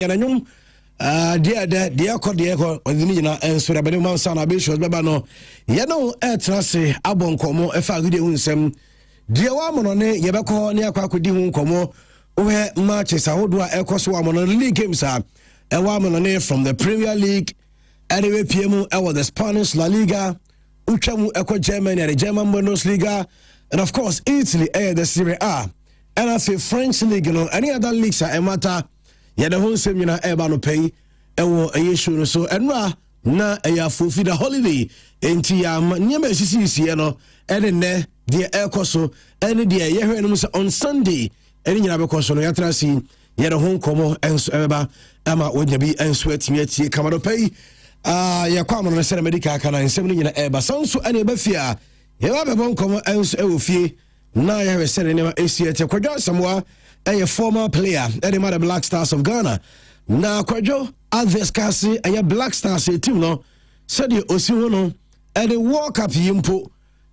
Yananyum dear Codiaco, or the Nina, and so the Benuman Sana Bishop Babano. Yano, Trase, Abon Como, a Fagudi Unsem. Dear Wamone, Yabako, Niakudi Como, where matches are Odua Elcoswamon on league games are a Wamone from the Premier League, anyway, PMU, our the Spanish La Liga, Uchamu Eco Germany, and the German Bundesliga, and of course, Italy, the Serie A, and I say French League, you know, any other leagues are a matter. Yet the whole seminar eba no pay ewo eye so enra na eya fulfill the holiday enti ya nyama sisi no ene ne de ekoso ene de ye hwe no on Sunday ene nyina bekoso no yatra si ye the home komo enso eba ama wonya bi enso atimi atie kamado pay ya kwamo no sere medical kana ensem no nyina eba sanso ene ba fia ye ba bebon komo enso ewo fie na ye hwe sere ne ma esiete kwadwa samwa a former player, Eddie the Black Stars of Ghana. Na Kwajo, others kasi a Black Stars team no, said the Osiwono, and the World Cup Yimpo,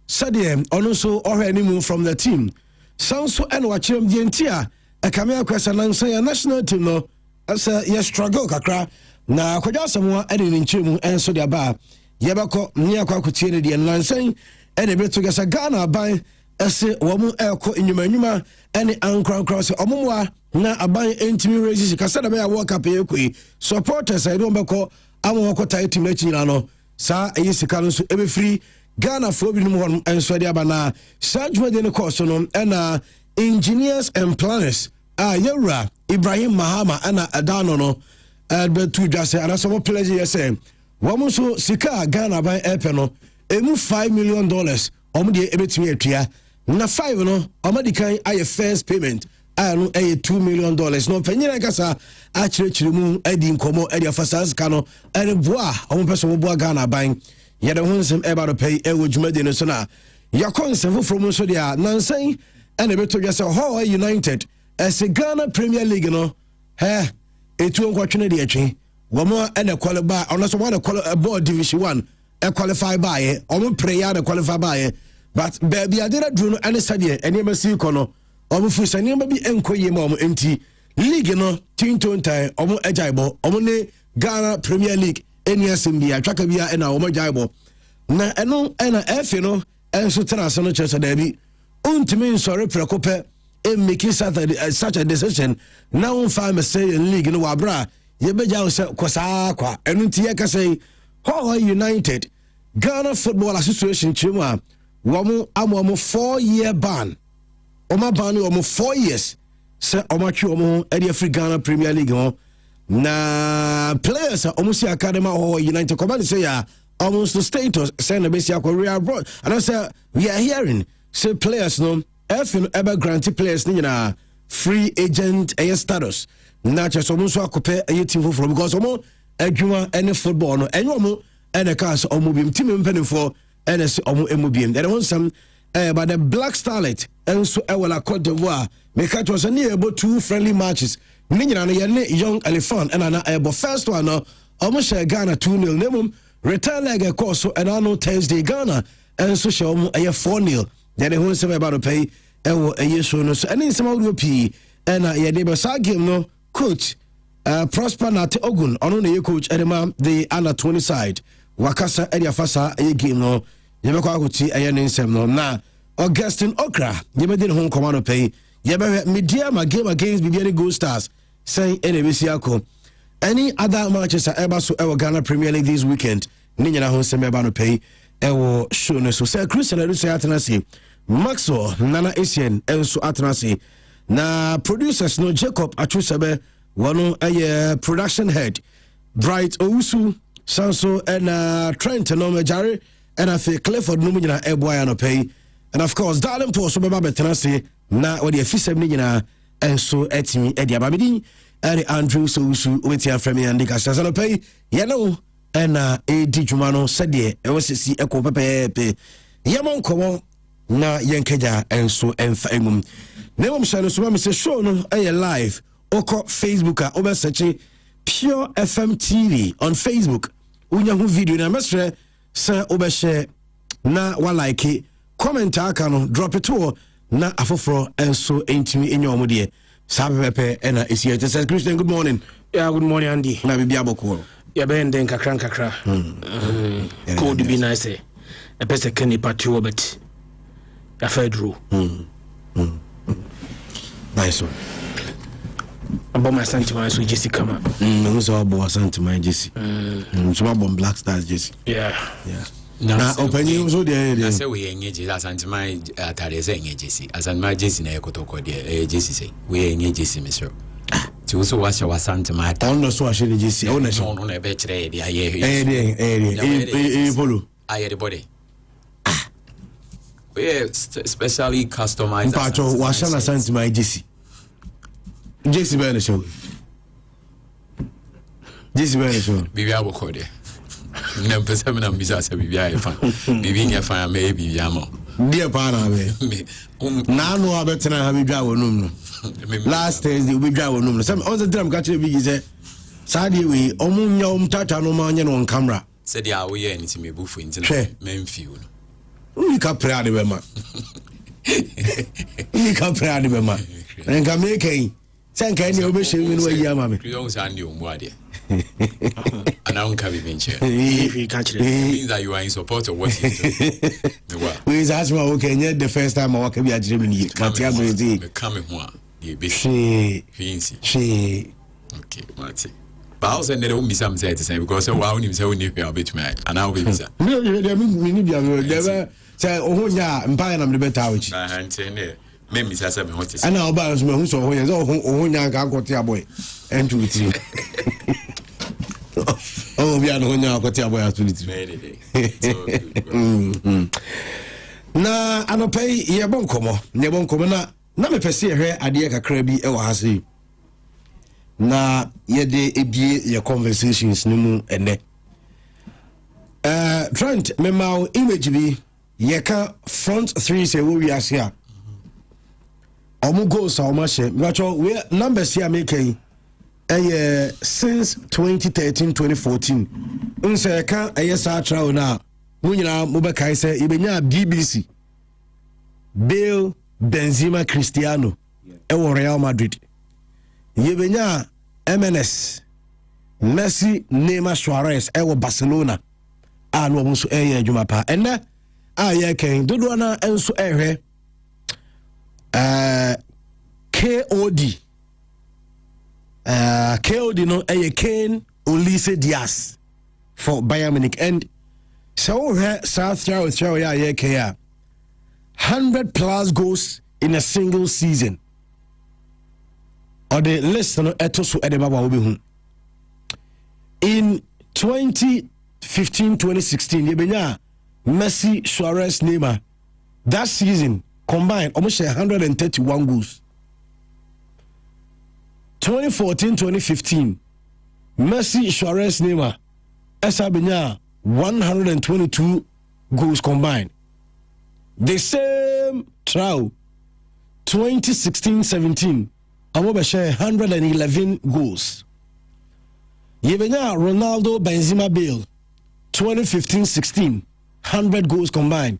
said the also or any move from the team. Sounds so and watch him the entire a camera question and say a national team no, as a yes struggle kakra. Na Kwajo someone adding in Chim and so the bar. Yabako, Niakwa Kutina the and saying, and a bit to get a Ghana by. Ese wamu elko inyuma ene ankran cross omumwa na aban entimi races kasa da be ya World Cup ekwe supporters I don't beko amwo kwota team echinyina no sa eyi sika no so ebe free Ghana fo bi no ho enso de abana sajuma de ne course no na engineers and planners yewra Ibrahim Mahama ana adano no betu dwase ana so pledge yese wamu so sika Ghana ban epe no emu $5 million omu de ebetimi atua na 5 no amadikan aye first payment anu aye $2 million no panyina kasa a chirechiri mu adi nkomo adi afasas kano ene boa omo peso mo boa Ghana ban ye de hunsem eba do pay ewo dwumade no so na yakonsem from so dia nansan ene beto dwase Hull United as a Ghana Premier League no etu nkwatwene de atwe womo ene qualify ono so one qualify Division 1 qualify by omo prayer de qualify by but baby adera dru ane sade enema si kono omo fu sane ba bi enkoye ma omo enti league no tinton time omo ajaibo omo ne Ghana Premier League eni asembi atwaka bia ena omo ajaibo na eno ena efe no enso trans no chese da bi untimi nsore prekope making such a decision now on farm say league no wabra ye beja o se kosa kwa enu ntie ka say Hull United Ghana Football Association chima wamu amu 4-year ban oma ban wamu 4 years se oma twi omo edi African Ghana Premier League ho na players omo si academy Hull United come say ya almost the status say na besi akwa abroad and I say we are hearing say players no FN ever grant players ni na free agent status na che so mo so akope team from because omo adwuma any football no enyo omo ene cars omo bim team mpanifo ene se omo emubiem there was some but the Black Starlet enso ewela Cote d'Ivoire make it was near about 2 friendly matches ni nyina no ye ne young elephant and na ebo first one no omo share Ghana 2-0 nemum return leg course so and no Thursday Ghana enso share omo 4-0 then the whole some about to pay ewo yeso no so any some would be and ye dey be sa game no coach Prosper Nate Ogun ono na ye coach edema the under 20 side wakasa edi afasa ye game no ye be kwa akuti eye ne nsem no na Augustine Okra ye be dey home command pay ye be media ma game against Bibiani Gold Stars say ene be siako any other matches are eba so ewo Ghana Premier League this weekend ni nyina ho nsem eba no pay ewo show no so say Christian Edu say atenase Maxwell Nana Asian enso atenase na producers no Jacob Achusebe wano production head Bright Owusu Sanso and Trent no Majare and I feel Clifford no nyina eboya no pay and of course Darling Paul so beba betenase na we dey fisem ni nyina enso etimi e dia babedi and Andrew Owusu wetia from me and Dika no pay ye no and edi dwuma no sede e wosisi ekọ pepepe yamon komo na yenkeja enso emfa emum na mom shano so me say show no live oko Facebook a oba search Pure FM TV on Facebook unya hu video na mesre say oba share na wa like comment aka no drop it to na afoforo enso entimi enyo omode sabe pepe ena esi Christian good morning Yeah, good morning, Andy. Na bibi aboko. Ya be nden kakra. Code be nice. E pese keni party obet. Ya fedro. Nice one. Abo my sentiment so Jesse kama. So abo sentiment Jesse. So abo Black Stars Jesse. Yeah. Na opinion so there. Na say we enye Jesse sentiment atare say enye Jesse. Sentiment Jesse na ekotoko there. Jesse say we enye Jesse Mr. Ti so wa sha sentiment. On no so ashe Jesse. No na be kire dey aye. Polo. Aye the body. We specially customized. Pacho wa sha na sentiment Jesse. Jesse be na show. Jesse be na show. Bibi aboko there. Na pesa me na mbisa se bibi aye fan. Bibi nya fan me bibi ama. Dear pana be. Na no abetena ha bibi awonum no. Last Thursday we drive on. Some other time catch a big say Saturday we omunya tata no man on camera. Said ya we anything me bufu into men feel. We can pray the bema. We can pray the bema. And can make a thank any obession in way yamame. You don't sound you body. And I don't carry venture. If you catch it, means that you are in support of what you do. We is asking okay, yet the first time I walk be a dream you can't tell me come one. She okay, Marty. But I was saying that won't be some say to say because I only say we need a bit man, and I'll be visa. No, we need never say, oh, yeah, I'm buying them the better. And saying, maybe that's what is. And I'll buy us who so when oh, young got your boy and 2 3. Oh, we are no now got your boy at 2 3. Na anopai ye bonkomo na me pese hwe ade kakra bi e wa hase na ye de ebie ye conversations ni mu ene Trent me ma image bi ye ka front 3 say we ase a omu goals a omu she we numbers here make since 2013-2014 unse ka sa travel na munyina mobeka say ibenya BBC Bale Benzema Cristiano ewo Real Madrid yebenya MNS Messi Neymar Suarez ewo Barcelona no omuso adwuma pa enne ye ken dodo na enso ehwe KOD no Kane Olise Diaz for Bayern Munich and so South Australia ye ken 100 plus goals in a single season. Or the list no etoso edebaba obehu. In 2015-2016, yebenya Messi, Suarez, Neymar. That season combined almost 131 goals. 2014-2015, Messi, Suarez, Neymar. Esabenya 122 goals combined. The same trial 2016-17 Amobashe 111 goals. Yebenya Ronaldo Benzema Bale 2015-16 100 goals combined.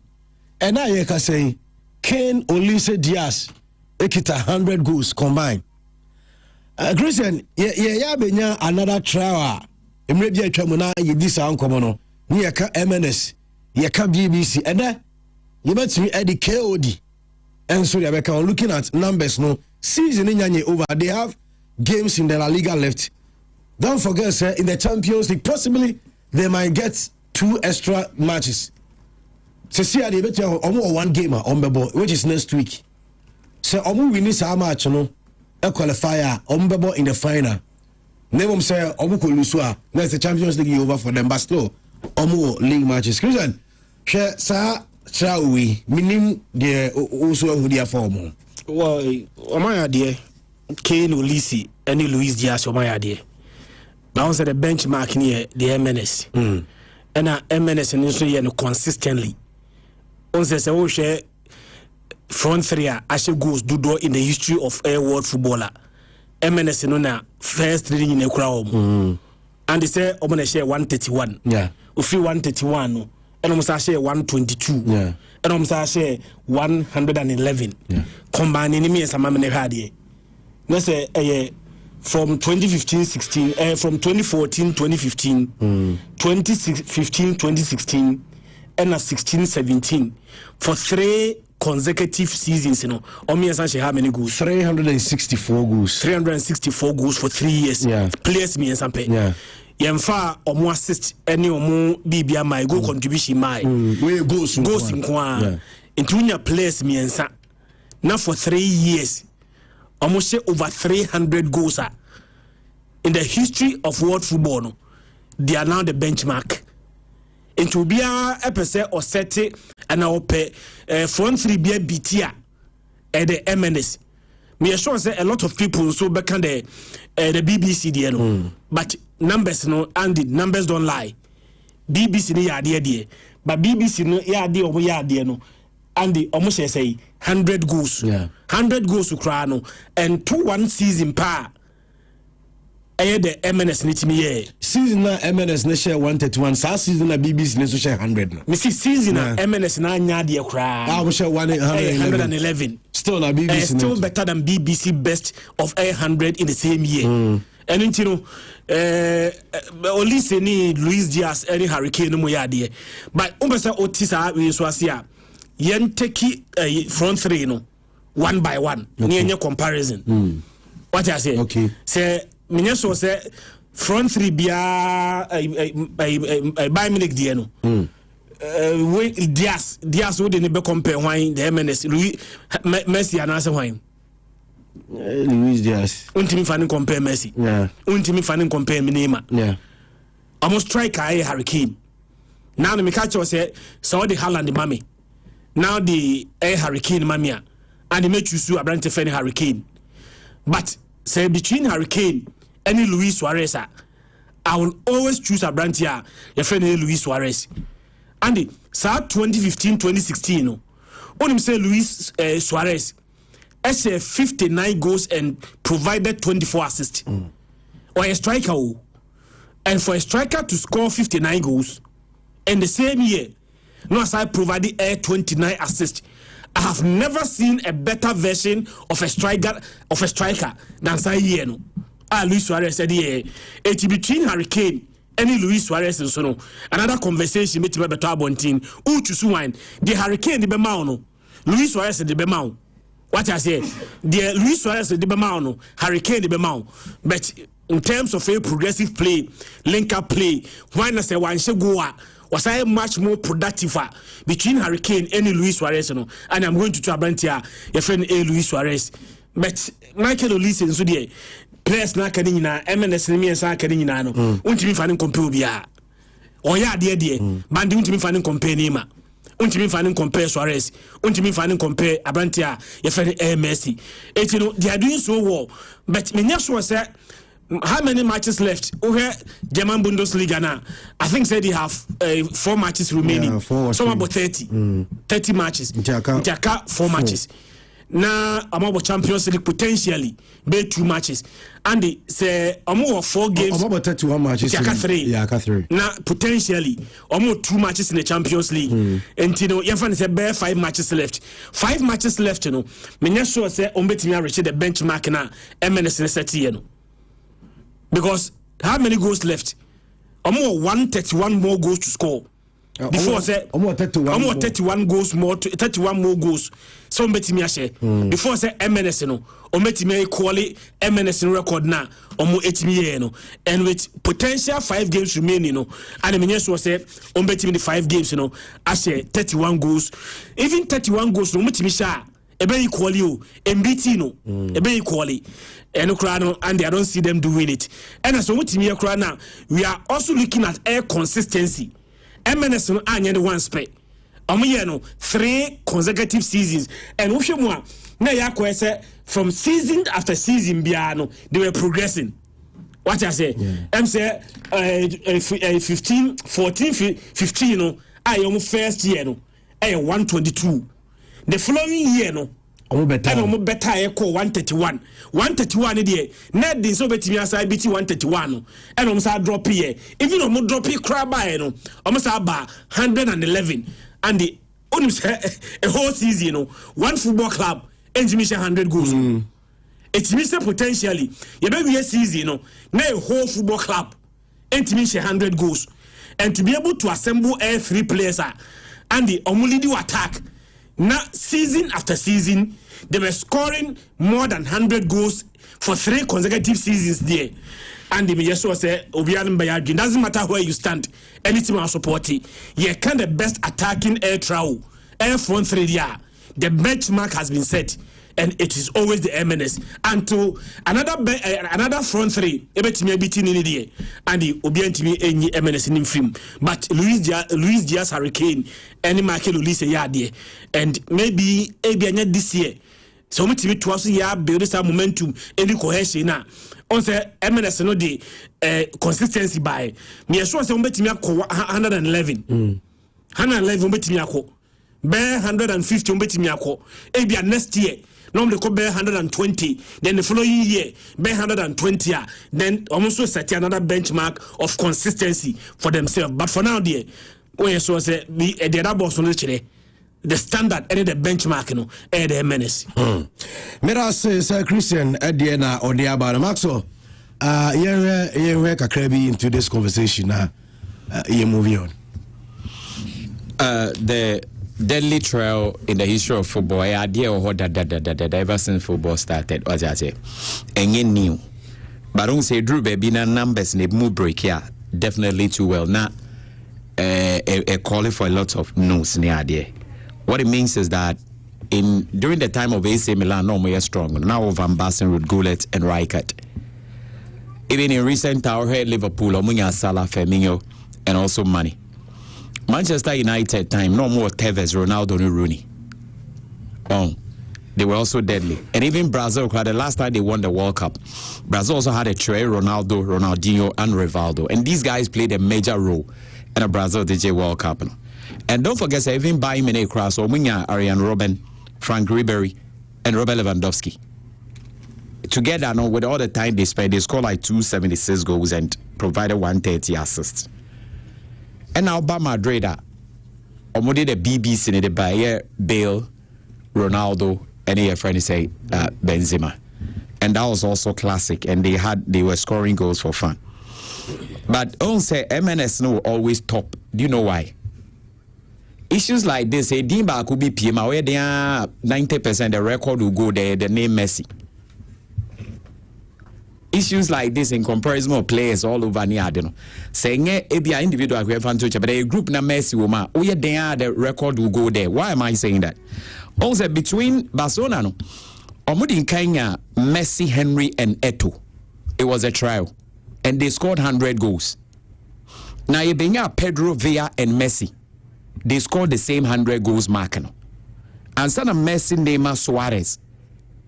And now you can say Kane Olise Diaz ekita 100 goals combined. Christian benya another trial emrebi atwamuna yedisa ankomo no ye ka MNS ye ka BBC and you bet me at the KOD and so they are looking at numbers no season in over they have games in the La Liga left. Don't forget sir, in the Champions League possibly they might get 2 extra matches. So see they bet you one game on the ball which is next week. So we need some match no a qualifier on the ball in the final. Name say omu ko lusua next the Champions League over for them but still league matches. Christian share sa Trawi, minim de also who dia form. Well, my idea, Kane Olise, any Luis Diaz, my idea. Bounce at the benchmark near the MNS. And MNS and also consistently. On says, oh, share front 3 Ashe goes do in the history of a world footballer. MNS no first reading in a crowd. And they say, I'm going to share 131. Yeah. If you 131, no. And almost share 122. Yeah. And almost share 111. Yeah. Combining me as a man had ye. No say from 2015-16, from 2014-2015, 2015-2016, and 16-17 for 3 consecutive seasons. You know, how many goals? 364 goals. 364 goals for 3 years. Yeah. Players me and Sampe. Yeah. Yemfa omo assist any omo bibia my goal contribution my. We goals in kwa. Into players me and Sam. Now for 3 years, almost over 300 goals in the history of world football. No, they are now the benchmark. Into be a episode or set and I'll pay front 3 be BTA at the MNS. Me sure say a lot of people so back on the BBC there, but numbers no and the numbers don't lie. BBC no ya there, but BBC no ya there no. And the almost say 100 goals. 100 goals to Crano and 2-1 season pa. The MNS need me here. Season na MNS na share 131. Sa season na BBC na so share 100. Me see season na MNS na nya de kra. We share 111. Still na BBC. Still better than BBC best of 100 in the same year. And you know, only say ni Luis Diaz any Hurricane no mo ya de. But umpesa otisa we so asia. Yen take front 3 no 1 by 1 near comparison. What I say? Okay. Say Minyaso say front 3 bia by Munich die no. We Diaz wo de ne be compare why the MNS Louis Messi anase why. Luis Diaz. Untimi fani compare Messi. Yeah. Untimi fani compare Neymar. Yeah. Almost striker Hurricane. Now the Mikacho say so the Haaland mommy. Now the Hurricane mamia and they make you sue Abrante Feni Hurricane. But say between Hurricane and Luis Suarez, I will always choose Abrante your friend Luis Suarez. And the 2015-2016, when him say Luis Suarez, has 59 goals and provided 24 assists. Or a striker, and for a striker to score 59 goals in the same year. No, as I provided 29 assists. I have never seen a better version of a striker than Say no. Luis Suarez said, "Yeah, it's between Hurricane and Luis Suarez and so no." Another conversation with me better about team. Who to wine the Hurricane the Bemao no, Luis Suarez the Bemao. What I say, the Luis Suarez the Bemao no, Hurricane the Bemao. But in terms of a progressive play, link up play, why not say one should go? Was I much more productive between Hurricane and Luis Suarez, and I'm going to try Brantia, your friend Luis Suarez. But Michael Olise so the players na kadina MNS ni and sa kadina no. Untimi fani compare bia. Oya de bandi untimi fani compare Neymar. Untimi fani compare Suarez. Untimi fani compare Brantia, your friend Messi. You know they are doing so well. But me sure say how many matches left? Okay, German Bundesliga now. I think said they have 4 matches remaining. Yeah, 4 some about 30. 30 matches. Jaka 4 matches. Now I'm about Champions League potentially be 2 matches. And they say I'm over 4 games. I'm about 31 matches. Jaka 3. Yeah, Jaka 3. Now potentially almost 2 matches in the Champions League. And you know, you find say bare 5 matches left. 5 matches left, you know. Me sure say ombetimi reach the benchmark na MNS set you know. Because how many goals left? Almost 131 more goals to score. Before say almost 31 goals more to 31 more goals. So betimi share. Before say MNS no, betimi equally MNS record na almost 8 no. And with potential 5 games remaining no, and the sure say betimi the 5 games no, I say 31 goals. Even 31 goals no betimi share. Ebe equally o, MBT no, ebe equally. And I don't see them doing it. And as we now, we are also looking at air consistency. MNS no anya the one spec. 3 consecutive seasons. And if you want, now you say from season after season, they were progressing. What I say, I'm say 15, 14, 15, you know, I almost first year no, 122. The following year no. Better. I'm better. I call 131. 131 there. Net this over to me as I beat 131. And I'm say drop here. Even I'm drop here crab by no. I'm say about 111. And the only a whole season, you know, one football club ends me 100 goals. it means potentially you be we season no na a whole football club means 100 goals and to be able to assemble all 3 players and the only do attack now season after season they were scoring more than 100 goals for 3 consecutive seasons there. And the Miyaso say, Obian Bayagi, doesn't matter where you stand, any team are supporting. You can the best attacking air travel, air front 3 year. The benchmark has been set, and it is always the MNS. And to another front 3, everything beating in the and the Obian to me any MNS in film. But Luis Diaz Hurricane, any Michael Ulisse Yardie, and maybe Abian this year. So much to me to us here build this momentum any cohesion now. On say MNS no the consistency by me sure say umbetimi akọ 111 111 umbetimi akọ be 150 umbetimi akọ ebia next year normally go be 120 then the following year be 120 then almost set another benchmark of consistency for themselves. But for now there when so say the other boss no chire the standard and the benchmark no the menace. Mera say Christian Ediana or the about Maxo yeah kakrabi into this conversation now moving on. The deadly trail in the history of football idea or that ever since football started as I say any new but don't say Drew baby na numbers ne move break here definitely too well now a calling for a lot of no's near idea. What it means is that during the time of AC Milan, no more strong. Now Van Basten, Ruud Gullit, and Rijkaard. Even in recent time, here Liverpool, Omunya, Salah, Firmino, and also Mane. Manchester United time, no more Tevez, Ronaldo, and Rooney. They were also deadly. And even Brazil, the last time they won the World Cup, Brazil also had a tray, Ronaldo, Ronaldinho, and Rivaldo. And these guys played a major role in a Brazil DJ World Cup. And don't forget, even Bayern Munich cross or Munya, Arjen Robben, Frank Ribery, and Robert Lewandowski. Together, with all the time they spent, they scored like 276 goals and provided 130 assists. And now, by Madrid, Omodi the BBC in the Bayer, Bale, Ronaldo, and your friend say Benzema. And that was also classic, and they were scoring goals for fun. But don't say MNS no always top. Do you know why? Issues like this, Dimba could be PM, where they are 90% the record will go there, the name Messi. Issues like this in comparison of players all over near, you know. Saying a individual who have fun to but a group na Messi woman, where they are the record will go there. Why am I saying that? Also between Barcelona, no, Omudin Kenya, Messi, Henry, and Eto'o, it was a trial, and they scored 100 goals. Now you bring up Pedro, Villa, and Messi. They scored the same 100 goals mark. And son of Messi, Neymar, Suarez,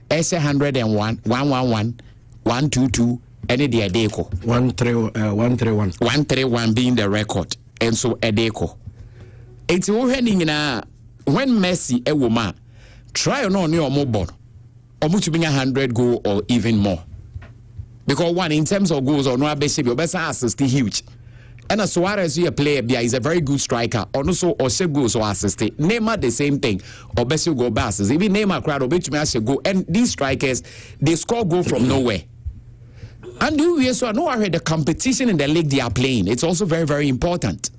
S 101, 111, 122, and a Deco. 131. 131 being the record. And so a Deco. It's all happening when Messi, a woman, try on your mobile, or much being 100 goal or even more. Because one, in terms of goals, or no, basic, your best assist is huge. And as Suarez, a player, is a very good striker. Also, or she goes or assist. Neymar the same thing. Or best you go passes. Even Neymar crowd or which may go. And these strikers, they score goal from nowhere. And we also know the competition in the league they are playing. It's also very, very important.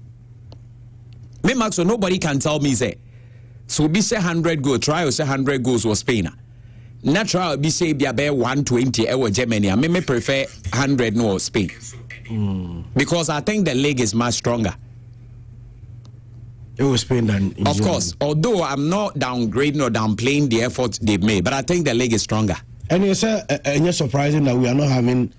Maybe so nobody can tell me say. So be say 100 goals. Try or say 100 goals was Spain. Natural be say be about 120 or Germany. I may prefer 100 no Spain. Because I think the league is much stronger. It was Spain than of Germany. Course, although I'm not downgrading or downplaying the effort they've made, but I think the league is stronger. And it's surprising that we are not having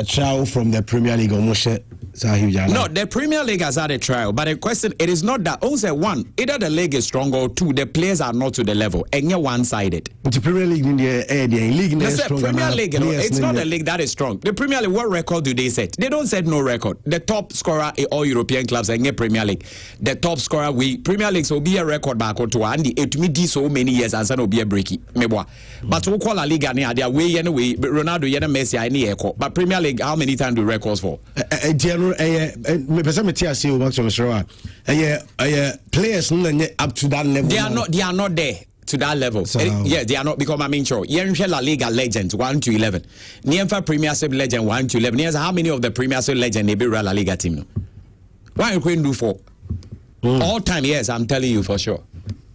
trial from the Premier League or Moshe. No, the Premier League has had a trial, but the question, it is not that. Also, one, either the league is strong or two, the players are not to the level, and you're one-sided. The Premier League in the league is strong. Premier League, it's not the league that is strong. The Premier League, what record do they set? They don't set no record. The top scorer in all European clubs and Premier League, the top scorer, Premier League will be a record back to Andy. It will be so many years and will be a breaky. But we call La Liga near their way anyway. Ronaldo, Messi, I need echo. But Premier League, how many times do records for? Players up to that level. They are not there. to that level. So, Yeah, they are not because I mean sure. Yenche La Liga legends 1 to 11. Nienfa Premiership legend 1 to 11. Yes, how many of the Premiership legend they be Real La Liga team? Why you couldn't do 4? All time, yes, I'm telling you for sure.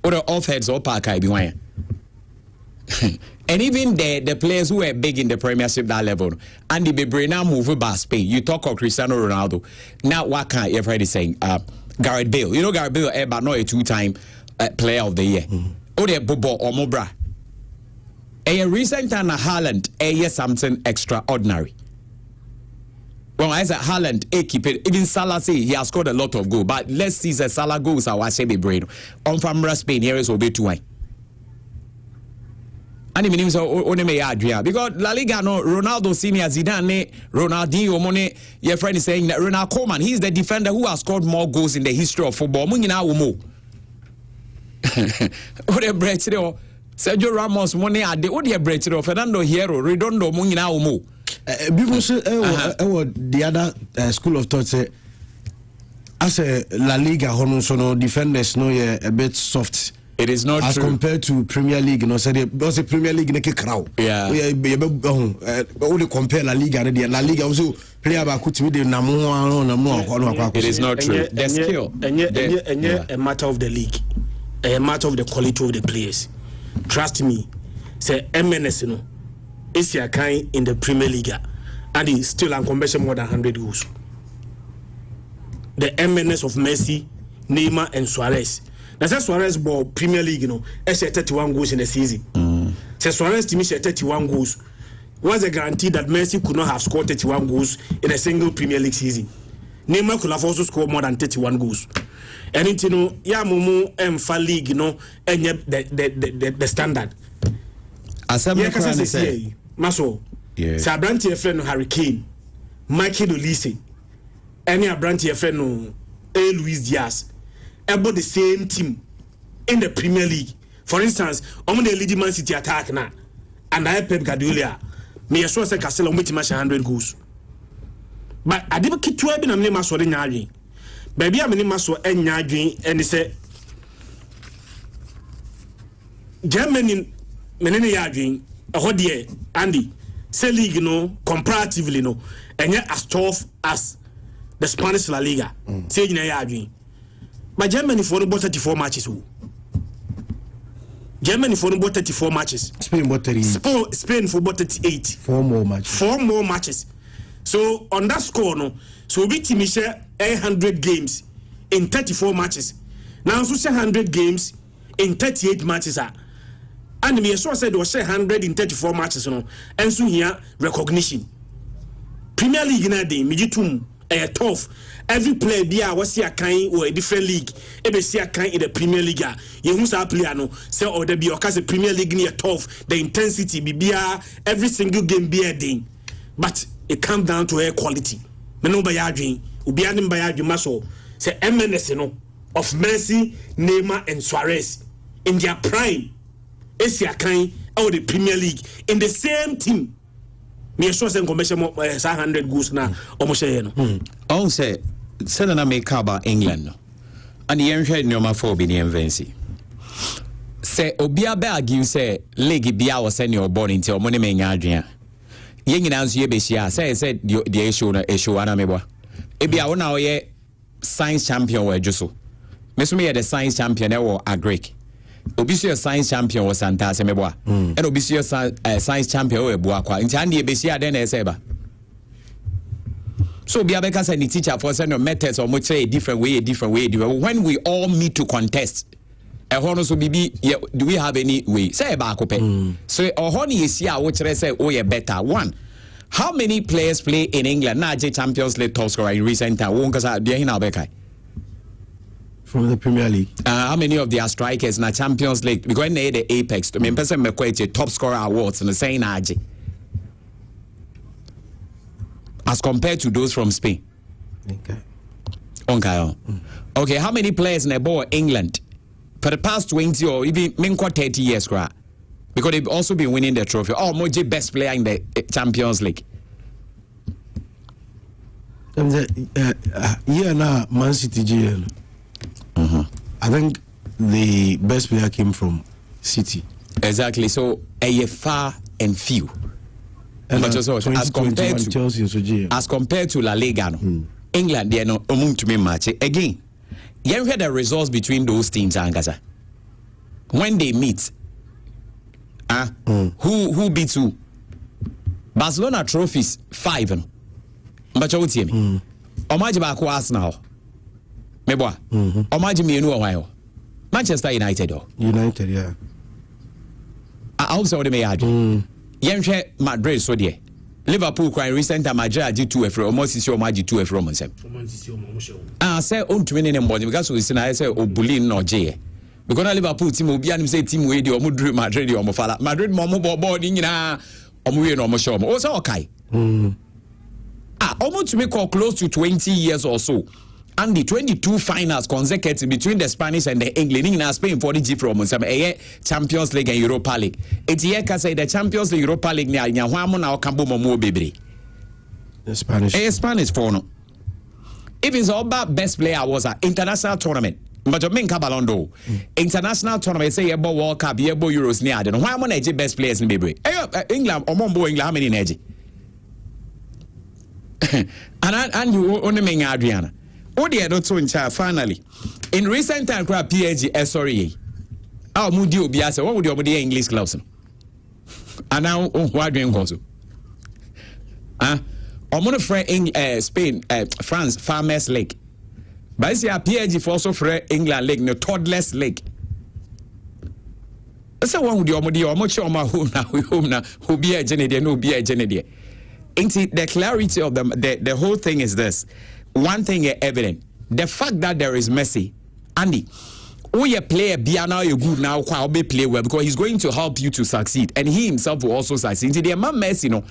Or the offheads or Parker be one. And even the players who are big in the Premiership that level, and the Bebre now move by Spain. You talk of Cristiano Ronaldo. Now, what can you ever saying? Gareth Bale. You know Gareth Bale, but not a 2-time player of the year. Or the Bobo or Mobra. A recent time, Haaland, something extraordinary. Well, as a Haaland, keep it. Even Salah say he has scored a lot of goals, but let's see the Salah goals. I was saying, brain on from Spain here is will be 2-1. And even so, only may Adria because La Liga no Ronaldo Senior Zidane, Ronaldinho, Mone. Your friend is saying that Ronald Koeman, he's the defender who has scored more goals in the history of football. Mungina Umo. What a break today. Sergio Ramos, Mone, Ade, what a break today. Fernando Hierro, Redondo, Mungina Umo. People say, the other school of thought say, as a La Liga, Honosono defenders, no, a bit soft. It is not as true. compared to Premier League. No, say because the Premier League make a crowd. Yeah. Only compare La Liga and La Liga also player about could be the It is not true. The skill. A matter of the league, a matter of the quality of the players. Trust me. Say MNS no. Is your kind in the Premier League, and he's still on conversion more than 100 goals. The MNS of Messi, Neymar, and Suarez. That's Suarez ball Premier League, 31 goals in the season. So Suarez team share 31 goals. Was a guarantee that Messi could not have scored 31 goals in a single Premier League season. Neymar could have also scored more than 31 goals. And it ya mumu emfa league, and the standard. Maso, Sabranti friend Hurricane, Michael Olise, any Abranti friend Luis Diaz. About the same team in the Premier League. For instance, I'm the leading Man City attack now, and I Pep Guardiola. Me as well say Castle on which match 100 goals. But I didn't keep 12 in a name as well in Yagi. Baby, I'm in Maso and Yagi, and they say Germany, Menene Yagi, a hot year, Andy, say league, comparatively, and yet as tough as the Spanish La Liga. Say in Yagi. But Germany for about 34 matches. Germany for about 34 matches. Spain about 38. Spain for about 38. 4 more matches. 4 more matches. So on that score, so we team share 800 games in 34 matches. Now so share 100 games in 38 matches. And me so said was share 100 in 34 matches. And so here recognition. Premier League na day, mijitum tough. Every player be a was a kind or a different league. Ebe see a kind in the Premier League. You who's a player no say or there be because the Premier League near tough. The intensity be every single game be a thing. But it comes down to air quality. Me no by yarding. Ubi anim by yarding muscle. Say MNS no of Messi, Neymar and Suarez in their prime. It's a kind or the Premier League in the same team. Me sure say commercial 100 goals na almost On say na make about England no. And the enhwe nyoma for be the invency. Say obia be argue say league bia was send your born into money me nya adwen. Ye nyina nso ye be hia say the issue na issue ana me boa. E bia wo na ye science champion wa adwo so. Me so me the science champion e wo agric. Obisi science champion was Santa Semeboa. And Obisi science champion or Boaqua. In Tandy Besia then Seba. So be because any teacher for send methods or much say different way. When we all meet to contest, a honor so be do we have any way? Say about so a honey is here, which I say, oh, yeah, better. One. How many players play in England? Now, Champions League top scorer in recent time. Won't because they're in Albekai. From the Premier League. How many of their strikers in the Champions League? Because they the apex. I mean, person make top scorer awards and the same AJ. As compared to those from Spain. Okay. Okay, how many players in the ball England for the past 20 or even 30 years, because they've also been winning the trophy. Oh, Moji best player in the Champions League. Yeah, now Man City GL. I think the best player came from City. Exactly. So a far and few. But also, as compared to La Liga, no, England, they are not to me match again. You had the results between those teams, Angasa. When they meet, who beats who? Barcelona trophies 5. No? But you would see me. Omaji Bako Arsenal. Meboa. Omaji Mienu Ohio. Manchester United. United, yeah. I also may add. Yemche Madrid so dear. Liverpool crying recent time Madrid G2 F almost is your Maji 2 F Roman. I say on to winning body because we say I say Obulin no J. Because Liverpool team will be and say team way or Madrid or Mofala. Madrid Momo boarding in a Omuye no Moshom. Also okay. Almost to make close to 20 years or so. And the 22 finals consecutive between the Spanish and the English in Spain for the G from some Champions League and Europa League. It's here can say the Champions League Europa League near Wamon or Cambo Momo Baby. The Spanish. Spanish for no. If it's all about best player was an international tournament. But you mean Cabalondo. International tournament say about World Cup, about Euros near. I don't know why I'm on best players in Baby. England or Mombo England, how many in edge? And you only mean Adriana. Oh, dear, not so in child. Finally, in recent time, crap PSG, sorry. Our Moody Obiasa, what would you be English class? And now, why do you go so? I'm going to friend Spain, France, Farmers League. But I see a PSG for also for England League, no toddlers league. That's one with your much on my home now, who be a Genedia, no be a Genedia. The clarity of them, the whole thing is this. One thing is evident. The fact that there is Messi, Andy, you player be now you good now, be play well because he's going to help you to succeed, and he himself will also succeed. The man Messi, no,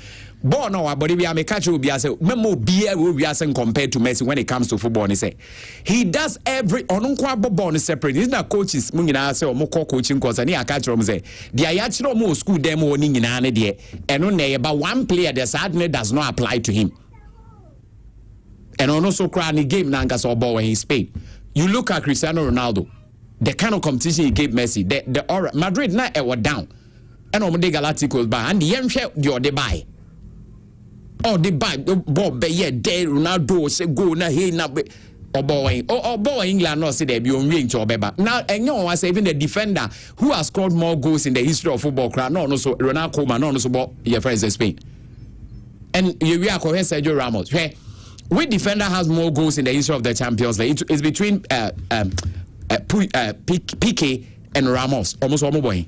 born now, but we are make catch will be as memo beer will be as compared to Messi when it comes to football. And say he does every onunkwa born separate. Isn't that coaches mungina say or moko coaching course and I catch them say the ayachiro mo school demo ning in ane there and on there but one player the sadness does not apply to him. And also crying the game Nangas or ball in Spain. You look at Cristiano Ronaldo, the kind of competition he gave Messi, the aura Madrid now were down. And on the Galacticos by and the young share your they buy. Oh, they buy Bob Bayer, there Ronaldo say go na he na or boy England not say they be on ring to Obeba. Now and you know even the defender who has scored more goals in the history of football crowd, no so Ronaldo Koeman, no so about your friends in Spain. And you are correct Sergio Ramos. Hey, which defender has more goals in the history of the Champions League? It's between Piqué and Ramos. Almost one boy.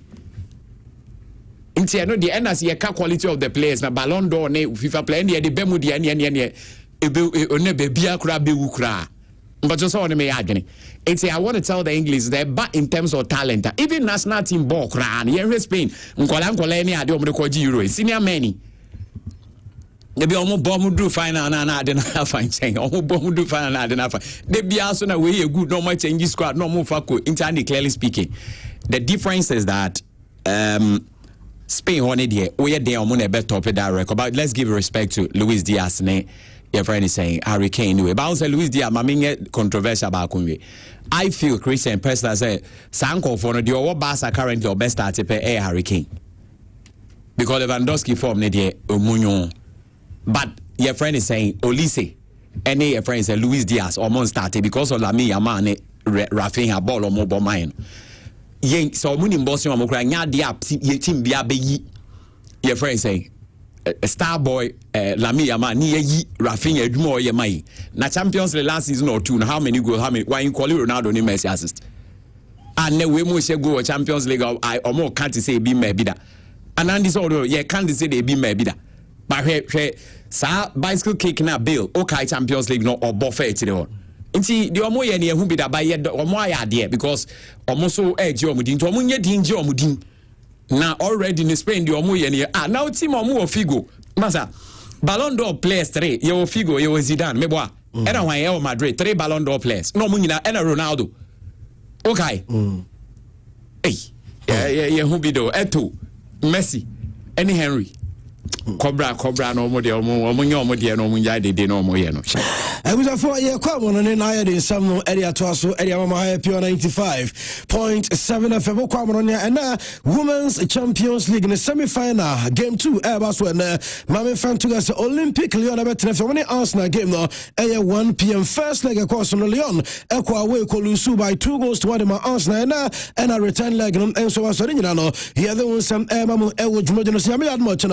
In the end, as the quality of the players, na Ballon d'Or, ne FIFA player, the Bemu, but just want to make agony. It's I want to tell the English that, but in terms of talent, even national team ball, here in Spain, senior many. They be almost bomb do final and I didn't have fine saying almost bomb do final and I didn't have. They be also a way a good no much change squad no more for internally clearly speaking. The difference is that Spain wanted here we are there on a better top of that record. But let's give respect to Luis Diaz. Your friend is saying Harry Kane anyway. But also Luis Diaz, my controversial about Kunwe. I feel Christian personally say Sanko for the what Barca currently or best start to pay Harry Kane because Lewandowski form near Munyon. But your friend is saying Olise, and your friend is Luis Diaz almost started because of Lami Yamane Rafinha ball or mobile mine. Yen so many Boston Mokra Nadia team Biabe. Your friend saying star boy Lami Yamani Rafinha Dumo Yamai. Na Champions League last season or two, how many goals, how many why in quality Ronaldo ni Messi assist. And then we must go Champions League I or more can't say be mebida. And then this order, yeah, can't say they be mebida. But sa bicycle kick na bill okay Champions League no or buffet to the one. Nti the omo ye ne hu bi da ba ye omo ayade because omo so edge omudin to omo nye dinje omudin na already in Spain the omo ye ne now team omo o Figo masa Ballon d'Or players 3 ye o Figo ye o Zidane meboa era wan ye o Madrid 3 Ballon d'Or players no omo nyina era Ronaldo okay hey ye hu bi do Eto Messi any Henry Cobra no more the omo no munya de no more no. I was for a common and I had in some area to us area Mama Pure 95.7 FM Quamonia and Women's Champions League in the semi-final game 2 Airbus when Mame fan to us Olympic Leon about when Arsenal game no 1 p.m. first leg across from Leon Equa away Kolusu by 2-1 my Arsenal and a return leg and so was no here there was some Mamu Elwood Mojono much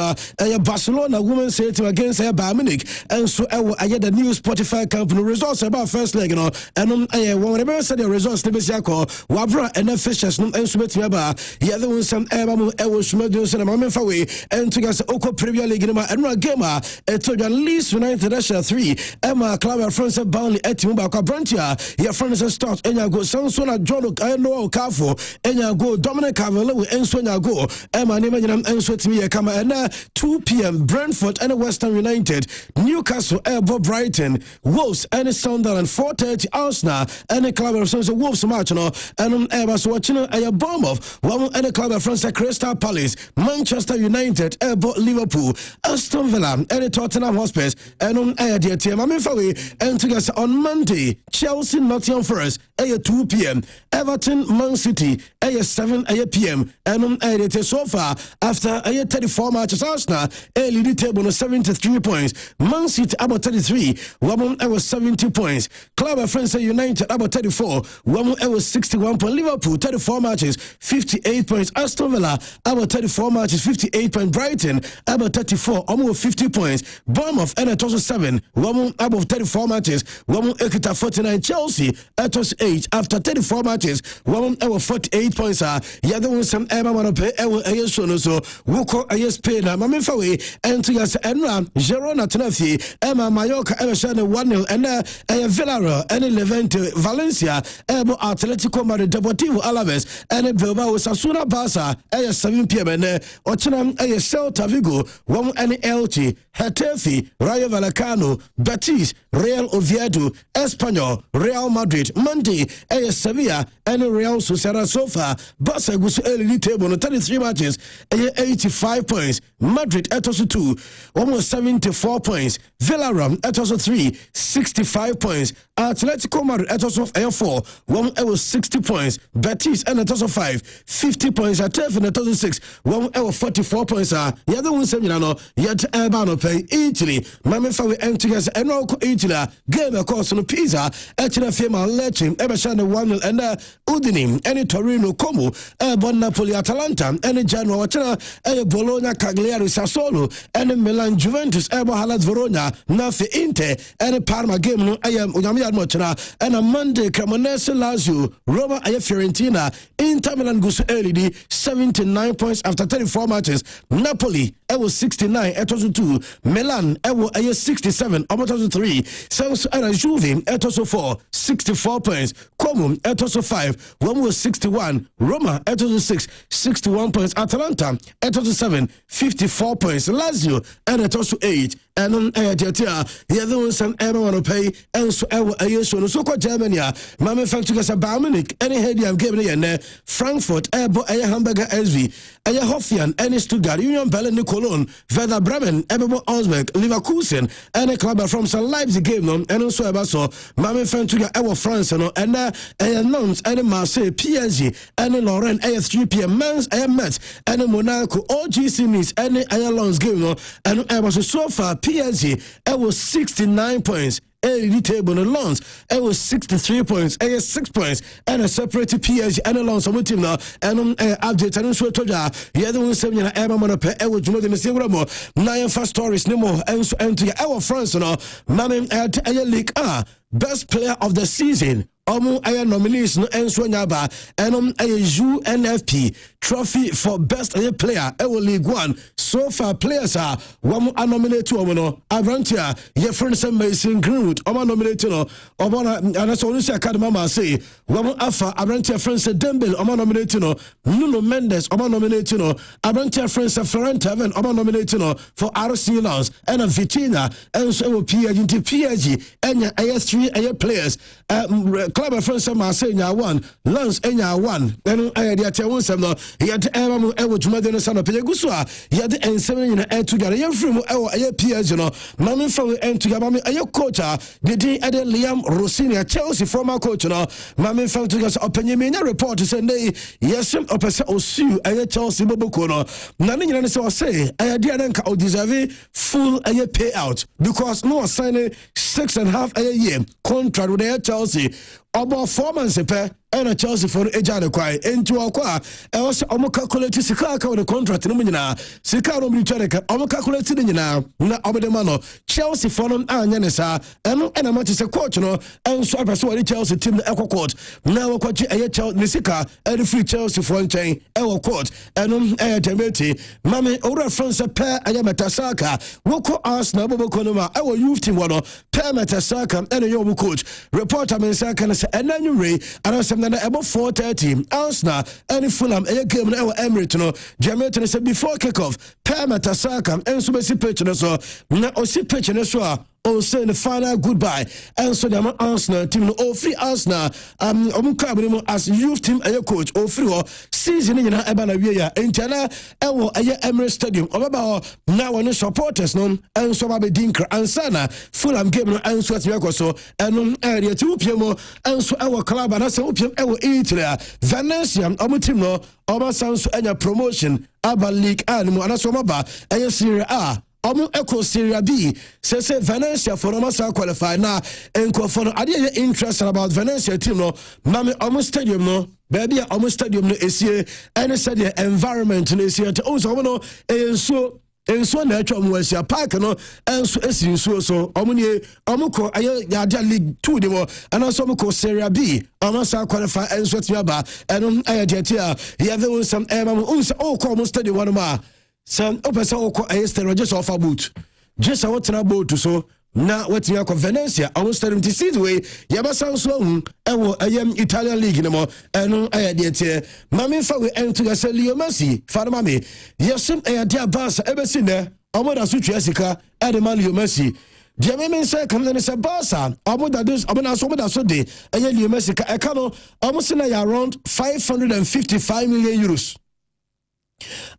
Barcelona women's team against Bayern Munich and so I had the new Spotify company results about first leg and whenever said the results the Besiako Wabra and Fishers and Subetiaba here there was some Mamu Elwood Mojono and Mamen Fawe and to us Oko Premier League and Gamer to the Leeds United Russia 3 Emma Club France Burnley Etimba Brantia here France start and go Sansona John Noah Kafo and go Dominic Cavallo and Sonia go Emma Neman and Swetmi Kama and 2 p.m. Brentford and Western United, Newcastle, Bob Brighton, Wolves and Sunderland, 4:30 Arsenal and the Club of France Wolves match and Airbus watching a Bournemouth, one and the Club of France Crystal Palace, Manchester United, Liverpool, Aston Villa and the Tottenham Hotspur and on dear team and together on Monday, Chelsea Nottingham Forest, 2 p.m. Everton Man City, 7 p.m. and on so far after 34 matches Arsenal lead the table on 73 points. Man City about 33, Wabon was 70 points. Club of France United about 34, Wabon was 61 points. Liverpool 34 matches, 58 points. Aston Villa about 34 matches, 58 points. Brighton about 34, almost 50 points. Bournemouth and at also 7, Wabon about 34 matches, Wabon Ekita 49. Chelsea at us 8 after 34 matches, Wabon over 48 points. Yadon some Emma Manope, so Woko Spain, Mamifawe, and to us Enra, Girona Tenafi, Emma Mallorca, Evershana 1-0, and Villarreal, and Levante, Valencia, Ebo Atletico Madrid, Deportivo Alaves, and Bilbao, Sasuna Barca, 7 p.m. and Ochanam, Celta Vigo, 1 and Elche, Hetafe, Rayo Vallecano, Betis, Real Oviedo, Espanyol, Real Madrid, Monday, Sevilla, and Real Sociedad so far, Barca goes early table on 33 matches, 85 points. Madrid at also 2, almost 74 points. Villarreal at also 3, 65 points. Atletico Madrid at also 4, 60 points. Betis and at also 5, 50 points. At Turf and at also 6, 44 points. The other one said, yet Albano pay Italy. Mame Fawe and together and no Italy game of course on Pisa. Actually, Fema Lecce, Evershana 1 and Udine, and Torino Como, Bon Napoli Atalanta, and Genoa, Bologna Cagliari Sassuolo, and Milan Juventus, Halas Verona, Nafi Inter, and Parma game no I am Uyamia Mochana, and a Monday Cremonese Lazio, Roma Fiorentina, Inter Milan goes early 79 points after 34 matches. Napoli was 69 at 2, Milan was 67 about 3, Sans and Juve at 4, 64 points, Como at 5, 1 was 61, Roma at 6, 61 points, Atalanta at 7, 54 points, Lazio and at 8, and on the other ones and everyone to pay and so so called Germany, Mame Fantugas Bayern Munich, any headium game and Frankfurt, Hamburger SV, Hoffenheim, and Stuttgart, Union Berlin, Cologne, Werder Bremen, Augsburg, Leverkusen, and a club from St. Leipzig game, and also about so Mame Fantuga, France, and Nantes, and Marseille, PSG, and Lorraine, 3 p.m. Mans, and Metz, and Monaco, OGC Nice, and Lens game, and I was so far PSG, was 69 points. The table on Lons, it was 63 points, 6 points, and a separate PSG and a Lons on team now, and update and so to ya. The other one 7 Emma Monope, I would know the Singramo, 9 fast stories, no more, and so to our France, Mammy at a league best player of the season. Omo aya nomination enso nyaba enom aya UNFP trophy for best player League 1 so far players are one nominate omo no Avrantia your friend say Mason Greenwood omo nominate no omo na so only academy ma say one afa Avrantia friend say Dembele omo nominate no Nuno Mendes omo nominate no Avrantia friend say Ferran Taven omo nominate no for RC Lens and Vitinha and so PSG anya aya 3 aya players club of friends Marseille nya 1 Lens enya 1 eno dia te won sem no yet ema ewo dwumade no sa no peye guso a yet ensem nyina together yemfiri mu ewo PSG no mame from together mame coach a the Liam Rossini, Chelsea former coach no mame from together opanyemenya report say nay yes opese osu Chelsea boboko no na ne nyina say o say dia nka o deserve full payout because no sign 6.5 a year contract with Chelsea about 4 months and Chelsea for ejane kwai enti wakwa was omo calculate sika aka the contract no nyina sika no mi twere ka omo calculate ni nyina na obedema no Chelsea for no anya ne sa eno na match se coach no enso apeso wali Chelsea team na ekwa court na wakwachi Chelsea ni sika e free Chelsea for nchen e court eno temeti mame ora France pe aya metasaka woko Arsenal boboko no ma e youth team wono pe metasaka eno yo coach reporter men saka na enanwure ana na about 4:30 Arsenal and Fulham game na Emirates no Jamaica say before kickoff Permata Saka enso be si pitch no so na o si pitch no so o say the final goodbye and so the Arsenal team no o free Arsenal club as youth team coach o free season nyina eba na wie ya entana ewo Emirates Stadium obaba na won supporters no enso ba be dinkra ansana Fulham game no enso atwe so eno area ti upiemo enso ewo club na se upiem ewo Italy Venezia team no oba sanso enya promotion aba league animu anaso maba Serie A Echo Serie B say Venezia for Masa qualify now and for the interest about Venezia team no mame almost stadium no baby almost stadium no esie and said the environment no esie to also no so na atwa mu asia park no enso esi so omuko ya league 2 de mo ana so omuko Serie B Masa qualify enso tiaba eno ayatia ya the one some call stadium one ma some opesa oko ayestero just offer boot just what na boat so na wetin ya Venezia almost 76 way yabasa so ewo Italian league no mo eno ayade mame fa we ento ga say Leo Messi fa no mame yesim ayade Barca ebesi ne omoda so twa sika ade man Leo Messi dia me say come na say Barca omoda so de Leo Messi ka ekano almost na around 555 million euros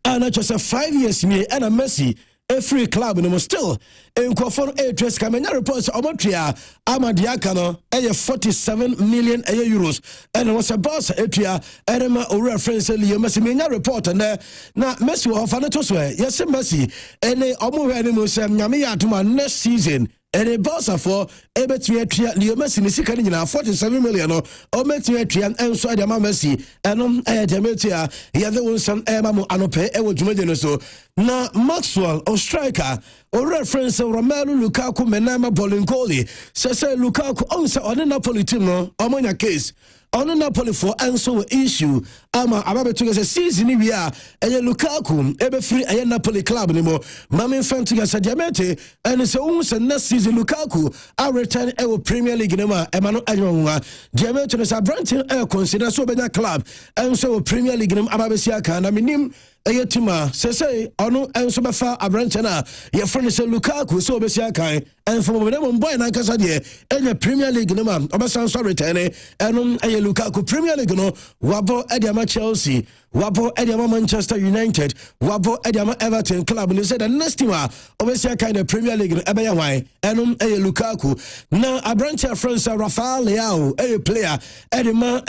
and just 5 years me and a Messi a free club no still in Kofon address Kamenya reports Omotria Amadiaka no 47 million euros and was a boss Etria Edema or reference Leo Messi Menya report and na Messi will offer to swear yes Messi and Omo animals Yamia to my next season. And a boss for Ebetria Leo Messi Nisika 47 million or Metria and so the Messi and Demetia he other one some Emamu Anope Ewo Jumedino so na Maxwell or striker or reference Romelu Lukaku Menama Bolincoli says Lukaku on the Napoli team no Omonia case on Napoli for answer issue ama ababe to say season we are Lukaku ebe free Napoli club anymore mame fan to say Diamete and so next season Lukaku I return Premier League nema emano anwa Diamete no Sabrantin consider so be club and so Premier League nema ababe siaka na minim Tima say ono enso befa abrantena your friend say Lukaku so be siaka and from them boy na kasa de enya Premier League nema obasan so return eno Lukaku Premier League no wabo ediama Chelsea wabo ediama Manchester United wabo ediama Everton club and they said the next team obviously kind of Premier League no ebeya wan eno Lukaku na abrantia France Rafael Leao player edima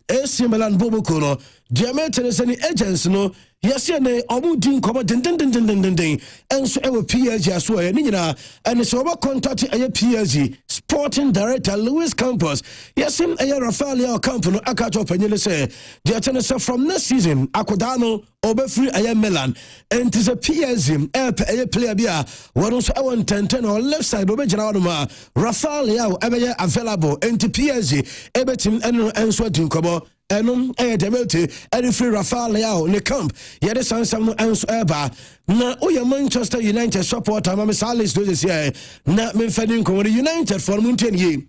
AC Milan Boboko no Diamante say the agents no yes ne omudin komo den enso ewo PSG aso ya ni nyina and so oba contact PSG sporting director Luis Campos yes Rafael Leao Campos no akacho panyele say the atene say from next season akodano oba free Milan and is a PSG player bia won so I 10 or left side oba gina won ma Rafael Leao ebe available and PSG ebetim enso din komo enum Demelte and free Rafael Leao ne camp yede sansam no enso eba na oya Manchester United supporter ma Salis do this year na me fadin ko United for munten ye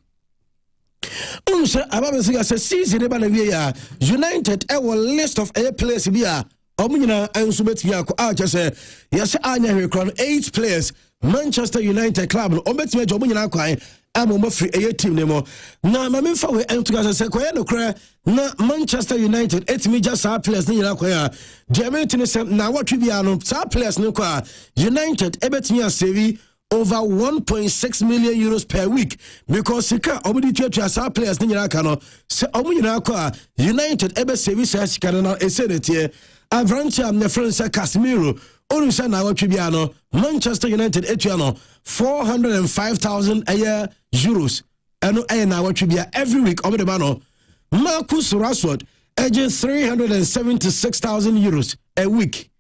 unse ababe siga se season eba na wie ya United e will list of players bia Omina and Subetia, Archer, yes, Anya Hurricane, 8 players, Manchester United Club, Obetia Jomina Quai, I'm free a team nemo. Now, my main for and to say, Quayano cry, na Manchester United, 8 me just our players, Nina Quaya, Germany, now what you be on, our players, no qua, United, Ebetia Sevi. Over 1.6 million euros per week because sika obudi twetwa sa players ni nyina no se omu nyina kwa United ebe service sika no esenetie Avranche am ne friend say Casemiro onu say na watwe bia no Manchester United etua no 405,000 a year euros eno na watwe bia every week omu de ba no Marcus Rashford eje 376,000 euros a week.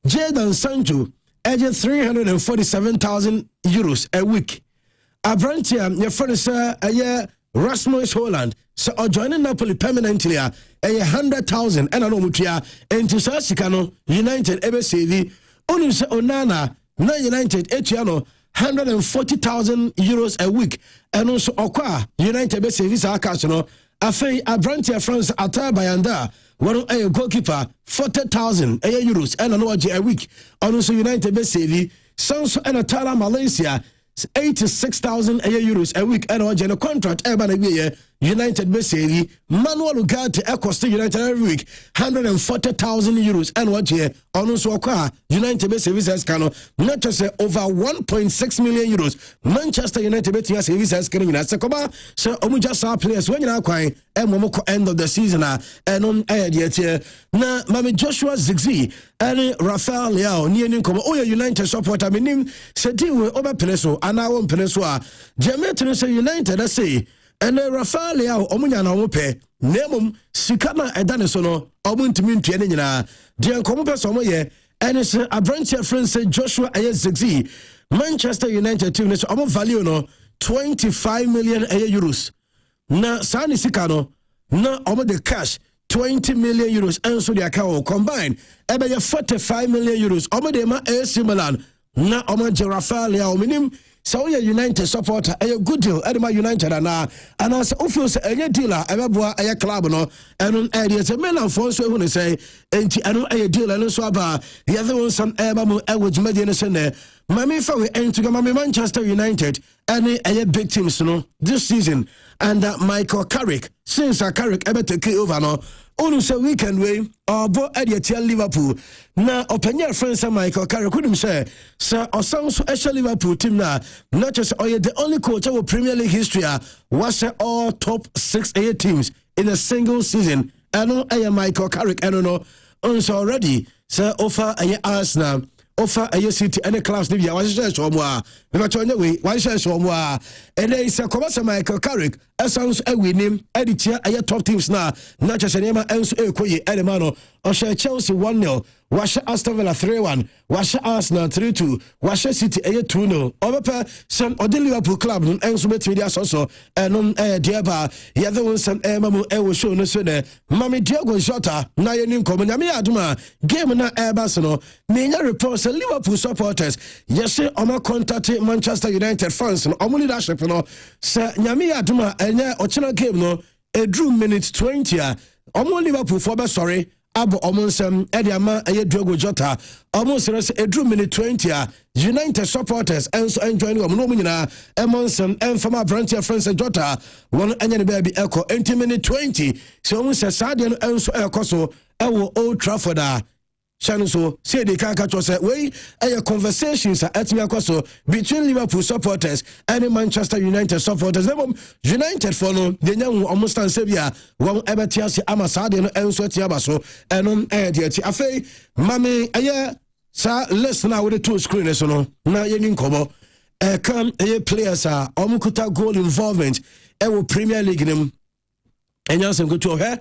Jadon Sancho agent 347,000 euros a week. Avrantia, your friend sir, a year Rasmus Holland, so joining Napoli permanently, 100,000 and Anomutia, and to Sasicano, United EBCV, Onus Onana, na United Etiano, 140,000 euros a week, and also Okwa, United EBCV Sakasano, Afe Avrantia France Atar Bayanda. One a goalkeeper 40,000 euros and a week. Also United Besevi, Sanso and Atala Malaysia 86,000 euros a week and a contract every United Besevi, Manuel Ugarte Ecosta United every week 140,000 euros and what year also United Besevi says cano not just over 1.6 million euros. Manchester United Betia services getting as a coba so Omuja saw players when you're quite and Momoko end of the season and on air yet na Mami Joshua Zigzi and Rafael Leao near Ninkom oh United supporter meaning said we over Peninsula and our Peninsula Jermaine United I say and Rafael Leao Omunyana Wope Nemum Sikana Edanisono Omuntimin Pianina Dian Comupa Somoye and it's a branch of friends Joshua Zigzi Manchester United team is almost value no 25 million euros. Na Sani Sikano na almost the cash 20 million euros and so the account combined ebe 45 million euros almost the ma AC Milan na almost Rafael Leao minim so we United supporter a good deal Edema United and as office a dealer ebeboa a club no and there's a Milan for so who say enti anu a deal and so aba the other one some ebamu which media sene mami fa we enti go mami Manchester United any a big teams no this season and Michael Carrick since Carrick ebe take over no onu say weekend way obo ediatia Liverpool na openya friends Michael Carrick couldn't say sir osan so actually Liverpool team na not just the only coach of Premier League history was all top 6 A teams in a single season and Michael Carrick I don't know so already sir offer Arsenal offer a city and a class Libya was just one more why says one more and there is a commercial Michael Carrick sounds a winning editor a top teams now not just a name and so Edemano or Chelsea 1-0 wash Aston Villa 3-1 wash Arsenal 3-2 wash City 2-0 over some of the Liverpool club and so media also and on Diaba the other one some Mamu will show no sooner Mami Diego Jota na yenim come na me aduma game na Airbus many reports Liverpool supporters yes omo contact Manchester United fans no omo leadership no say nyame aduma enye ochina game no edru minute 20 omo Liverpool for be sorry abo omonsem ediama Diego Jota almost edru minute 20 United supporters and so enjoying no nyina emonsem enfama branch friends Jota one anya baby echo 20 minute 20 so almost sadia no enso ekoso ewo Old Trafford so say they can't catch us way conversations at me between Liverpool supporters and Manchester United supporters. United for no they know almost and Sevilla one ever tiasi amasadi no and so tiabaso and afe mami sa listen now with the two screens no na yenin kobo come players are omukuta goal involvement Premier League them and you go to her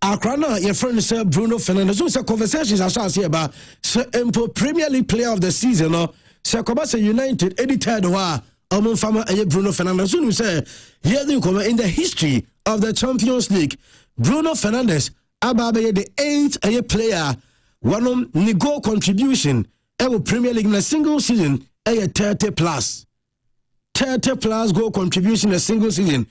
Akrana, your friend said Bruno Fernandes. So conversations I shall see about Premier League player of the season. So Kobasa United edited among farmer Bruno Fernandes. So say in the history of the Champions League, Bruno Fernandes ababe the 8th player one of the goal contribution Premier League in a single season 30 plus goal contribution in a single season.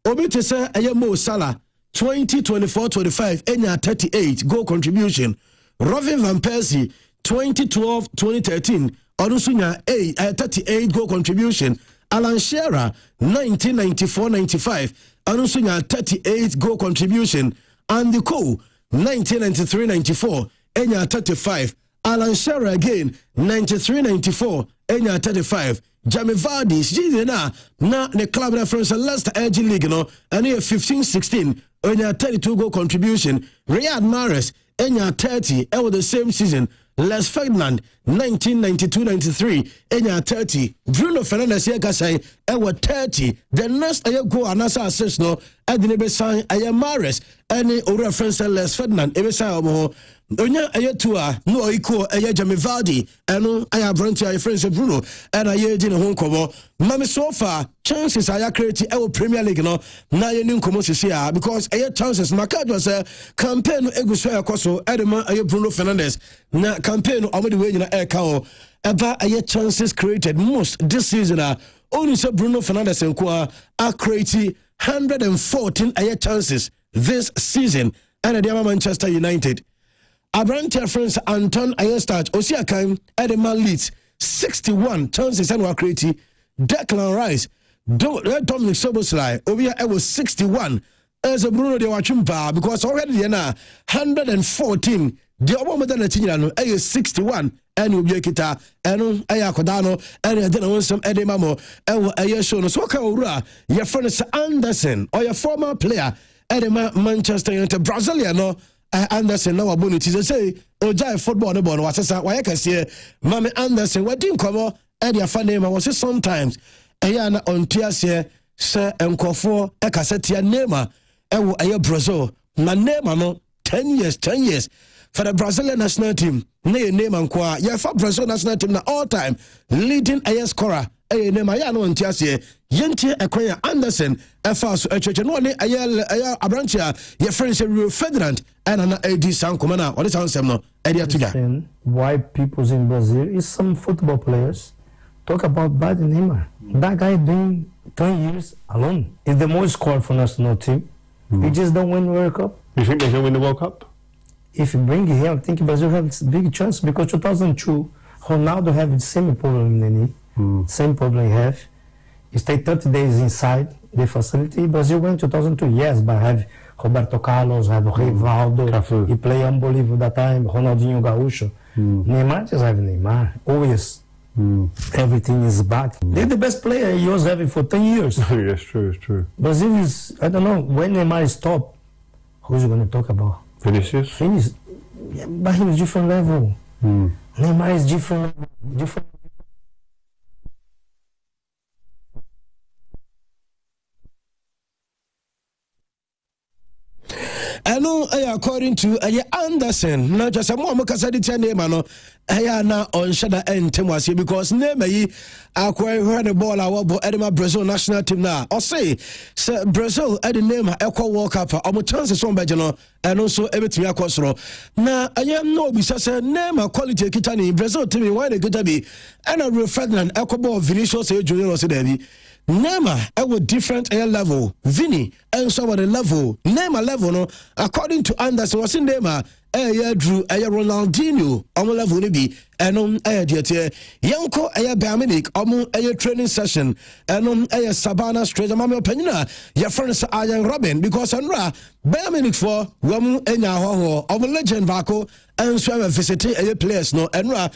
Obi to say Mo Salah 2024-25 enya 38 goal contribution Robin Van Persie 2012-2013 Onusunya 38 goal contribution. Alan Shearer 1994-95 Onusunya 38 goal contribution. Andy Cole 1993-94 Enya 35. Alan Shearer again 93-94 Enya 35. Jamie Vardy season na the club reference Leicester Edge League no and here 15-16 Enya 32 goal contribution. Riyad Mahrez Enya 30 over the same season. Les Ferdinand 1992-93 Enya 30. Bruno Fernandes Yekasai ewa 30. The next goal anasa assist no Edinebe sign Aya Mahrez any reference Les Ferdinand ebesa omo onya ayetua no oiko aya Jamie Vardy eno aya volunteer your friends Bruno and aye di ne ho nkomo mame so far chances aya create e Premier League no na ye ni nkomo sisia because aye chances makajo say campaign eguso yakoso edema aye Bruno Fernandes na campaign omode we nyina e ka o eba aye chances created most this season only say Bruno Fernandes enko a create 114 aye chances this season and the Manchester United. Abrantia friends Anton Ayestad Osiakan Edeman Leeds 61 chances and creative. Declan Rice Dominic Soboslai Obia was 61 as a Bruno de Wachumpa because already na 114 the Omodan is 61 and Ubiakita and Ayakodano and then on some Edemamo and Ayashon so Kaura your friend Anderson or your former player Edema Manchester United Brazilian Anderson now abonity to say Ojai football the ball was why I can see Mami Anderson what didn't come out and your fan name was sometimes Ayana on Tiasia Sir and Kofo Ekasetia Nema Ewo Brazil na Nema no 10 years for the Brazilian national team name and kwa yeah for Brazil national team na all time leading scorer name ya no Tiasia Yentie Ekwaya Anderson Efaso Echeche no ne Abrantia your friends Rio Ferdinand and an AD Sankomana or this answer no Edia Tuga. Why people in Brazil is some football players talk about bad Neymar. That guy doing 10 years alone is the most scored for national team. He just don't win World Cup. You think they can win the World Cup? If you bring him, I think Brazil has a big chance because 2002 Ronaldo have the same problem in same problem he have. He stayed 30 days inside the facility. Brazil went 2002, yes, but have Roberto Carlos, have Rivaldo, he play unbelievable that time, Ronaldinho Gaúcho. Neymar just have Neymar, always. Everything is bad. They're the best player he was having for 10 years. Yes, true, it's true. Brazil is, I don't know, when Neymar stop, who's going to talk about? Vinicius? Yeah, but he was different level. Neymar is different. I know according to Anderson, not just a more Casadita name, no, na on Shada and Timwasi because name acquire the ball our Edema Brazil national team now. Or say, Brazil at the name Echo World Cup, or chances on Bajano, and also everything across row. Now, I am no bisa name a quality kitani Brazil to me why they could be and a real Ferdinand Echo Ball Vinicius Junior Sedevi. Neymar at a different air level. Vinny and so on the level. Neymar level no. According to Anderson, was in Neymar. Drew Ronaldinho on level be and diete. Yanko Bayern training session and Sabana straight Mamma Penina. Your friends Iron Robin because Andra Bayern for Wamu Enya of legend Vaco and so visiting players no Enra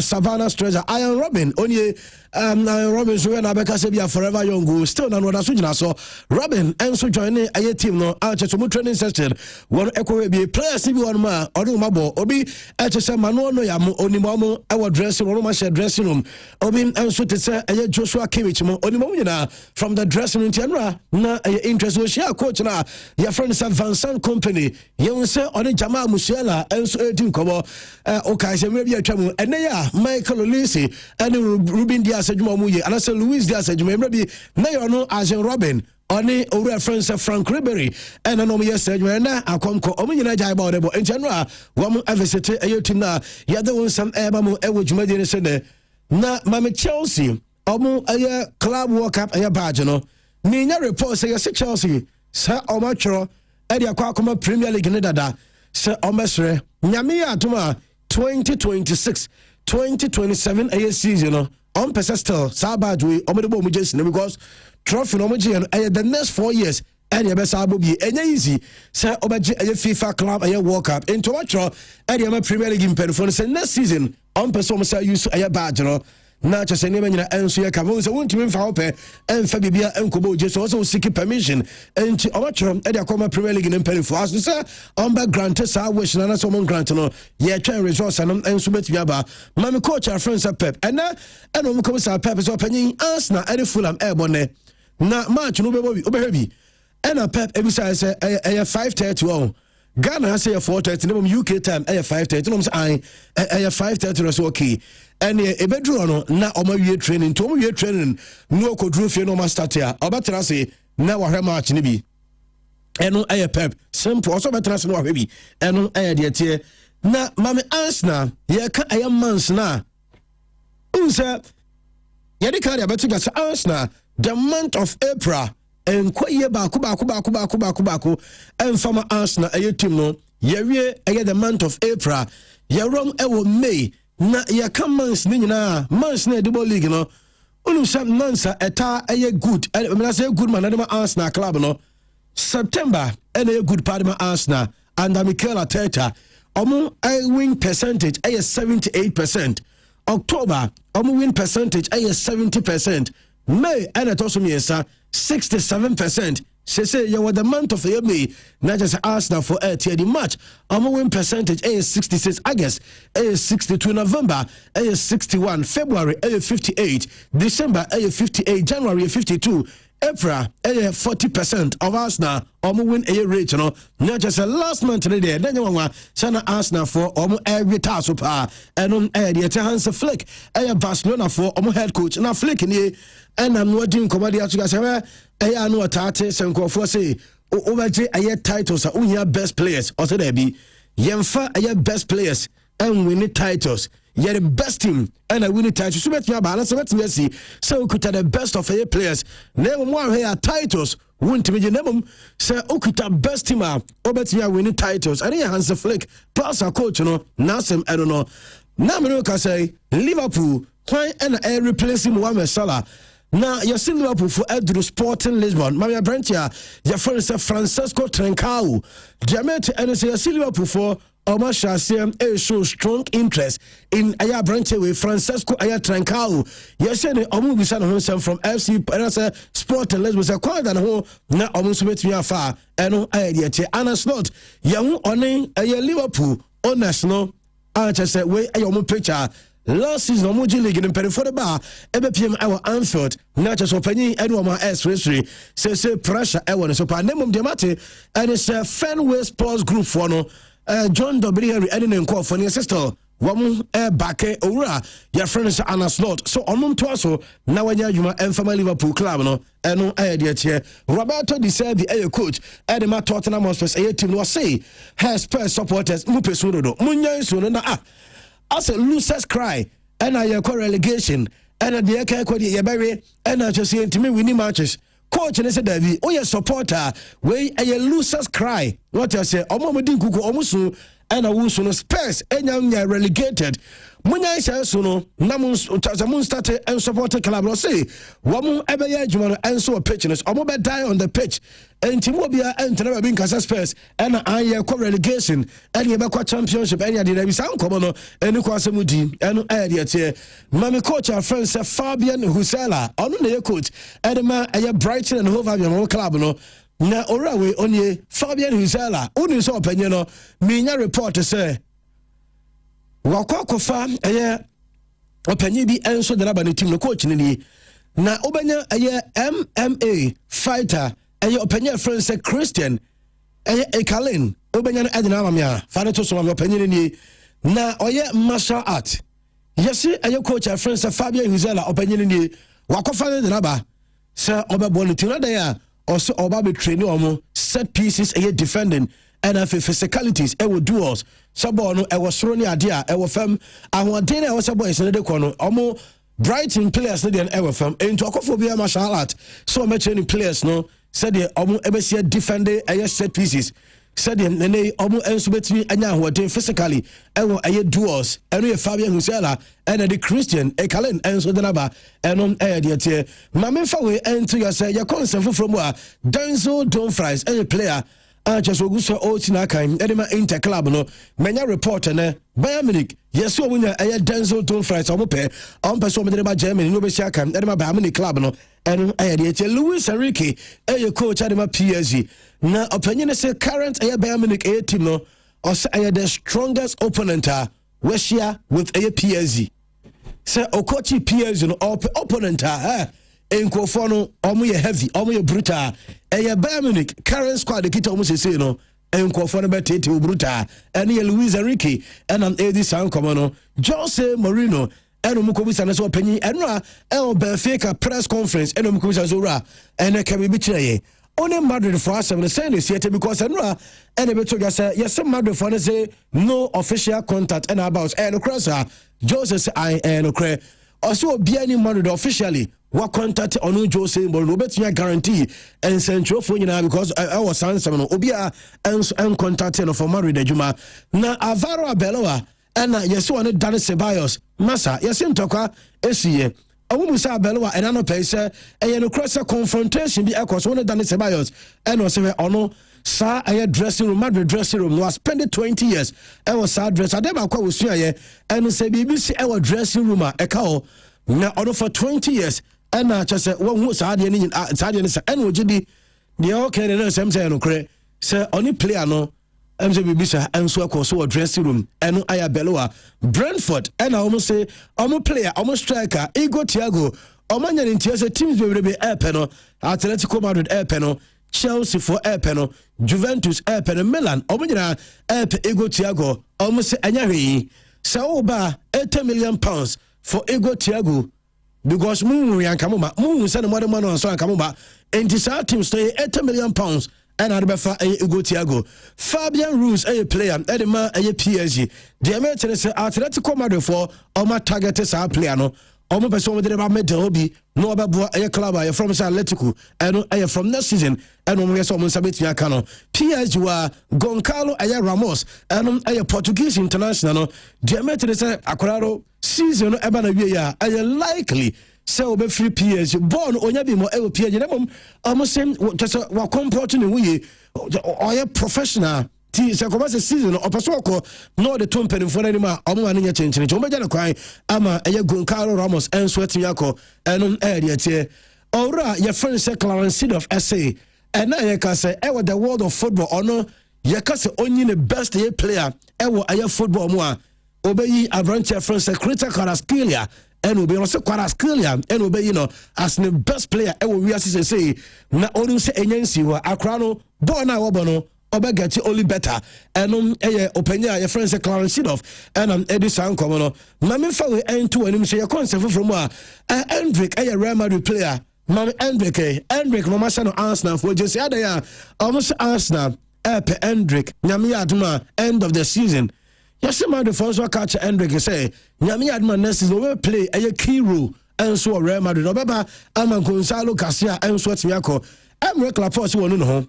Savannah Stranger Iron Robin only Robin so na beka se bia forever young still na no so so Robin and so join a team no to training session one echo be players bi one ma odu mabo obi se manu no ya mo onimo mo dressing room share dressing room obi and so te say Joshua Kimmich mo onimo nyina from the dressing room Enra na interest we share coach na your friend Vincent company you say on Jamal Musiala and so kobo okay se maybe atwamu ene ya Michael Olise and Ruben Dias adwuma mu ye and say Luis Dias adwuma maybe na yo no Arjen Robben oni owura friends Frank Ribery and no me say adwuma na akonko omo nyina jai ba odebo enchano wo mo visit ayotim na ya de won sam eba mo ewo dwumadi ne se ne na mame Chelsea omo aye club World Cup aye badge no ni nya report say Chelsea sa omo tworo e dia kwa akoma Premier League ne dada se omesre nyame ya adoma 2026 2027 a season no on pesa still sabadwe omedebo mu jersey because trophy no mo je the next 4 years and yebe sabo bi enya easy say obaje FIFA club and World Cup into watro and yema Premier League imperfo say next season on pesa mo say use aye badge no na cho se nema nyina enso ye kamo se wontimi mfa hope emfa bibia enkobo je so so seek permission enti obachro e de akoma Premier League imperfo as say on back grant sa wish na so mon grant no ye twen resource no enso betimi aba mami coach our friends Pep and no mo come sa Pep so panyin Arsenal e Fulham e bone na match no obehebi and Pep ebisa say 5:30 Ghana say 4:30 no UK time 5:30 no say 5:30 so okay and e bedru no na omawie training to omawie training no okodru fie no ma start ya obetra say na wahwe match ni bi eno Pep simple also betra say no wahwe bi eno de tie na mame Arsenal ye ka mans na unsa ye de ka ya betu ga Arsenal the month of April en kwaye baako en fama Arsenal team no ye wie the month of April ye rom ewo May na ye ka months ni nyina months na the league no unu sam nansa eta good me say good man na Arsenal club no September a good part of Arsenal and Mikel Arteta omo win percentage 78%. October omo win percentage 70%. May and it also means 67%. Say you were the month of May, not just Arsenal for the match. Win percentage is 66. August is 62. November is 61. February is 58. December is 58. January 52. April 40% of Arsenal win a rate, you know, not just a last month today. Then you want Sana Arsenal for every task super and the Hans Flick, Barcelona for head coach. Now Flick in here, and I'm not doing comedy. I know Tate Senko for say over titles are only best players. Also there be Yemfa best players and win titles. You're the best team and I win titles. So let me balance. Let me see. So we could have the best of your players. Never more here titles. Win to me. Never say Okuta best team. Obet me winning titles. I didn't Hans Flick. Pass our coach. You know. Nasem. I don't know. Now me can say Liverpool. Why and I replace Mohamed Salah. Now you're seeing Liverpool for Edru Sporting Lisbon. Maria Brentia. Your friend is Francesco Trencao. Jamaica and say you're seeing Liverpool for Omar Shasem show strong interest in Aya Branche with Francesco Aya Trancao. Yes, and Omu Bisan himself from FC Sport and Lesbos acquired than who now almost met me afar and no idea. Anna Slot, young on Liverpool on national. I just said, wait, I almost picture. Last season, Omuji League in Perry for the bar, EBPM our Anfield, not just opening Edwama S. Registry, say pressure, Ewan, so Panemum Diamati, and it's a Fenway Sports Group for no. John W. Henry Edin call for your sister. Wamu Bake Ora, your friend is Anna Slot. So on Twaso, now when you are from Liverpool club, no, and no idea here. Roberto De Serbi, a coach, Edema Tottenham Hotspur, a team was say, has Spurs supporters, Mupe Sudo, Munya Sunana. As a losers cry, and I call relegation, and at the Ekakodi Yabari, and I just say to me, winning matches. Coach and I said, David, oh, your supporter, where a losers cry. What I say, Omomadi Kuku Omusu, and a Wusuno Spurs, and young relegated. Munya says, no, Namus Tazamun started and supported club. Say, Wamu Ebeya, and so a pitchness, Omoba die on the pitch, and Timobia and never been Casa Spurs, and I call relegation, and Yabaka championship, and I did sound common, and Nukasamudi, and idea. Mammy coach, our friend, Fabian Husela, on the coach, Edema, and Brighton and Hove your club, no. Na Orawe onye Fabian Husela, only so opinion, no, me report to say. Wakofa openye bi enso de raba ne team no coach ni na obanya MMA fighter openye friend say Christian Ekalin obanya no adina amamia fa ne to so am openye ni na oye martial art yesi coach friend say Fabian Huzela openye ni wakofa de raba say obebo ne team na da ya also oba be train omo set pieces defending and physicalities duels sabo no soro ni ade a fam ahoden na sabo ese de ko no omo Brighton players no den fam into akofo bia martial art so me training players no said the omo ebesia defend set pieces said the nene almost enso anya hoden physically and aye duos and Fabian Husela and the Christian a Kalen and so the naba and on air dear Mamma Fawe and to your say your concern from Denzel Dumfries a player just Augusto Otinaka Edema Inter Club no many report and Bayern Munich yes so when aye Denzel Dumfries on person with Germany no be shaka Edema Bayern Munich Club no and aye dear Luis Enrique a coach Edema PSG na opinion is current Bayern Munich team no or say the strongest opponent we share with PSG say okochi PSG no opponent enkofo no omo ye heavy omo ye brutal Bayern Munich current squad the kita omo say no enkofo no betete brutal and ye Luis Enrique and am edi san komo no Jose Mourinho and omukobisa na so opinion and Benfica press conference and omukobisa so ra and can be betray only Madrid for us and saying this yet because and beto just say yes Madrid for say no official contact and about and crosser Jose I and cre also be any Madrid officially what contact on Jose Mourinho betia guarantee and central for because I was answering obia and contacting for Madrid Juma na Alvaro Arbeloa and yes one Dani Ceballos massa yes ntoka esiye Awumusa Belwa and ano pese e no cross confrontation bi ekos one Dani Ceballos and was say ono sa aye dressing room Madrid dressing room was spend 20 years e was sa dress adema kwa wosua ye and say BBC e was dressing room e ka o na ono for 20 years and na che say won sa de ni sa de ni sa en ogidi de okay na sem say no kre say oni player no MJ Bibisa and so so dressing room and Aya Beloa Brentford and I almost say player almost striker Ego Thiago Omanya Ntiase teams will be air panel Atletico Madrid air panel Chelsea for air panel Juventus air panel Milan Omanya air Ego Thiago almost say Anyari Saoba 80 million pounds for Ego Thiago because Moon Yankamuma Moon send more money on so Kamuma and this team stay 80 million pounds and Arbefa Ego Thiago Fabian Ruiz a player Edema a PSG the American say Atletico Madrid for Oma targeted sa player no Oma person with the Medeobi no ababo a club from Atletico and from next season and we saw Sabit Yakano PSG wa Goncalo Aya Ramos and a Portuguese international the American say Akoraro season ebana wiya are likely so be free PSG born onyabi mo e PSG na mom almost same just wa comport ni we or professional ti se ko se season opaso ko no the tompen for anima omo anya chenchen chombe jana kwan ama eye Goncalo Ramos en sweating yako enon area tie ora your friend say Clarence of SA and na ye ka say e the world of football ono ye ka say only the best player e wo aye football mo a obeyi Avranche friend say Crita Caraskelia and will be also Caraskelia and will be as the best player we are say na onu say enyansi wa akrano born na obono obega ti only better and openya your friend say Clarence and Edison Komono mama fa we ento anim say your concept from Hendrick Real Madrid player mama Hendrick no masha no Arsenal for just other ya almost Arsenal Hendrick nyame aduma end of the season. Yes, man, the first one catch Hendrick say, Nyami Adman next is over play a key role and so Real Madrid. Obaba, Aman Gonzalo Garcia and so Tiako. I'm regular force one no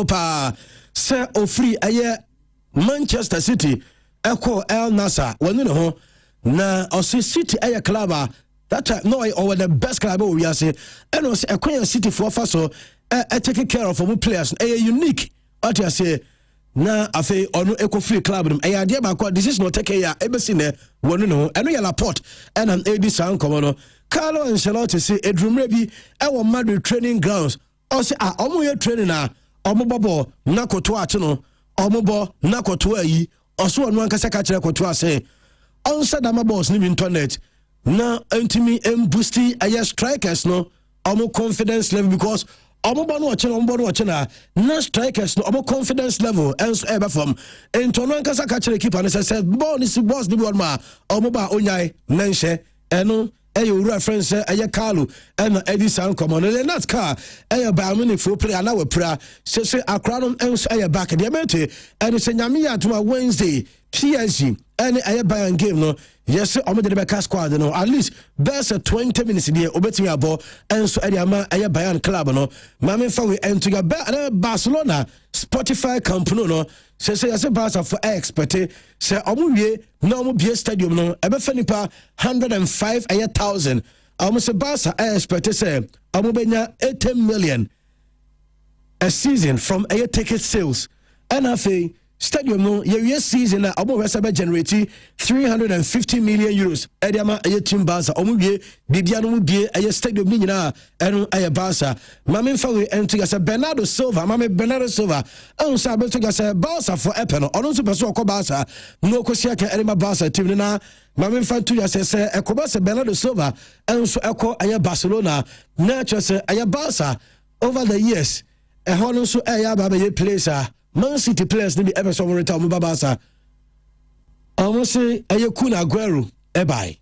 pa say o free a Manchester City Echo El Nasa one no na o City a club that time no or the best club we are say and was a City for so taking care of players a unique what you say. Na afi ono eco free club dum e ade ba ko this is not take ya ebesi ne wonu no eno ya laport and an AD san komo no Carlo Ancelotti say edrumre bi e wo Madrid training grounds o say omo ye training na omo bobo na koto ache no omo bo na koto ayi o so onu anka seka kire koto ase on said am boss ni internet na entimi boosti aye strikers no omo confidence level because omo bono na na strikers no omo confidence level and ever from entono nkasa ka kire keeper no say ball ni boss ni one ma omo ba onyai nanhye eno ura friends eye Carlo and Edison come on and that car Bayern Munich for player na we pra say akra no enso back the mente and say nyame ya to Wednesday PSG and Bayern game no yes omo de beka squad no at least there's a 20 minutes there obetimi abo enso e ama eye Bayern club no mame fa we entuga Barcelona Spotify company no say yes Barca for expect say omo wie na omo bie stadium no ebe fa nipa 105,000 omo say Barca expect say omo benya 80 million a season from air ticket sales and afi stadium no year season na omo wesa be generate 350 million euros ediama aye team Barca omo wie bibia no bie aye stadium ni nyina eno aye Barca mame fa we ento ga say Bernardo Silva on sa be to ga say Barca for epeno ono so person okọ Barca no kosia ka edema Barca team na mame fa to ya say ekoba say Bernardo Silva enso ekọ aye Barcelona na cho say aye Barca over the years hono so aye aba be place Man City players ni ever so reta mo Barca almost say aye Kun Aguero ebai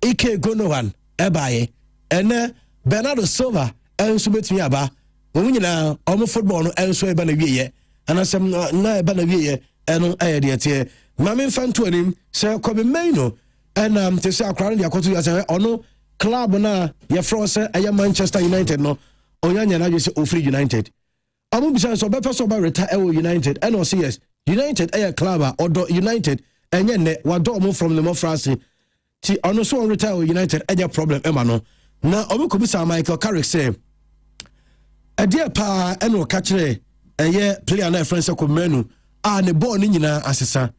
Ike Gundogan ebai ene Bernardo Silva enso betumi aba omu nyina omo football no enso eba na wieye anasem na eba na wieye eno aye de tie mame mfanto anim say Kobe Maino and te say akra no yakoto ya say ono club na ye fro say aye Manchester United no onyanya na say Ofri United amu bisa so be person ba retire United and also yes United air club or United enye ne wado mo from the France ti ono so retire United aye problem ema no na obi ko bisa Michael Carrick say ade pa eno ka kire eye player na friend ko menu a ne ball ni nyina asesa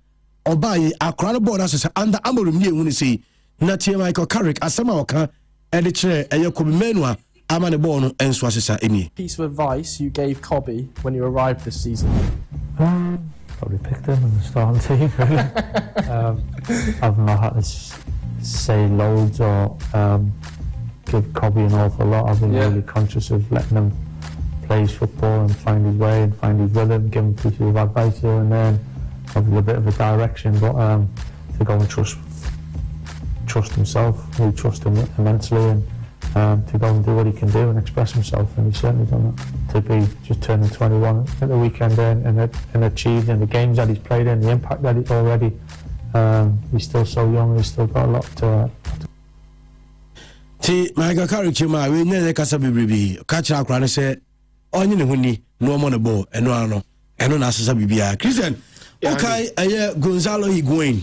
obaye akra no ball asesa under amorum ni ehunu sei na tie Michael Carrick asema oka ede kire eye ko menu a piece of advice you gave Kobe when you arrived this season? Probably picked him in the starting team, really. I've not had to say loads or give Kobe an awful lot. I've been really conscious of letting him play his football and find his way and find his rhythm, give him pieces of advice here and then, probably a bit of a direction, but to go and trust himself, we trust him immensely, and to go and do what he can do and express himself, and he's certainly done that. To be just turning 21 at the weekend and achieved in the games that he's played in, the impact that he's already, he's still so young, he's still got a lot to Ti Michael Carrick ma we nyene kasa bibribi ka kira akra ne se onye ne huni no mo ne bo eno na asesa bibia Christian okay aye Gonzalo Higuain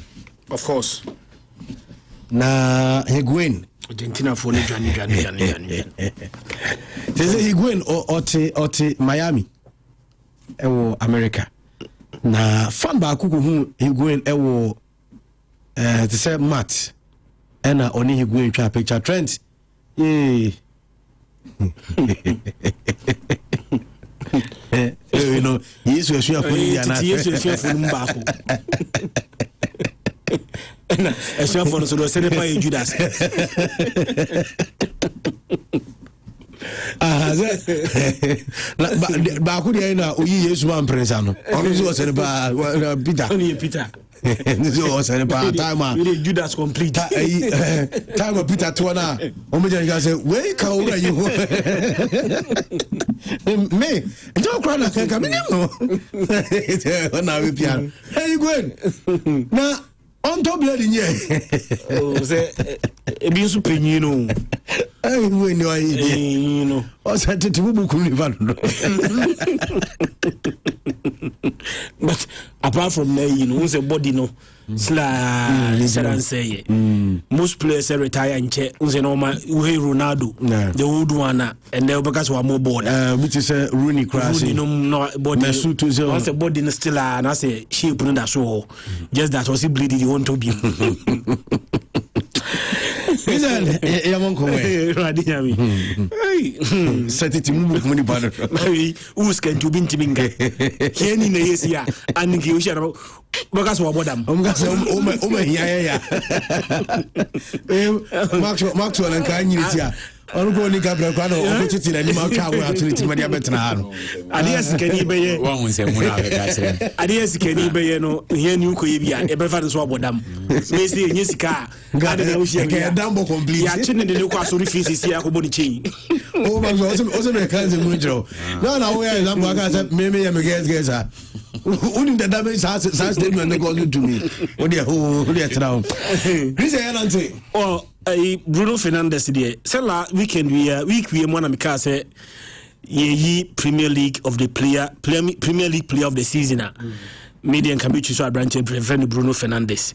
of course na Higuain Argentina for Johnny. There's a Higuain or Miami ewo America na fan ba kuku hu Higuain ewo to say Matt ena oni Higuain twa picture Trent you know yes we should for Indiana yes we should for Mbako a chef for so say by Judas ba ku dey na oyi Yesu man prince ano ono so say ba Peter so say ba time Judas complete time Peter to na o me just say we ka ora you me don't cry na ka me no na we piano hey Gwen na on top bloody nye oh say e bi so penyi no ai we no ai no o say tetibu buku ni va no but apart from that you know say body no say most players retire and check say normal we Ronaldo the old one and they because we more board which say Rooney crash no body once the body still and I say shape no that show just that was he bleeding you want to be Listen, yamonko we radiyami hey setiti mu muni bana who's can to bin timinga keni na yesia aniki o shara because we bodam omgase o me ya Maxwell and kan nyiritia onu go ni Gabriel kwano opportunity na ni ma twa we opportunity ma dia betena ha no ade sikani beye wa hun se mu na be ka sere ade sikani beye no here ni ko ye bia e be fa so bodam me say enye sika ade na o shia ke dambo complete ya chine de ne ko asori fees sia ko boni chain o ma so me kan se mu jro no we ya dambo aka say me ya me guess Only the damage has statement they go to me. What they are around. Oh, Bruno Fernandes there. So last weekend we won because say ye Premier League of the Premier League player of the season. Median can be choose a branch and prevent Bruno Fernandes.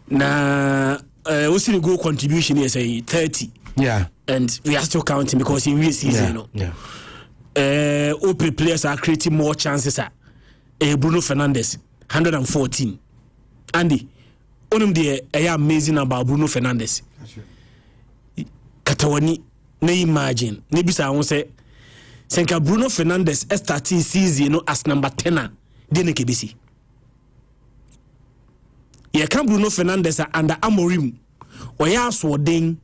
Na we see the goal contribution is 30. Yeah. And we are still counting because in this season, open players are creating more chances. Bruno Fernandes 114. Andy, onum the amazing about Bruno Fernandes. Katawani, na imagine. Nebisa won say senka Bruno Fernandes starting season as number 10 de ne kebisi. Ye kan Bruno Fernandes under Amorim. Oya aswoden.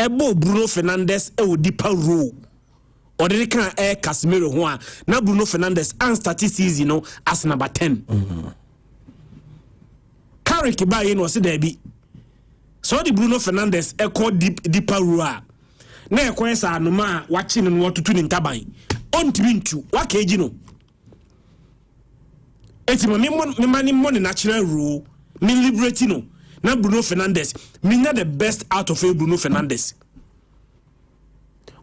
Ebo Bruno Fernandes e wo deeper role. Odere kan Casemiro ho a na Bruno Fernandes and start season as number 10. Carrick ba ye no se da bi. So the Bruno Fernandes e call deeper role a na e kwen sa anoma wa chi no wotutu ni ntaban. Ontimi ntu wa ka eji no. Eti me mani money natural rule me liberate no na Bruno Fernandes me na the best out of Bruno Fernandes.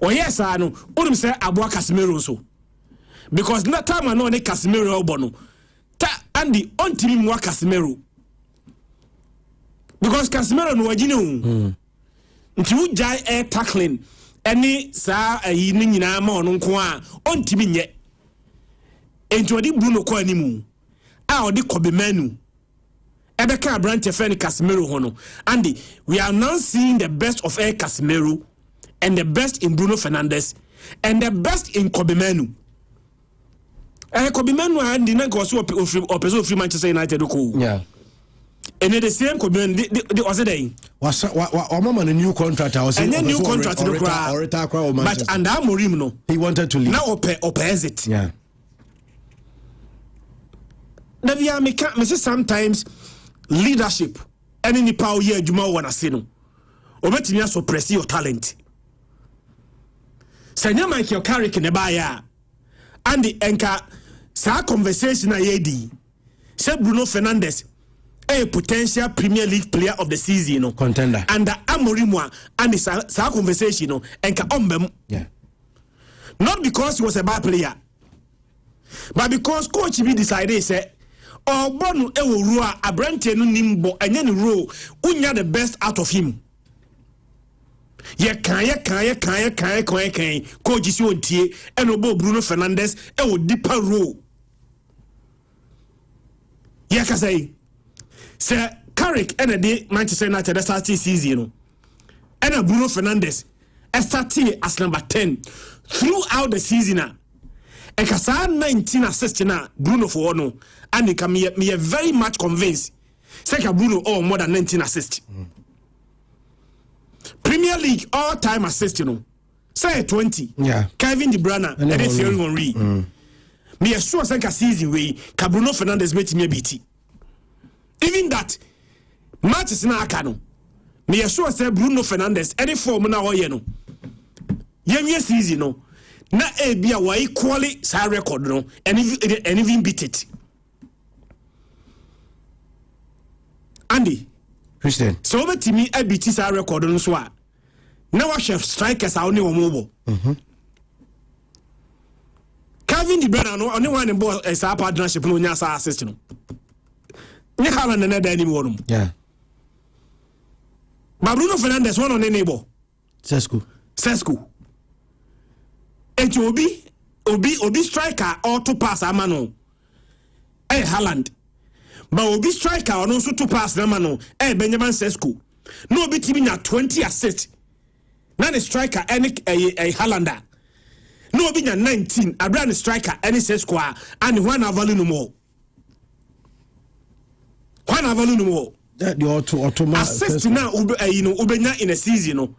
Oh yes I know onum say aboa Casemiro so because na time na ne Casemiro obono ta Andy ontimi mu Casemiro because Casemiro no wagine nti wo jai tackling any sa ayi ni nyina ma ono nko a ontimi nye enti odi Bruno ko animu a odi Kobemanu Ebeka Brante Feni Casemiro hono. Andy, we are now seeing the best of Casemiro and the best in Bruno Fernandes and the best in Kobemanu. Kobemanu and the next also free Manchester United. Yeah. And the same Kobemanu, the other day. Was a new contract. I was and then new contract to the crowd. But and Amorim no. He wanted to leave. Now opens it. Yeah. Now we are sometimes leadership any power here juma wana sino obetimi aso press your talent sanya Michael Carrick ne ba ya and the enka sa conversation na yedi say Bruno Fernandes a potential Premier League player of the season no contender and the Amorimwa and the sa conversation no enka ombem yeah not because he was a bad player but because coach be decided say Bonu ewo rua abrante no nimbo enye ni role unya the best out of him ye kan coach si ontie eno bo Bruno Fernandes ewo deeper role ye ka say Carrick ena de Manchester United start season no ena Bruno Fernandes started as number 10 throughout the season Ekasa 19 assists na Bruno for no and me very much convinced say Bruno more than 19 assists. Premier League all time assist say 20. Yeah. Kevin De Bruyne and then Thierry Henry. Me sure say season way Bruno Fernandes make me beat. Even that matches na aka no. Me sure say Bruno Fernandes any form na oye no. Yemye season no. Na ebia wa equally sa record no and even beat it. Andy Christian so betimi beat sa record no so a na wa chef strikers a oni omobo Kevin De Bruyne no oni one ball sa partnership no nya sa assist no ni Haaland na da ni wonum yeah but Bruno Fernandes one on any ball Sesco enti obi striker auto pass amano Haaland but obi striker ono so to pass amano Benjamin Sesko no obi timi na 20 assists na the striker any Haaland no obi na 19 abra striker any Sesko and one value no more that the auto assist now ubenya in a season no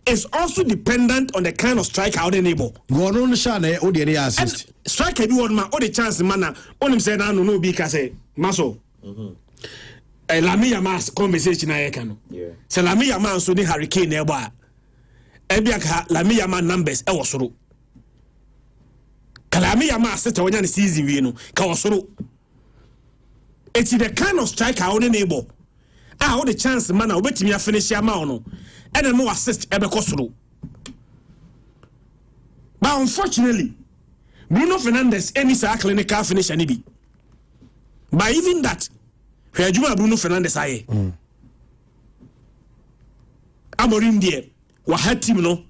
is also dependent on the kind of striker out enable. Go on shane o dey assist. Striker be one man o the chance man na onim say na no be ka say maso. Lami Yamas conversation na yeka no. Yeah. Say Lami Yamas so the Hurricane e ba. E bia ka Lami Yamas numbers e wo soro. Kala Kami Yama assist when you season we no Kawasoro. It's the kind of striker on the neighbor. All the chance man I wait me a finish Yama no. And then more assist Ebekosoro. But unfortunately, Bruno Fernandes any clinical finish and be. But even that, where Juma Bruno Fernandes aye. Amorim there, wa had team no,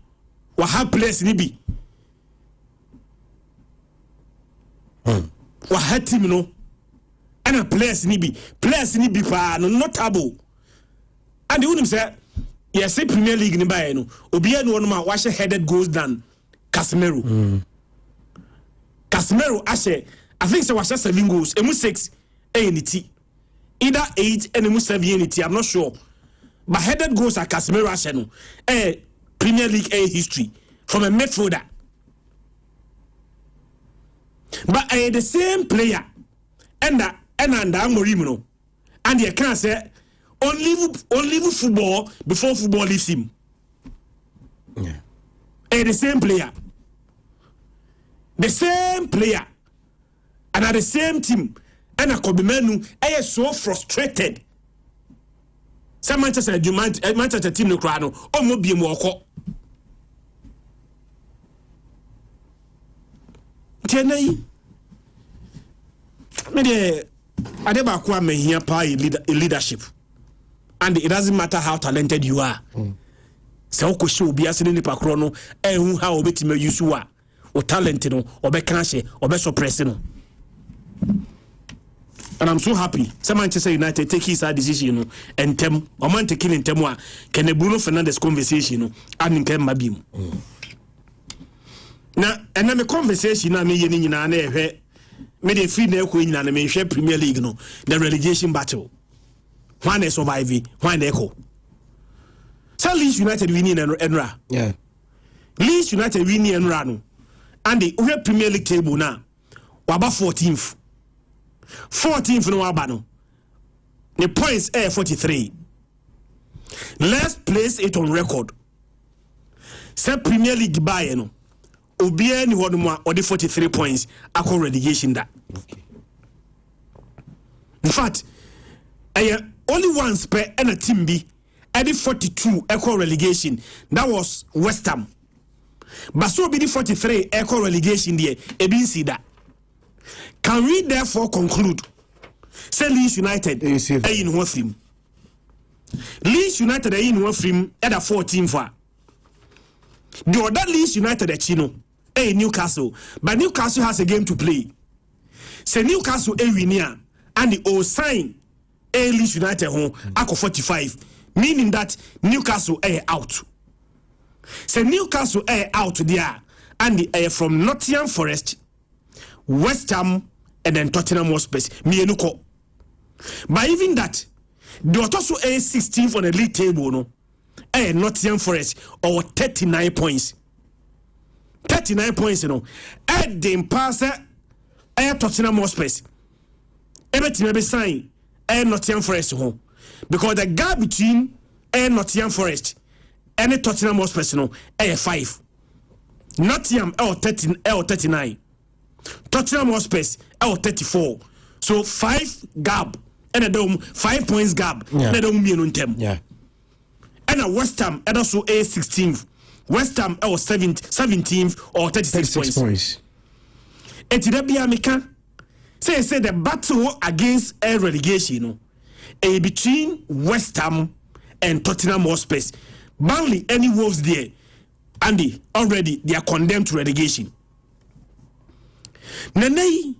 wa had players ni bi. Wa had team no, and a players ni bi pa no notable. And the unim say, yes, Premier League ni ba no, obi anu no ma wa headed goals than Casemiro. Casemiro ashe, I think say wa 7 goals, emu 6 ANT. Either 8 and emu 7 ANT, I'm not sure. But headed goals at Casemiro ashe no, Premier League history from a midfielder. But the same player and Amorim no, and you can't say only football before football leaves him. Yeah. The same player. The same player. And at the same team. And a Kobimenu is so frustrated. Some Manchester team no crano or mobi moko. Tenai. Mede adeba kwa me here pa leadership. And it doesn't matter how talented you are. Se o ko she obi ase ni pakro no ehun ha obetima yusu a o talent no obeka hye obesuppress no. And I'm so happy. Some Manchester United take his decision and tem or man taking in temwa can the Bruno Fernandes conversation and in Kem Mabim. Now, and then the conversation na me yeni na na ehwe me dey free na ko nyina na me hwe Premier League no the relegation battle. When they survive, when they go. So Leeds United winning Enra. Yeah. Leeds United winning Enra no. And the Premier League table now. Waba 14th. 14th no waba no. The points 43. Let's place it on record. Say Premier League buy no. Obia ni hoduma or the 43 points akọ relegation that. Okay. In fact, only one spare and a team B at the 42 equal relegation. That was West Ham. But so be the 43 equal relegation there. See that. Can we therefore conclude? Say Leeds United in one film. Leeds United in one film at a 14 for. The other Leeds United at Chino, Newcastle. But Newcastle has a game to play. Say Newcastle winia and the old sign. Leeds United home ako 45, meaning that Newcastle out. So Newcastle out there and the from Nottingham Forest, West Ham, and then Tottenham Hotspur. Mienuko. But even that, they are also 16th on the league table, no. Nottingham Forest or 39 points. 39 points, you know. The impasse Tottenham Hotspur. Everything may be signed. Nottingham Forest home, because the gap between Nottingham Forest and Tottenham Hotspur no 5. Nottingham 39. Tottenham Hotspur 34. So 5 gap and a 5 points gap. And yeah. And a West Ham also 16th. West Ham 17th or 36 points. It's the Biamika. Say the battle against a relegation between West Ham and Tottenham Hotspur. Burnley any Wolves there, Andy already they are condemned to relegation. Nene,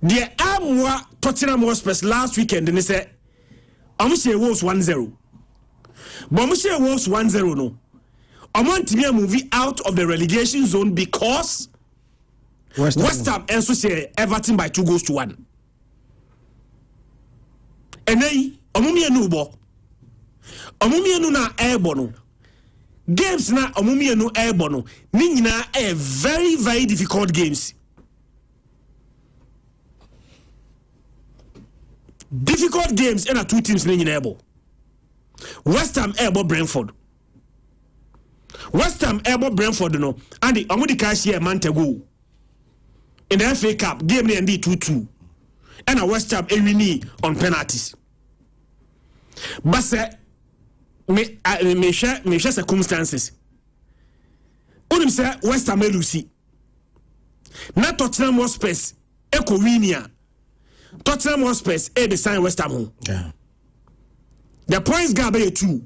the Amwa Tottenham Hotspur last weekend and they said, "Amushe Wolves 1-0." But Amushe Wolves 1-0 no. I want to be a movie out of the relegation zone because West Ham also say Everton by 2-1. And then Omumienu bo. Omumienu na airborne. Games na Omumienu airborne. Ni nyina very very difficult games. Difficult games and 2 teams ni nyina airborne. West Ham airborne Brentford. West Ham airborne Brentford no and the Omudi cash here man go. in the FA Cup game ni endi 2-2 and a West Ham win on penalties but say me share circumstances unim say West Ham lose na Tottenham Hotspur eko winia Tottenham Hotspur be sign West Ham home. Yeah. The points gap be 2.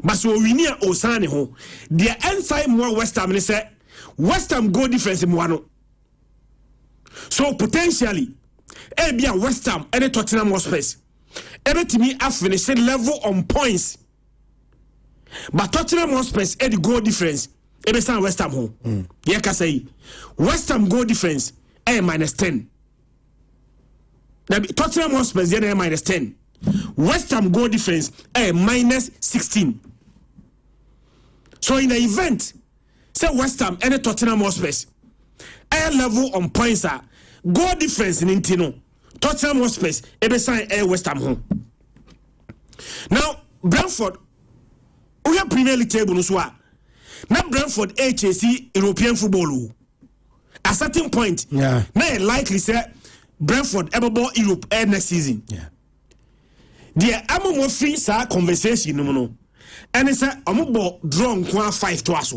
But so winia o sign home. The inside more West Ham say West Ham goal difference in one. So potentially be a West Ham and Tottenham Hotspur everything a finish level on points. But Tottenham Hotspur the goal difference be sign West Ham home. Yeah, can say West Ham goal difference -10. Now, Tottenham Hotspur is -10. West Ham goal difference -16. So in the event, say West Ham and Tottenham Hotspur level on points are goal difference in Intino. Tottenham Hotspur sign West Ham home. Now Brentford, we have Premier League table as well. Now Brentford HAC European football. At a certain point, now likely say Brentford ever bought Europe next season. Yeah. The more free sa conversation no. And it's a bought draw 5 to us.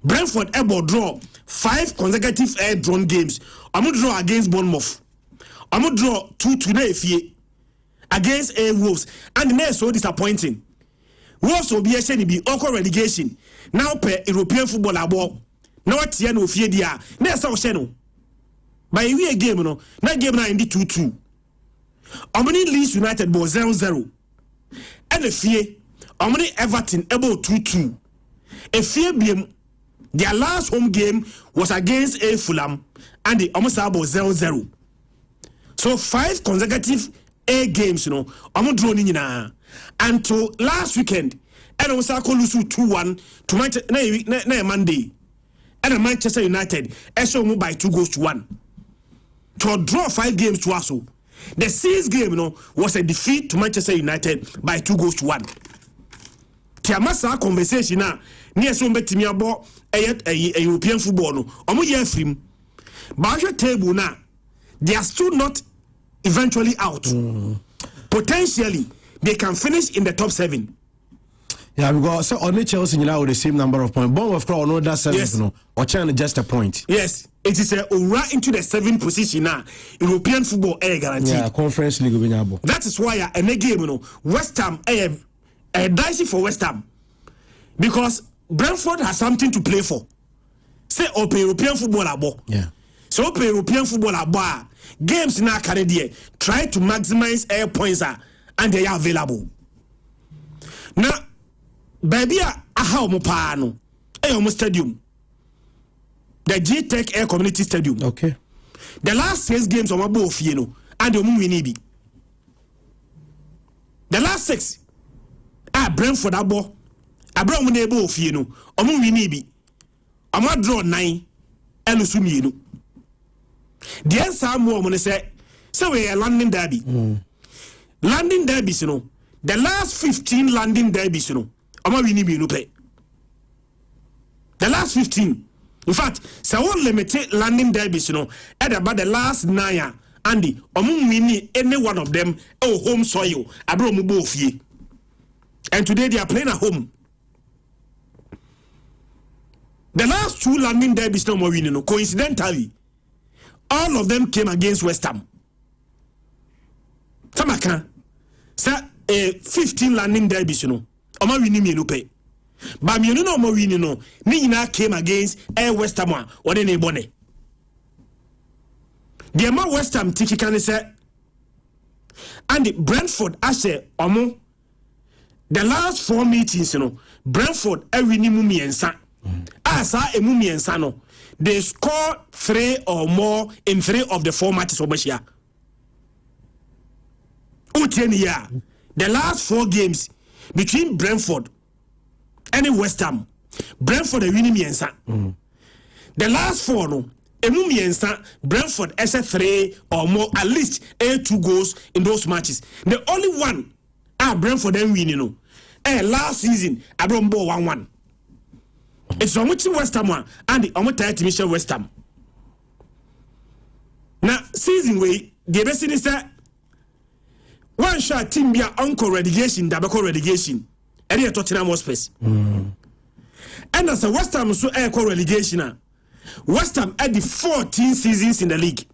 Brentford ever draw 5 consecutive air drawn games. Draw against Bournemouth. Draw 2-2 against Wolves. And they're so disappointing. Wolves will be a shame be awkward relegation. Now per European football abo. Now what you know fear dia. Next our channel. By a game no. Na game na indi 2-2. Leeds United ball 0-0. And the fear Everton able 2-2. A fear beam their last home game was against Fulham and the almost about 0-0. So 5 consecutive A games, draw until last weekend, and also lose 2-1 to Monday. And Manchester United SO by 2-1. To draw 5 games to us. The 6th game was a defeat to Manchester United by 2-1. Tiamasa conversation now near so betimi abo a European football no omo ye film but table now they are still not eventually out. Potentially they can finish in the top 7. Yeah, because so on Chelsea now with the same number of points. Bournemouth of course that 7, yes. Or China just a point. Yes, it is right into the 7th position now. European football guaranteed. Yeah, Conference League winnable. That is why a game West Ham dicey for West Ham because Brentford has something to play for. Say open European football abo. Yeah. So open European football abo games now carry there. Try to maximize air points and they are available. Now, baby, aha mo pa no. Stadium. The G-Tech Air Community Stadium. Okay. The last 6 games on abo fie no and the win bi. The last 6 Brentford abo Abraham na ebo ofie no omo wini bi omo draw 9 eno so mienu the answer mo omo ne say we London derby. London derbies no the last 15 London derbies no omo wini mienu pe the last 15 in fact so one limited London derbies no at about the last 9 Andy omo wini any one of them home soil Abraham bo ofie. And today they are playing at home. The last 2 London derbies no more winning. Coincidentally, all of them came against West Ham. Tamaka, sir, 15 London derbies Oma winning me no pay. But me no more winning no. Nina came against West Ham. What any bonnet. The amount West Ham tiki can say, and the Brentford ashe omo. The last 4 meetings, Brentford every mumiensa. Asa a mumiensa no. They score 3 or more in 3 of the 4 matches over here. The last 4 games between Brentford and West Ham, Brentford are winning miensa. The last 4 no. Emumiensa Brentford has 3 or more, at least 2 goals in those matches. The only one Brentford then win last season Abraham 1-1. It's almost West Ham and the almost tired to West Ham. Now, season way, the best is that one shot team be uncle relegation, double relegation, and you're Tottenham Hotspurs. And as a West Ham so air relegation, West Ham had the 14 seasons in the league.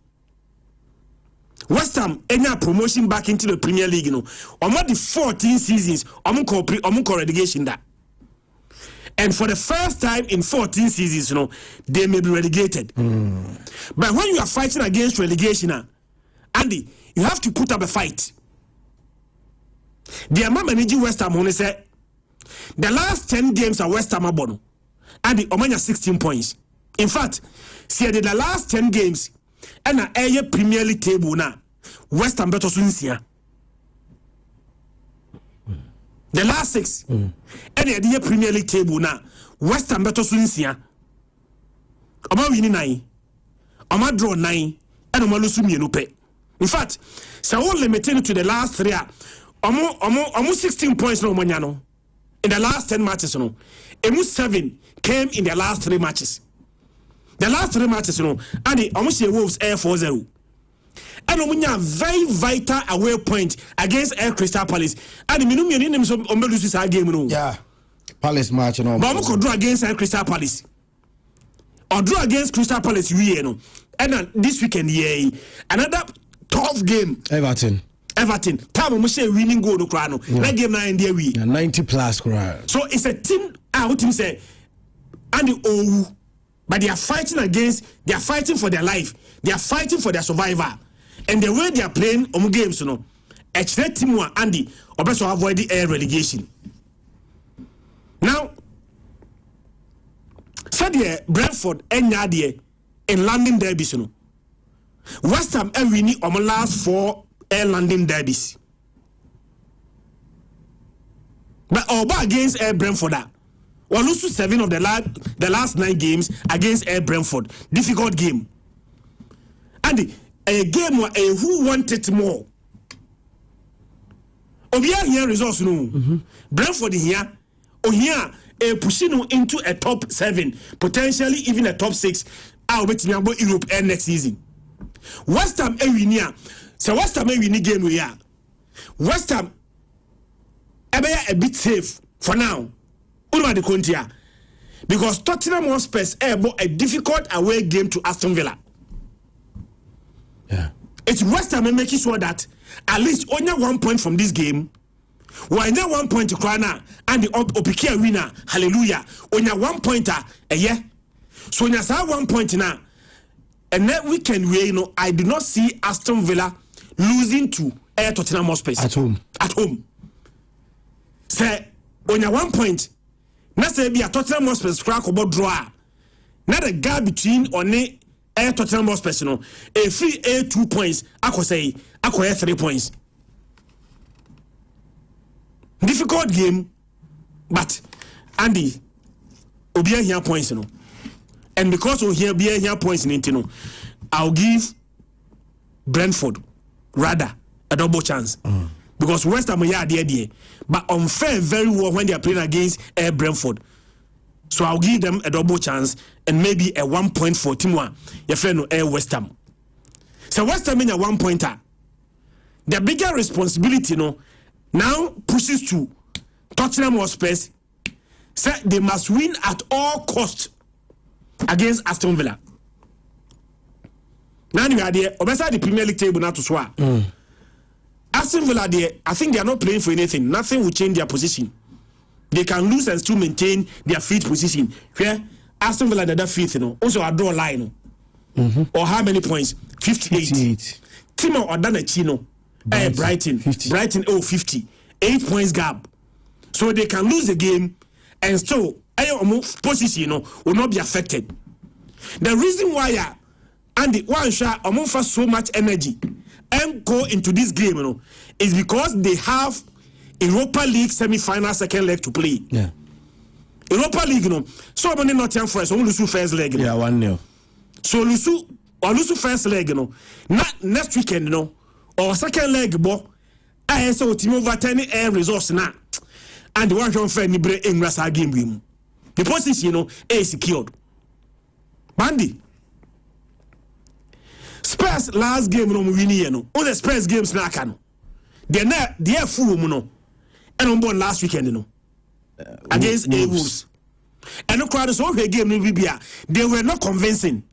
West Ham any promotion back into the Premier League, almost the 14 seasons, relegation that. And for the first time in 14 seasons, they may be relegated. But when you are fighting against relegation, Andy, you have to put up a fight. The amount managing West Ham, when they say the last 10 games are West Ham abono, and the Omania 16 points. In fact, see the last 10 games, and a air Premier League table now, West Ham better soon. The last 6, and the Premier League table now, West Ham better soon. Oma winning 9, Oma draw 9, and Oma lose me no pay. In fact, so all limited to the last 3. Almost 16 points no Manyano. In the last 10 matches, almost 7 came in the last 3 matches. The last 3 matches, and the almost the Wolves Air 4-0. And we have very vital away point against Air Crystal Palace. And the minimum names on Melusis game. Yeah, Palace match and all. But we could draw against Air Crystal Palace. Or draw against Crystal Palace, and then this weekend, another tough game. Everton. Time we say winning goal to Crano. That game now in the we. 90 plus crowd. So it's a team. What team say? And the but they are fighting they are fighting for their life. They are fighting for their survival. And the way they are playing games, actually team one Andy also avoid the air relegation. Now, said Brentford and Nadia in London derbies, West Ham and winning on the last 4 air London derbies. But Oba against Air Brentford. We lose 7 of the last 9 games against Air Brentford. Difficult game. And a game where who wanted more. Obia here results Brentford here. Here pushing into a top 7, potentially even a top 6. I'll bet you about Europe next season. West Ham so West Ham game we are. West Ham a bit safe for now. Because Tottenham Hotspurs bought a difficult away game to Aston Villa. Yeah. It's West Ham making sure that at least only 1 point from this game. Why not 1 point to Krana and the Opikia winner? Hallelujah. Only 1 pointer a year. So when you have 1 point now, and that weekend I do not see Aston Villa losing to Tottenham Hotspurs at home. Say only 1 point. Now say be a Tottenham Hotspur crack about draw. Now the gap between only Tottenham Hotspur a free 2 points. I could say 3 points. Difficult game, but Andy, Obia here points and because we here points in it I'll give Brentford rather a double chance. Because West Ham are there, but unfair very well when they are playing against Air Brentford. So I'll give them a double chance and maybe a 1 point for team one. Your friend Air West Ham. So West Ham in a 1 pointer. The bigger responsibility now pushes to Tottenham Hotspurs. Say they must win at all costs against Aston Villa. Now you are there. Obviously the Premier League table now to swear. Aston Villa, I think they are not playing for anything. Nothing will change their position. They can lose and still maintain their 5th position. Where Aston Villa, they're 5th, also a draw line. Or how many points? 58. Timo or Danachino, Brighton. 50. Brighton, 50. 8 points gap. So they can lose the game and still, position will not be affected. The reason why, Andy, one shot, for so much energy and go into this game, is because they have Europa League semi-final second leg to play. Yeah. Europa League, so many Nottingham Forest, only lose first leg. Yeah, 1-0. So lose first leg, not next weekend, or second leg, I saw team over 10 air resource now, and the one from Fanny Bre English game. the position is secured. Bandy Spurs last game no winning no. All the Spurs games na aka no. They are full no. And on born last weekend no. Against A Wolves. And no crowd so game no bibia. They were not convincing.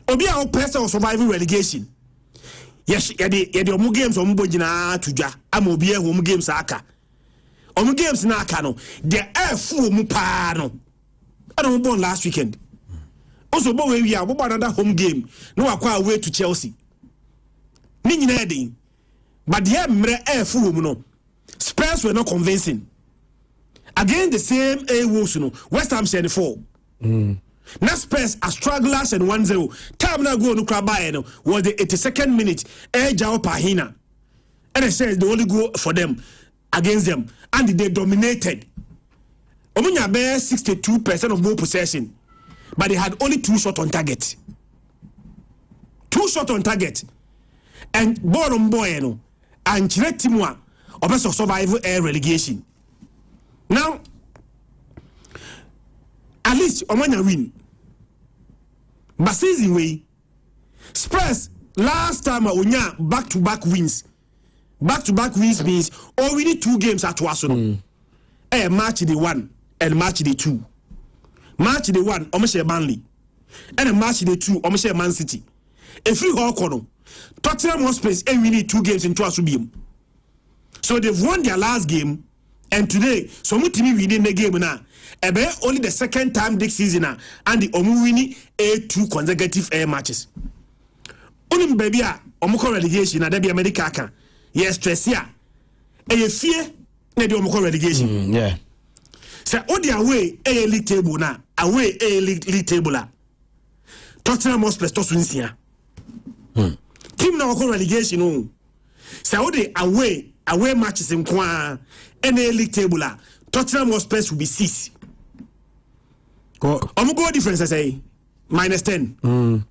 Obi a person surviving relegation. Yes, yedi omu games omu bojina tuja. Ama obi e omu games aka. Omu games na aka no. They are full mu pa no. And on born last weekend. Also, but we are another home game. No, I away to Chelsea. Nini but the air full no. Spurs were not convincing. Again, the same A Wolves, West Ham 74. Now Spurs are strugglers and 1-0. Time now go no crab was the 82nd minute. Jao Pahina. And it says the only goal for them against them. And they dominated. Omunya bear 62% of ball possession. But they had only 2 shots on target. 2 shots on target. And ball on boy, and Chiretimwa, or best of survival air relegation. Now, at least Omanya win. But season way, Spurs last time Onya back-to-back wins. Back-to-back wins means we need 2 games at Wasono. Match the 1 and match the 2. Match the 1, Omeshe Burnley. And a match the 2, Omeshe Man City. A free hall corner. Tottenham Hotspur we need 2 games in Twasubium. So they've won their last game, and today, so Mutimi winning the game now. Only the 2nd time this season and the Omu winning 2 consecutive air matches. Only baby, Omoko relegation, and Debbie America. Yes, stress here. And you fear, maybe Omoko relegation. Yeah. So, all the away a league table now, away a league table. Tottenham Hotspur to win here. Team now relegation. Oh, so all the away matches in Kwa and a league table. Tottenham Hotspur will be 6. Go difference I say -10.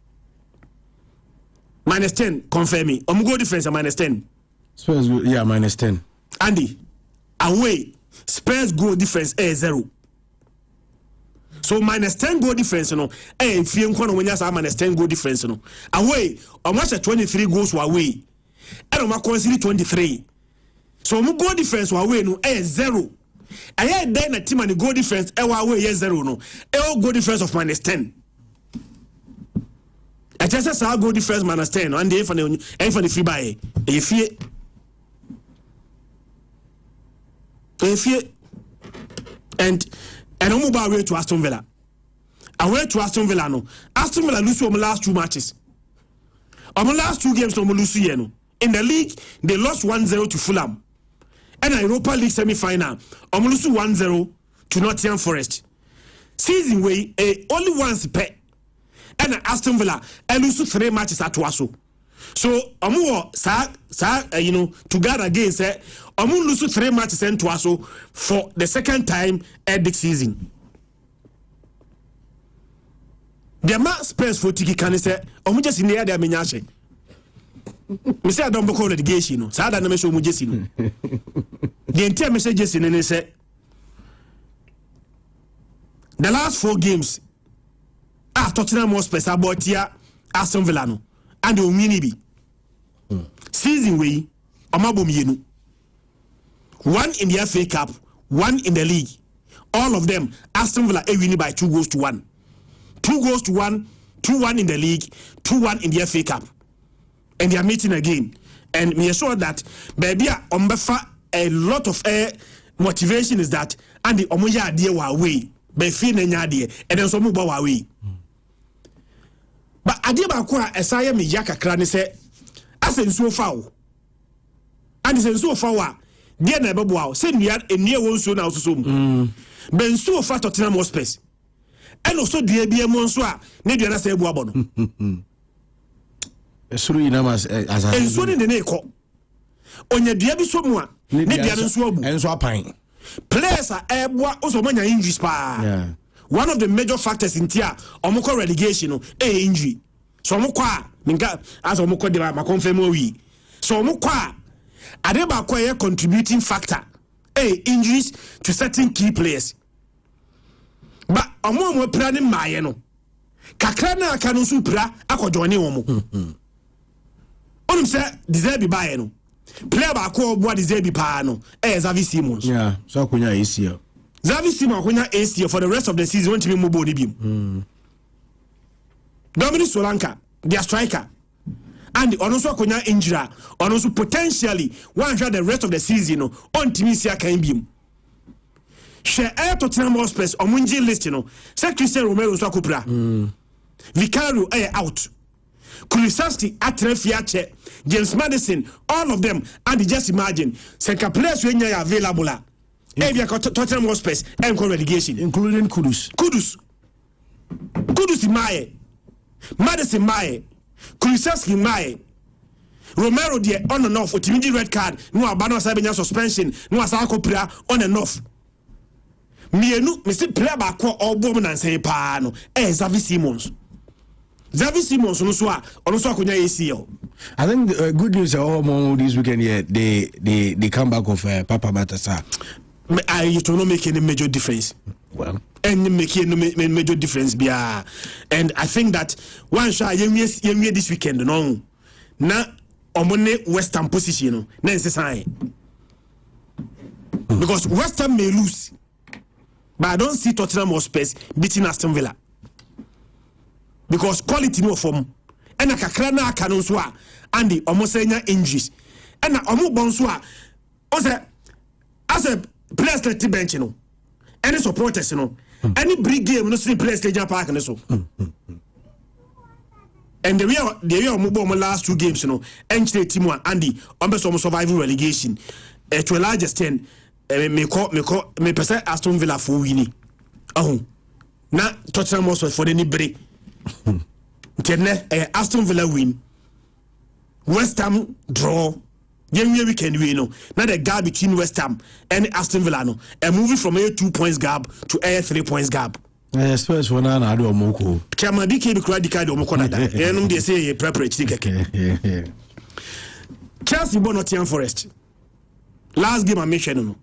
-10 confirm me. Go difference -10. Spurs yeah -10. Andy away. Spurs goal difference is 0. So -10 goal difference if you when you say -10 goal difference away almost 23 goals away and we consider 23. So goal difference away is 0. And then a team and the goal difference away is 0 goal difference of -10. I just say goal difference -10 and for the free buy if you and I'm away to Aston Villa. Away to Aston Villa no. Aston Villa lose on the last 2 matches. On the last 2 games no lose no. In the league they lost 1-0 to Fulham. And the Europa League semi-final on lose 1-0 to Nottingham Forest. Season way only once per. And Aston Villa lose 3 matches at Waso. So together again say lose 3 matches and Twaso for the 2nd time at this season. The match Spurs for Tiki can say just in the area menyashe. Me say I don't call relegation no. Sa da na me show just no. The entire message in say the last 4 games after Tottenham Hotspur about here Aston Villa no. And the Ominibi season way Omabomienu 1 in the FA Cup, 1 in the league. All of them Aston Villa winning by 2-1. 2-1, 2-1 in the league, 2-1 in the FA Cup. And they are meeting again. And me sure that baby a lot of motivation is that and the omoya idea wa way be feel na and then so move away. But idea ba ko a esaya me yakakra ne say asensuo fawo and sensuo fawo dia na bebo awo say nua enie wonsuo na ososo mu bensuo fa Tottenham Hotspur and also dia bia mo nso a ne dia na say ebu abo no esuru ina mas as ensuo ne ne ko onya dua bi so mu a ne dia nso abu enso apan players a eboa also manya injuries pa. Yeah. One of the major factors in tia omoko relegation injury. So omoko a minka as omoko de ma confirm we. So omoko a adeba ko contributing factor injuries to certain key players. But omo pra ne maaye no. Kakra na aka no so pra akojone omo. Onum say deserve buy no. Player ba ko obo deserve pa no. Xavi Simons. Yeah, so akunya ACL. Xavi Simons akunya ACL for the rest of the season won't be mobile ni bim. Dominic Solanka, their striker. And also akunya injury. Also potentially one shot the rest of the season no on Timisia can be. Share air Tottenham Hotspur omunji list no. Say Cristiano Romero so akopra. Vicario out. Kulisevski Atrefiache, James Madison, all of them, and just imagine second players when you are available. If Tottenham Hotspur and relegation, including Kudus in Mae, Madison Mae, Kulisevski Mae, Romero there on and off with immediate red card. No abano sabenya suspension. No asako player on and off. Mienu, me see player back or woman and say pa no. Xavi Simons. Xavi Simons also akunya ACL. I think good news this weekend here they come back of Papa Matasa. It will not make any major difference. Well, and make any major difference and I think that one shot this weekend no na omone West Ham position no na sign because West Ham may lose, but I don't see Tottenham Hotspur beating Aston Villa. Because quality no form and a kakra na aka no so a and the almost injuries and na omo bon so a as a players let bench no any supporters no any big game no see players stage park no so and the way omo bon last two games no entry team one and the almost surviving relegation to a large extent me person Aston Villa for winning na Tottenham Hotspur for any break. Aston Villa win, West Ham draw. Then weekend we know. Now the gap between West Ham and Aston Villa no, moving from a 2 points gap to a 3 points gap. Spurs one na do omoko. Chama BK be credit card omoko na da. Enum dey say preparatory keke. Chelsea won Nottingham Forest. Last game I mentioned no.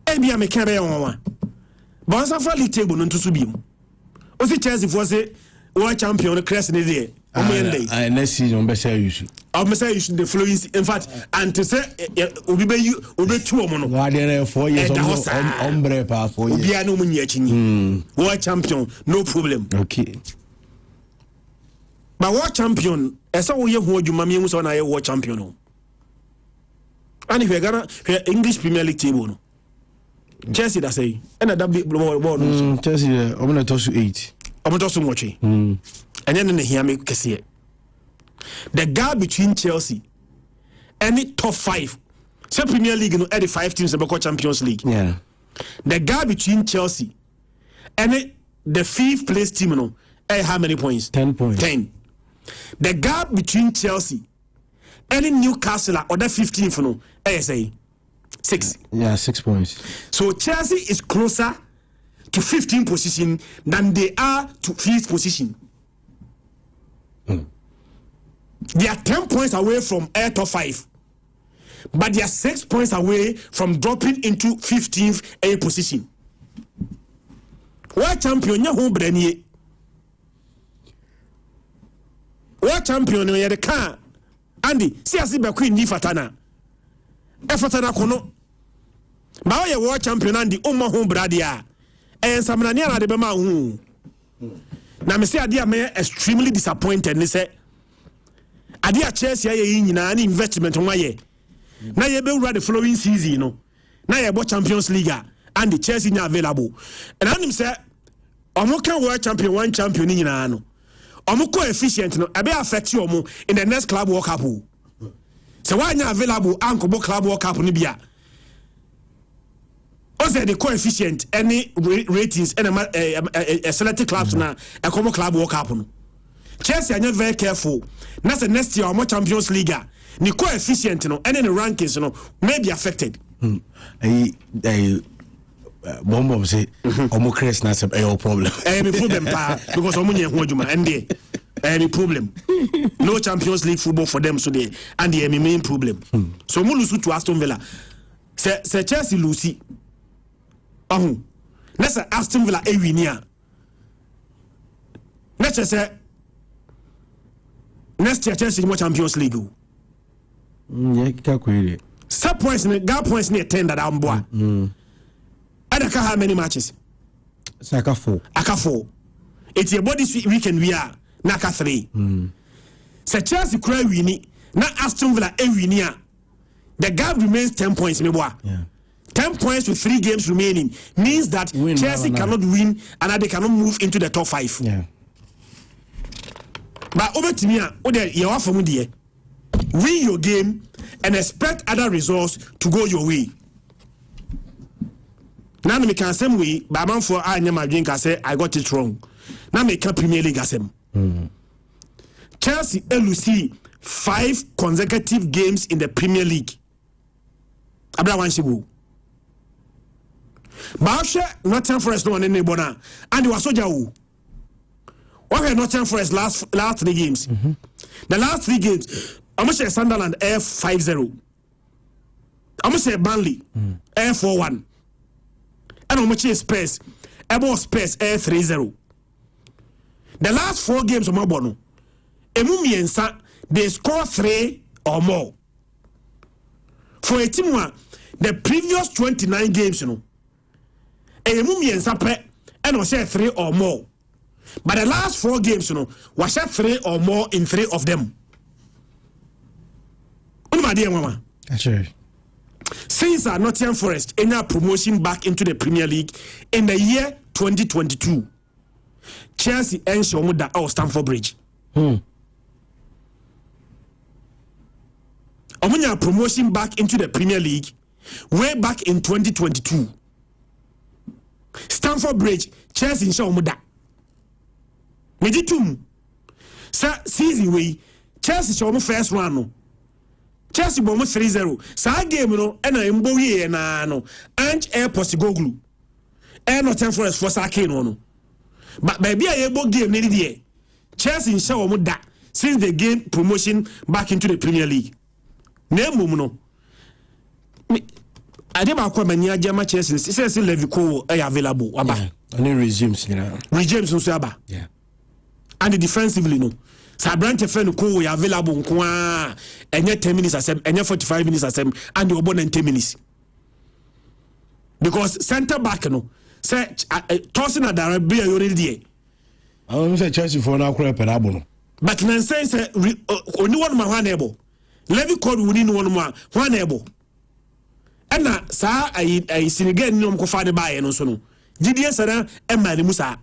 Ebi ameka be won. But on the table, no to subim. O si Chelsea for say world champion crest in there. Next season, be say you should. I'm say you should the following. In fact, and to say obi be 2 omo no. 4 years ombre pa 4 years. Obi anu munye chinyi. World champion, no problem. Okay. But world champion, esa wo ye ho adwuma me hu so na ye world champion no. And if you gonna English Premier League table no. Chelsea that say and that big ball Chelsea I'm going to toss 8 I'm going to toss much and then hear me kese the gap between Chelsea and the top 5 say Premier League no the 5 teams about Champions League the gap between Chelsea and the 5th place team no how many points 10 points 10 the gap between Chelsea and Newcastle or the 15th no say 6. Yeah, 6 points. So Chelsea is closer to 15th position than they are to 5th position. They are 10 points away from air top 5. But they are 6 points away from dropping into 15th air position. World champion ya home brand World champion ya the car. Andy, see as be queen ni fatana. E fatana kono. Ba we world champion and the umma home bradia. Samana na de bema hu. Na me say ade am extremely disappointed ni say ade a Chelsea aye nyina na investment won aye. Na ye be wura the following season no. Na ye bo Champions League and the Chelsea nya available. And anim say omo kan world champion one champion nyina no. Omo coefficient no e be affect you omo in the next club World Cup. So why nya available anko club World Cup ni bia. Also the coefficient any ratings and selected clubs na a common club World Cup no. Chelsea are very careful. That's the next year more Champions League. The coefficient no and the rankings no may be affected. Bomb say omo crest na some problem. Me problem pa because omo nye ho adwuma ende. any problem. No Champions League football for them, so they and the main problem. So we lose to Aston Villa. Se Chelsea lose. Let's say Aston Villa a win. Let's say next year Chelsea more Champions League. Yeah, calculate. Sub points, gap points near 10 that I'm boy. And how many matches? Saka 4. Aka 4. It's your body weekend we are. Naka 3. So Chelsea cry winning. Na Aston Villa a winning. The gap remains 10 points. Yeah. 10 points with 3 games remaining means that Chelsea cannot win and they cannot move into the top 5. Yeah. But over to me, you are from there. Win your game and expect other results to go your way. Now me can same way, but man for I never drink. I say I got it wrong. Now me can Premier League as Chelsea LUC 5 consecutive games in the Premier League. Abra one shibu. Baashe Nottingham Forest no one in Nebona and was soldier who. What had Nottingham Forest last 3 games? The last 3 games. I'm going to say Sunderland Air 5-0. I'm going to say Burnley Air 4-1. And I'm going to say Spurs Air 3-0. The last 4 games of Mabono, Emumiensa, they score 3 or more. For a team one, the previous 29 games, Emumiensa pe and was 3 or more. But the last 4 games, was 3 or more in 3 of them. Since Nottingham Forest in our promotion back into the Premier League in the year 2022, Chelsea and Shomuda or Stamford Bridge. Omunya promotion back into the Premier League way back in 2022. Stamford Bridge, Chelsea and Shomuda. Meditum. Season way, Chelsea Shomu first round. Chelsea bomb 3-0. Sa game no and I mbo ye na no. Ange air Posigoglu. Air Nottingham Forest for Sake no. But baby a able game nearly there. Chelsea in show da since they gained promotion back into the Premier League. Name no. I did about Mania Jama Chelsea. Says Levico available. Aba. And then resumes, you know. Regimes no Saba. Yeah. And defensively no. Sabrante Fen ko we available nko enye 10 minutes asem enye 45 minutes asem and the obon 10 minutes because center back no say tossing at the be already there. I don't say Chelsea for now crap no but nan say only one man one able Levy code within one man one able and na sa I Senegal no ko fa de bae no so no GDS na e ma ni musa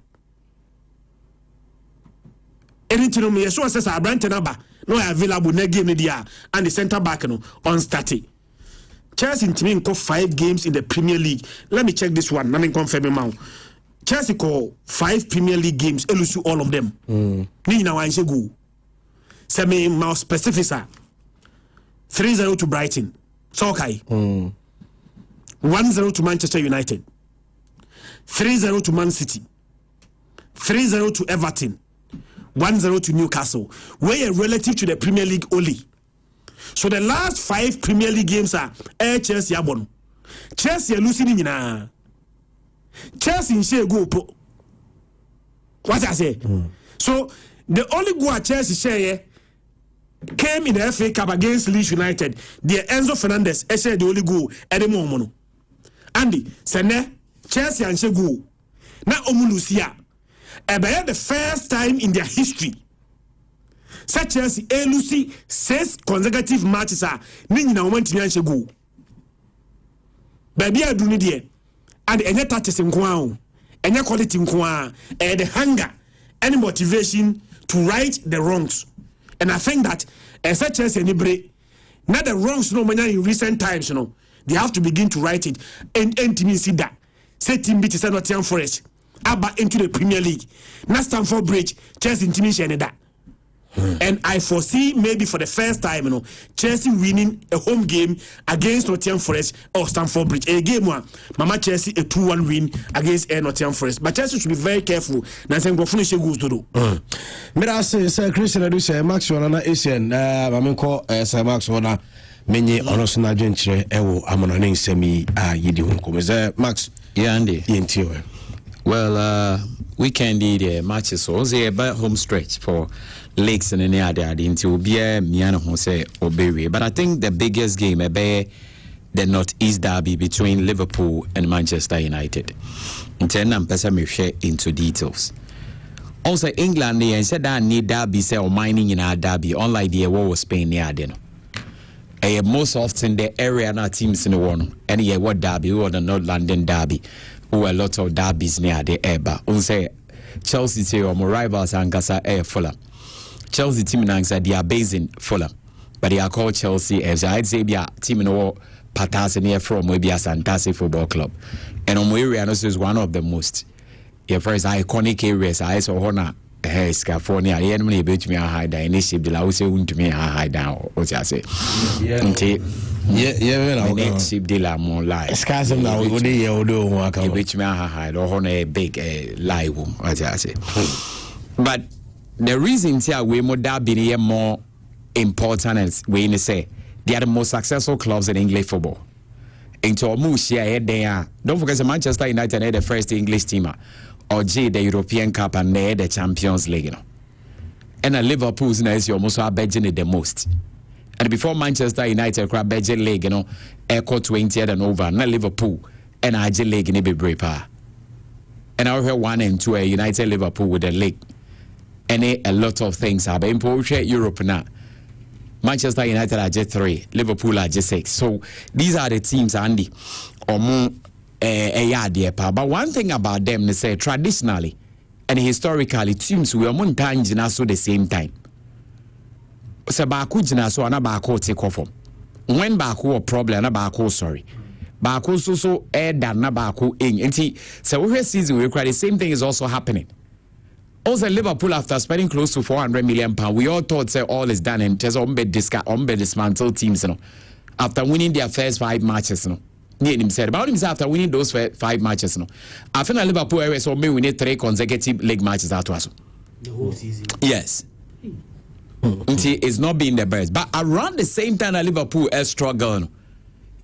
anything me so says Abrante number no available na game dia and the center back no on starting. Chelsea team call 5 games in the Premier League. Let me check this one. Let me confirm now. Chelsea call 5 Premier League games. Lose all of them. Ni na wan go. Say me more specific sir. 3-0 to Brighton. So okay. 1-0 to Manchester United. 3-0 to Man City. 3-0 to Everton. 1-0 to Newcastle, where relative to the Premier League only. So the last 5 Premier League games are Chelsea abon. Chelsea losing in Chelsea in share go pro. What I say? So the only goal Chelsea share came in the FA Cup against Leeds United. The Enzo Fernandez share the only goal at the moment. Andy, Sene Chelsea and share goal. Now Omulusia. About the first time in their history, such as Lucy 6 consecutive matches are meaning I went to go. Baby, I do need it, and any touches in Kwao, any quality in Kwa, and the hunger and motivation to right the wrongs. And I think that such as any break, not the wrongs no many in recent times, they have to begin to write it and to see that. Say team beat Nottingham Forest. Aba into the Premier League. Na Stamford Bridge, Chelsea intimidation that. And I foresee maybe for the first time, Chelsea winning a home game against Nottingham Forest or Stamford Bridge. A game one, Mama Chelsea a 2-1 win against Nottingham Forest. But Chelsea should be very careful. Now saying go finish goals to do. Mira say Christian do say Max wana Asian mame ko say Max wana menye onosuna dwenkyere ewo amono ne nsemi yidi hu ko say Max Andy yentio. Well, weekend the matches so say about home stretch for Lakes and any other until be Miana who say Obewe. But I think the biggest game be the Northeast derby between Liverpool and Manchester United. In turn, I'm share into details. Also, England they said that need derby say or mining in our derby, unlike the war was Spain near then. Most often the area na teams in the one and yeah what derby or the North London derby who a lot of derbies near the eba. We say Chelsea say or more rivals and Gasa air Fulham. Chelsea team now said they are based in Fulham, but they are called Chelsea as I'd say be a team in the Patas near from maybe a Santasi football club. And on area is one of the most first iconic areas I saw honor California, I am able to me a high down initiative the Laos to me a high down what I say. Yeah, ship de la mon live. Scasm now would you do work which me a high or honor a big live what I say. But the reason here we more derby more important as we say they are the most successful clubs in English football. Into Mushia there. Don't forget Manchester United had the first English team or the European Cup and they the Champions League. And Liverpool's now is almost betting it the most. And before Manchester United crab betting league, Echo 20 and over, not Liverpool and IG League in the brave. And I heard 1 and 2 United Liverpool with the league. And a lot of things have been in Europe now. Manchester United are just 3, Liverpool are just 6. So these are the teams, Andy, or more but one thing about them, they say traditionally and historically, teams we are montagne also the same time. So Baku Jinaso and Baku take off. When Baku a problem, and Baku sorry. Baku so air than Baku in. So every season we cry the same thing is also happening. Also, Liverpool, after spending close to £400 million, we all thought say all is done and just dismantle teams. After winning their first 5 matches, about himself after winning those 5 matches, I feel Liverpool area so may win 3 consecutive league matches out was the whole season. Yes. It's not being the best, but around the same time that Liverpool is struggling,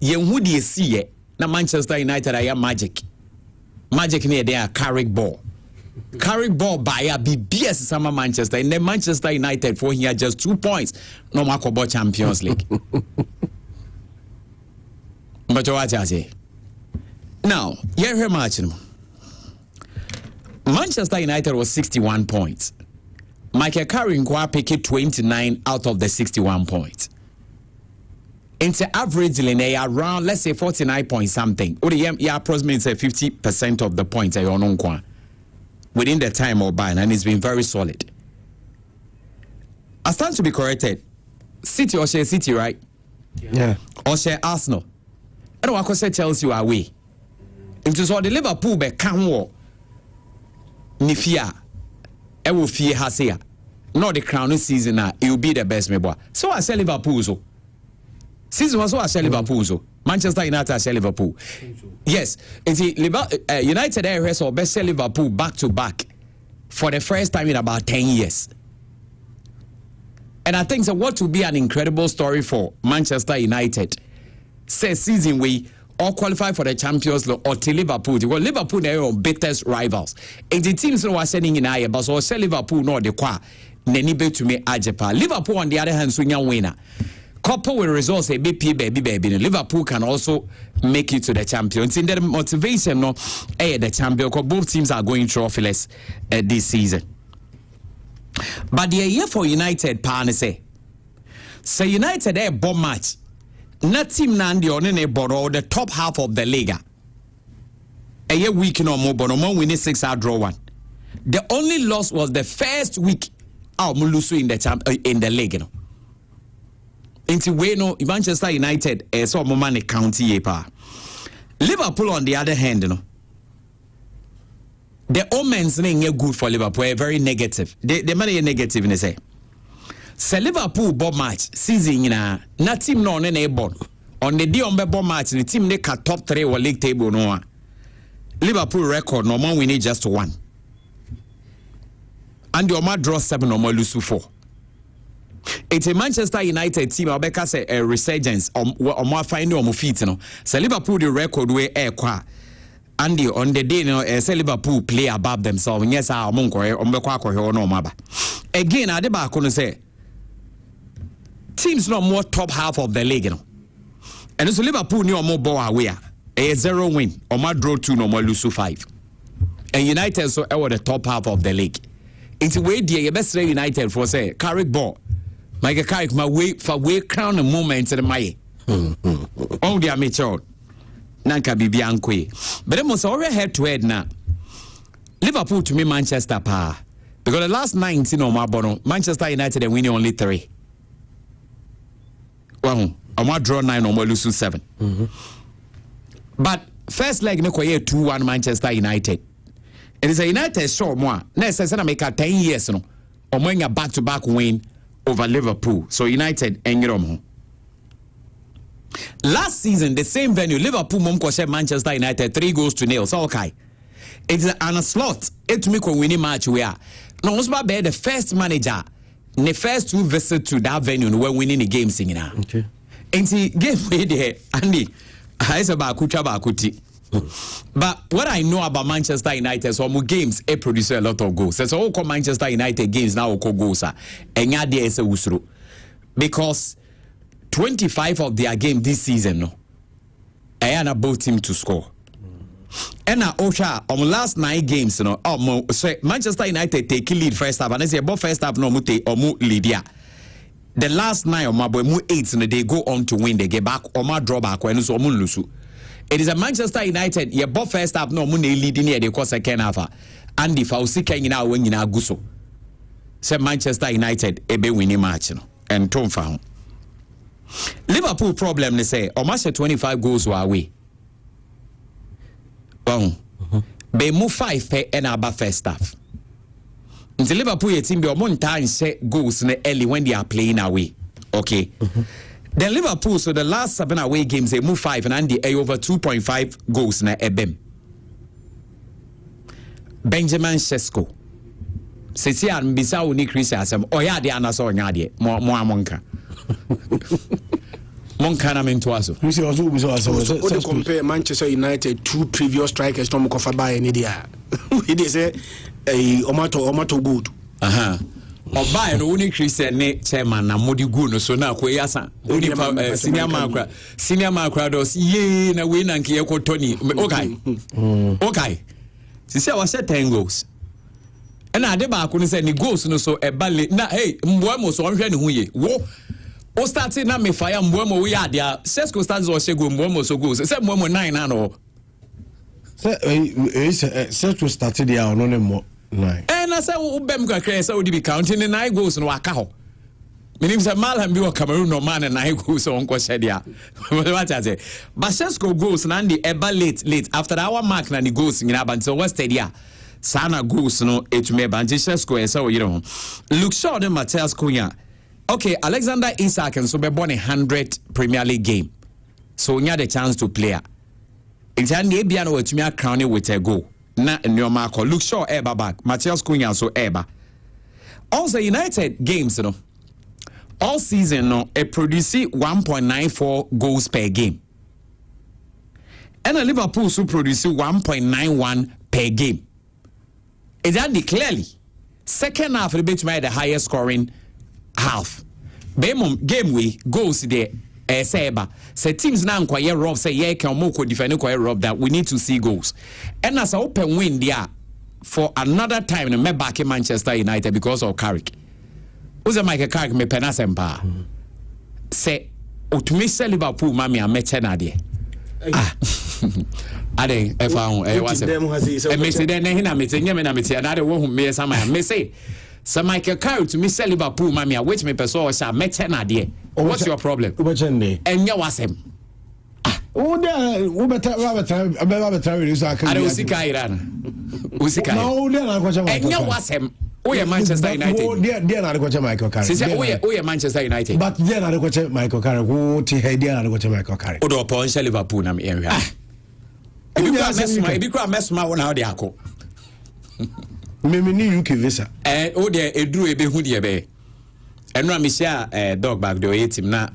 who do you see it? Now Manchester United are magic near there carry ball by a BBS summer Manchester and then Manchester United for here just 2 points no Makobo Champions League. But what I say now, here match Manchester United was 61 points. Michael Carrick picked 29 out of the 61 points. Into average linear around let's say 49 point something. Or the approximately say 50% of the points are on within the time or by, and it's been very solid. I stand to be corrected. City or City, right? Yeah. Or Arsenal. I don't want to say Chelsea away. It is all the Liverpool be can war. Nifia. I will fear Hasia. Not the crowning season now. It will be the best me boy. So I say Liverpool so. Season was so I say Liverpool so. Manchester United I say Liverpool. Yes. It's United areas or best sell Liverpool back to back for the first time in about 10 years. And I think so what will be an incredible story for Manchester United. Say season we all qualify for the Champions League or to Liverpool. Because Liverpool they are biggest rivals. And the teams who are sending in higher, but so say Liverpool no the qua. Nenibe to me Ajepa. Liverpool on the other hand, swing winner. Couple with results a baby. Liverpool can also make it to the champions. In their motivation, no, the champion. Because both teams are going trophyless this season. But the year for United, say United a bomb match. Not team Nandi on any borrow the top half of the league. A year week no more, but no more winning 6-out draw 1. The only loss was the first week out Mulusu in the league. Into no Manchester United so money county pa. Liverpool on the other hand, the omens ain't good for Liverpool, very negative. The money negative in say. Se Liverpool ball match season na team no ne na born on the day on ball match the team they ka top 3 or league table no. Liverpool record no man win just 1. And the Oma draw 7 or more lose 4. It's a Manchester United team. I bet say a resurgence or more finding on feet. No, so Liverpool the record way air qua. And on the day, say Liverpool play above themselves. Yes, our monko on the quack or no maba. Again, I deba couldn't say teams no more top half of the league. You know, and so Liverpool no more ball away. A 0 win or more draw 2 no more lose 5. And United so over the top half of the league. It's way dear best United for say Carrick ball. Michael Carrick my way crown a moment in the May. Oh dear Mitchell. Nanka Bibiankwe. But it must already head to head now. Liverpool to me Manchester pa. Because the last 19 on my bottom, Manchester United are winning only 3. Well, I'm not draw 9 or more lose 7. But first leg no 2-1 Manchester United. It is a United show more. Next season make 10 years no. Or when a back-to-back win over Liverpool. So United engrom. Last season the same venue Liverpool mom kwashe Manchester United 3-0. So okay. It's an slot. It me winning match where no was about the first manager the first 2 visits to that venue were winning the game singing. Okay. And see game way there Andy I say about Kuti. But what I know about Manchester United, so games they produce a lot of goals. So all Manchester United games now goals and is a because 25 of their game this season no, I am about team to score. And now Osha on last 9 games no, so Manchester United take lead first half and I say about first half no mute or mu lead. The last 9 of my boy mu 8 and they go on to win. They get back or my draw back when so mu lose. It is a Manchester United. You both first half no money leading here. They call second half. And if I was seeing you now when you now go so, say Manchester United ebe winning match no and Tom found Liverpool problem. They say almost 25 goals were away. Well, they move 5 per and about first half. The Liverpool team be on time say goals early when they are playing away. Okay. Then Liverpool, so the last 7 away games, they move 5 and they over 2.5 goals na ebem. Benjamin Sesko. Sisi an bisa uni Chris asem. Oya de anaso nyade. Mo amonka. Monka na mentoaso. We see also so compare Manchester United 2 previous strikers to Mokofa by any dia. He say Omato good. Oba no uni Christian ne chairman na modi gu no so na akoyasa senior man dos ye na we na nke ekotoni okay sisi a wase 10 goals na ade ba ko ne say ni goals no so ebale na hey mboamo so onhwe ne hu ye wo o start na me fire mboamo we ade a Sesko start so shego mboamo so goals say mboamo 9 na no say Sesko started there no ne mo. And I said, Ubem Kakre, so would be counting the 9 goals in Wakaho. Meaning, Malham be a Cameroon or man and 9 goals on Quasedia. What I say, Basesco goes and Andy Eba late after our mark and the goals in Aban, so what's the Sana goes no it may Banjisco and so you know. Look short in Mateus Cunha. Okay, Alexander Isak and so be born 100 Premier League game. So we had a chance to play. It's an Abiano to me a crowning with a goal. Na nyoma ko look sure eba back Mateus Cunha so eba also United games no all season no it produce 1.94 goals per game and Liverpool so produce 1.91 per game. Is that clearly second half the bit the highest scoring half game we goals there say teams now inquire rough say yeah can more defend rough that we need to see goals and as open win there for another time no me back in Manchester United because of Carrick. Who's Michael Carrick me penasempa say otumi sell Liverpool mami a meche na de ade e fa ho e wase e me say den hina me tenya me na me tia na de wo hu me sama me say so Michael Carrick to me sell Liverpool mami a which me person o sha meche na de. What's your problem? And you was him. Oh, there, we better Usika Iran. Usika. No, then I and you was him. Manchester United. Dear na ko Michael Carrick. Say Manchester United. But dear na ko Michael Carrick. Wo ti he dear na ko Michael Carrick. Odo pon Liverpool na me enhwa. Ebi kwa mesma wona how dey akọ. Me ni UK visa. O dey eduru ebe hu dey be. Eno amisia dog bag dey team na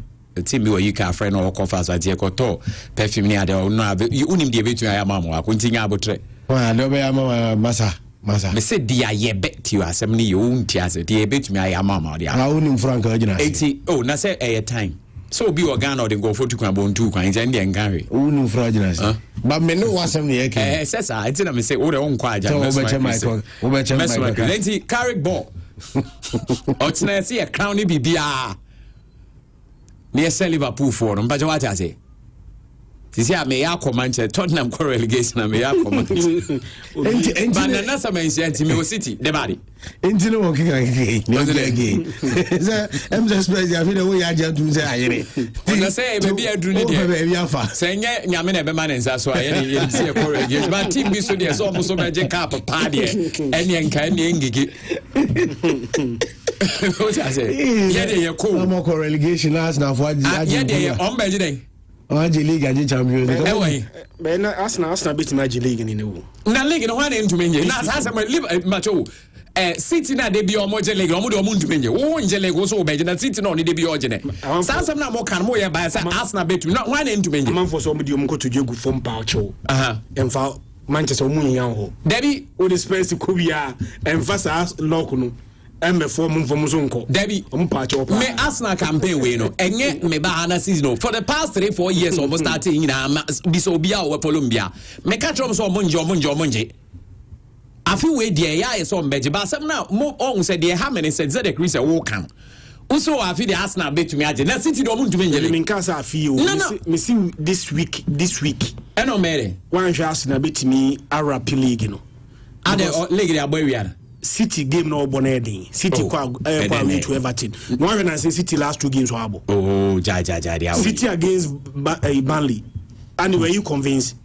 team bi wo UK friend no conference ade ko to perfume ni ade no unim dey betu ayama mo akontinya abotre. Wa do be ama masa. Me say dia ye bet you asem ni you unti ase dia betu ayama ma dia. Unim frank agina. Eti na say time. So be organ or the go for to kwan bon tu kwan nje ndi enganwe. Unim frank agina se. But me no wasem ni yake. Sesa eti na me say o de on kwa aja. So Michael. Michael. Lenti Carrick ball. Otina see a crown ni bibia. Near Liverpool for them, but what I say? This year, may I command Tottenham relegation and may I command. But another man said to me, City, the body. Ain't no one again. I'm just surprised. I feel the way I just do say, I say, maybe I do need saying, Yaman, man, and so I see a correlation. But team is so there's almost so magic up a party, and young kind of what I say? Yeah, they're cool. No more relegation last now for yeah, they're on by today. League and champion. Anyway, but Arsenal beat Magic League in the world. Now, League in one end to me. Now, as I live macho. City na de bi omoje league omo de omo ndumenye wo nje league wo so obeje na City no de bi ojene sansam na mo kan mo ye ba say Arsenal betu na one end ndumenye man for so omo de omo ko to jegu from paucho emfa Manchester omo yan ho Debbie o the Spurs ko bia emfa sa lock no MF4 mum so nko Debbie me Arsenal campaign we no enye me ba na season for the past 3-4 years almost starting na bi so bia o follow mbia me ka trom so omonje afi we dey ya so mbeje ba sem na mo on say dey ha me say the Chris wo kan uso afi dey Arsenal betumi age na City do mo ntumi njele me nka sa afi o me see this week eno mere one share Arsenal betumi Arab League no ade league dey abawia City game no bonedin City kwa to Everton no one na say City last 2 games wabo ja City against Burnley and were you convinced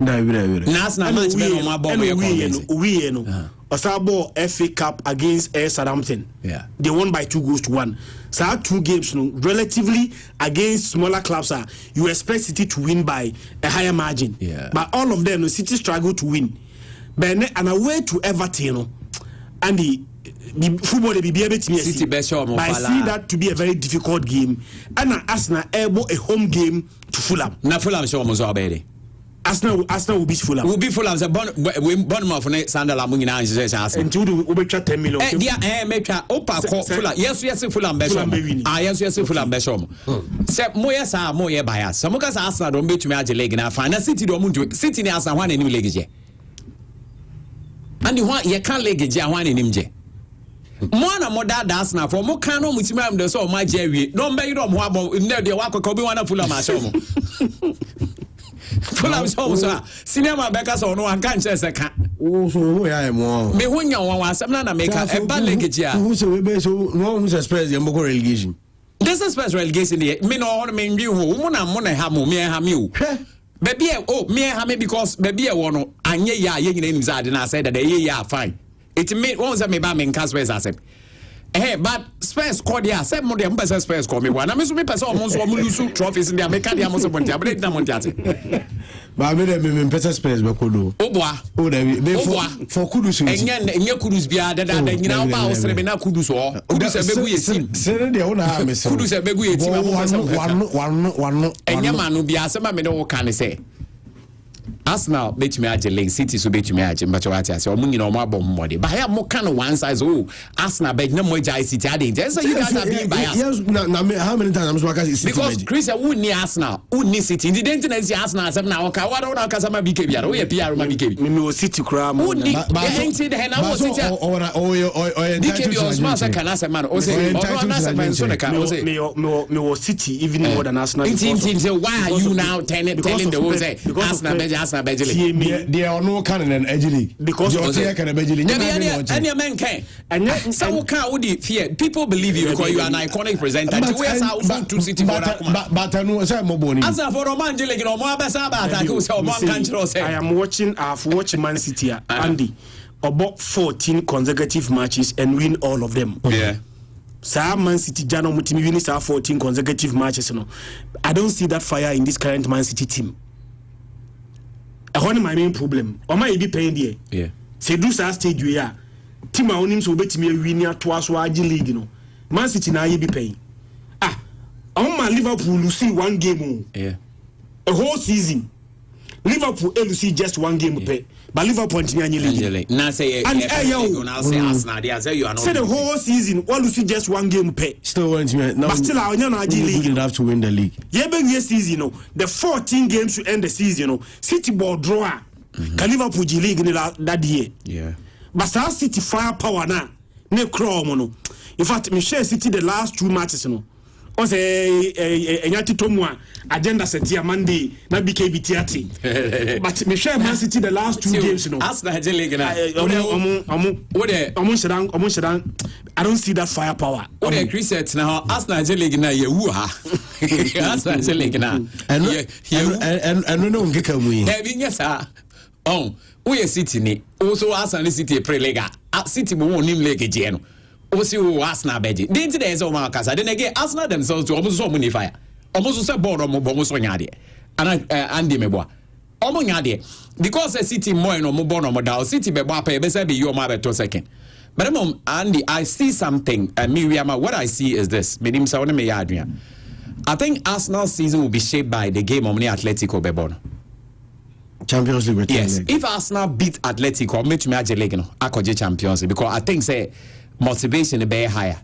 Nas na match be no ma ball we no Osabo FA Cup against Southampton they won by 2-1 so 2 games no relatively against smaller clubs you expect City to win by a higher margin but all of them City struggle to win but and away to Everton no and the football be able to City best show I see that to be a very difficult game and Arsenal able a home game to Fulham na Fulham show mo so abede Arsenal will be Fulham. Will be Fulham. Bournemouth ne Sunderland mu nyina nje say ase. Until we betcha 10 million. Dia metwa opa Fulham. Yes Fulham be show. Yes Fulham be show. Se mo yes mo ye bias. So mo ka sa Arsenal do betumi age league na fa na City do mo City ni Arsenal hwan enim league je. And the one ye can league je hwan enim je. Mo na mo da Arsenal for mo kan no mutimi am de so mo age awie. No mbe yi do mo abo ne de wa kokko bi wana Fulham a show mo. Fulham so cinema beka so no anka nche se ka so ya mo me hunya wan wasem na make a ba legacy a who so we be so no who Spurs dem go relegation this is Spurs relegation me no on me ndwi ho mo na ha mo me ha me o baby me ha me because baby e wo no anye ya ye nyina nim zade na say that ye ya fine it me won say me ba me nka Spurs asem but Spurs scored ya say mo dem be Spurs score me wa na me so me person o mo so mo lose trophies in the America dia mo so bontia but na montia te ba me dem me person Spurs be kodo oboa o dem be for kudus enye kudus bia dada nyina o ba o sere be na kudus o kudus e begu yetim sere de o na me so kudus e begu yetim wano enye manu bia se ma me no kan say Arsenal betumi age league City so betumi age mbacho wati ase omu nyina omu abom mode but here mo kan one size Arsenal bet na mo age City ade so you guys are being biased yes na how many times I'm so City because Chris who ni Arsenal who ni City didn't na see Arsenal asem na oka wada na oka sama BK bia we PR ma BK me City kra mo who ni enti de na mo City BK Osman say kana say man o say na say man so na ka o say me City even more than Arsenal say why are you now telling the whole say Arsenal bet they are no can in edge league because of the can edge league and your men can and so can we fear people believe you because you are an iconic presenter where's how to City for that but I know say mo boni as for Roman Jele no mo abesa ba attack say o mo kan chiro say I am watching I've watched Man City Andy about 14 consecutive matches and win all of them. Yeah. So Man City Jano Mutimi wins 14 consecutive matches. You know, I don't see that fire in this current Man City team. I want my main problem. Or my be paying there. Yeah. Say do sa stage we are. Team a onim so betimi win twice so agi league you know. Man City na ye be paying. My Liverpool lose one game. Yeah. A whole season. Liverpool lose just one game pay. But Liverpool continue league. Now say Arsenal. They say you are not. Say the whole season, one lose just one game pay. Still want to but still I not league. You have to win the league. Yeah, but yes season, you know, the 14 games to end the season, you know, City ball draw. Can Liverpool G League in that year? Yeah. But Star City firepower now. Ne crow mono. In fact, Michelle City the last 2 matches, you know. On say Enyati Tomwa agenda set here Monday na BKB theatre. But Michelle Man City the last 2 games, you know. Arsenal League na. I don't see that firepower. What the Chris now Arsenal League na ye wu ha. Arsenal League na. And no ngeka mu yi. There be yes ah. Oh, we City ni. Also Arsenal City pre-lega. City mo nim league je no. Also Arsenal beji. Then today is all my casa. Then again Arsenal themselves to almost so many fire. Almost so board almost so nyade. And Andy meboa. Almost nyade. Because the City more no mo born no down. City beboa pay be say be you ma be 2 second. But Andy, I see something. What I see is this. I think Arsenal's season will be shaped by the game of the Atletico Bebono. Champions League. Yes, if Arsenal beat Atletico, make me a leg no, I could Champions League because I think say motivation is very higher.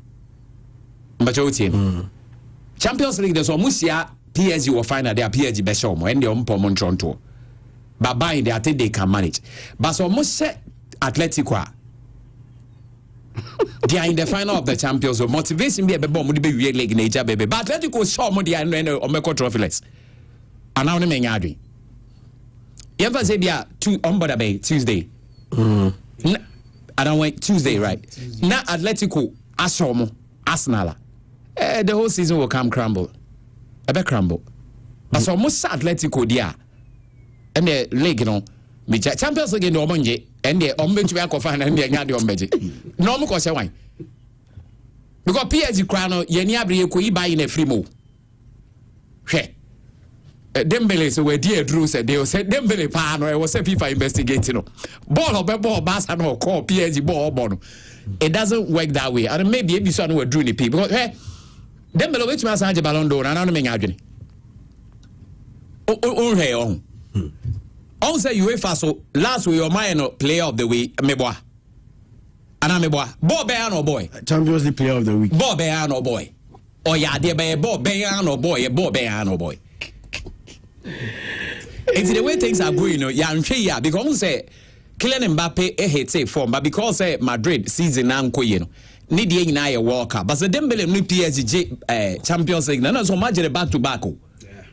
But Champions League there's almost PSG will find that they are PSG best show and they are on Toronto. But by they I think they can manage. But so almost set Atletico. They are in the final of the Champions League. Motivation be a baby, mo be real league nature baby. But Atletico show mo they are no Omeko trophyless. And now me nyadi. You ever say dia Tuesday? I don't wait Tuesday, right? Now Atletico Ashomo Arsenal. The whole season will come crumble. A bit crumble. But so most Atletico dia and the league, you know, Champions League no monje and the ombench we are find and the nyadi ombench. No mo say why? Because PSG crown ye ni abre ko buy in a free mo. Hwe. Dembele so we dear Drew said they said Dembele pa no was a FIFA investigating no. Ball Barca no call PSG ball. It doesn't work that way. And maybe if you saw no Drew ni people because hey Dembele which man say Ballon d'Or and I don't mean adwene. Hey on. On say UEFA so last week your man player of the week meboa. Ana meboa. Ball bear no boy. Champions League player of the week. Ball bear no boy. Oh yeah, there be ball bear no boy, ball bear no boy. It's the way things are going, you know. Yeah, because say Kylian Mbappe hit form, but because Madrid season now you know. Need ye na a World Cup. But the Dembele no PSG Champions League. Na so much back to back. Yeah.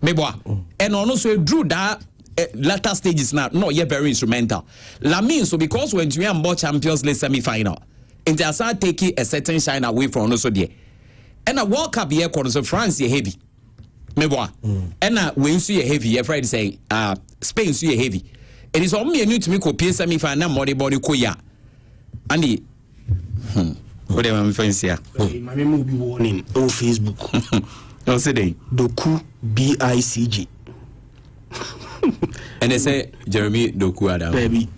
Meboa. And also drew that latter stages now. No, yeah, very instrumental. Lamine, so because when we are about Champions League semi-final, and they are taking a certain shine away from also there. And a World Cup here so France is heavy. Meboa. And when you heavy, your friend say Spain is heavy. It is only a new to me copy semi-final body koya. And the what am I fancy here? My name will be warning on Facebook. No say Doku BICG. And they say Jeremy Doku Adam. Baby.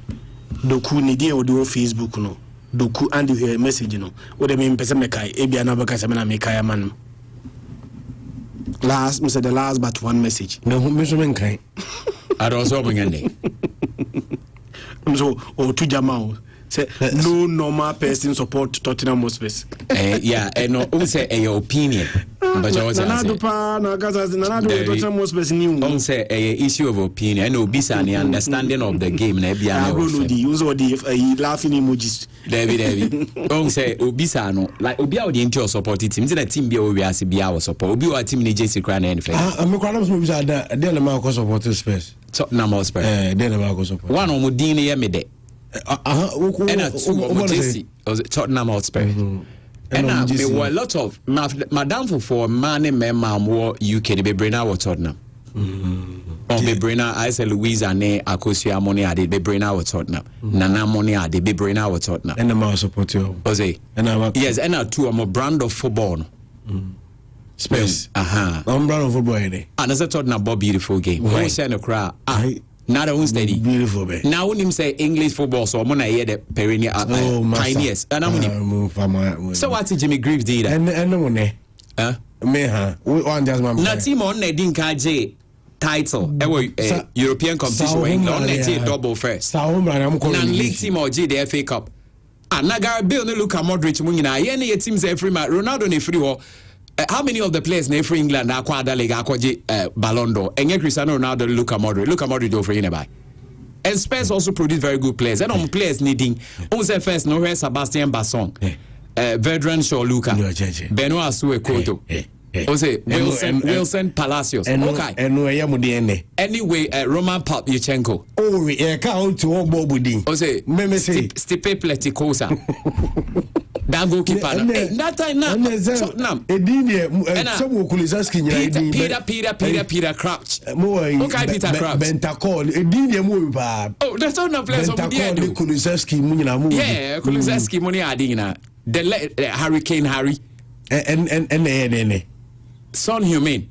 Doku ni dia odi on Facebook no. Doku and the message no. What I mean person mekai ebi anabaka se na mekai man. Last me say the last but one message. No me so menkai. I don't so mengende. So o tu jama say no normal person support Tottenham Hotspur. Yeah, and no say your opinion. But you also say Tottenham Hotspur new. Say a issue of opinion and obisa and understanding of the game na bia na. Use all the laughing emojis. David. On say obisa no like obi a dey into support team. The team bia we as bia we support. Obi wa team ni JC Kran na NFL. Me kwala mo bisa da dey na ma ko support Spurs. Tottenham Hotspur. Dey na ma ko support. One o mo din ye me de. And a two of JC was Tottenham Hotspur. And there were a lot of Madame for man and member more UK to be bring out Tottenham. Oh, Bebrina, I say Louisa ne Akosia money ade Bebrina wa Tottenham. Nana money ade Bebrina wa Tottenham. And the mouse support you. Jose. Yes, and two am a brand of football. Space. Aha. I'm brand of football any. And as I Tottenham ball beautiful game. Who say no cry? Not a steady. Beautiful be. Now when him say English football, so I'm gonna hear the perennial pioneers. And I'm so what did Jimmy Greaves did? And no money. Me we want just man. Na team on na din ka je title European competition where England on double first. Na league team or the FA Cup. And Nagar Bill no Luka Modric mu nyina ye na teams every man Ronaldo na free ho. How many of the players na free England akwa da league akwaje Ballon d'Or? Enye Cristiano Ronaldo, Luka Modric do free by. And Spurs also produce very good players. And on players needing who say first no Sebastian Basson. Vedran Shaw Luka, Benoit Asue Koto, Wilson Palacios. Okay. Anyway, Roman Pavlyuchenko. Oh, we count to all Bobudi. Stipe Pletikosa. That goalkeeper. That time now. Peter Crouch. Okay, Peter Crouch. Bentacol. Oh, that's all the players of the end. Yeah, Kulusevski money adina. The Hurricane Harry and Son Humane.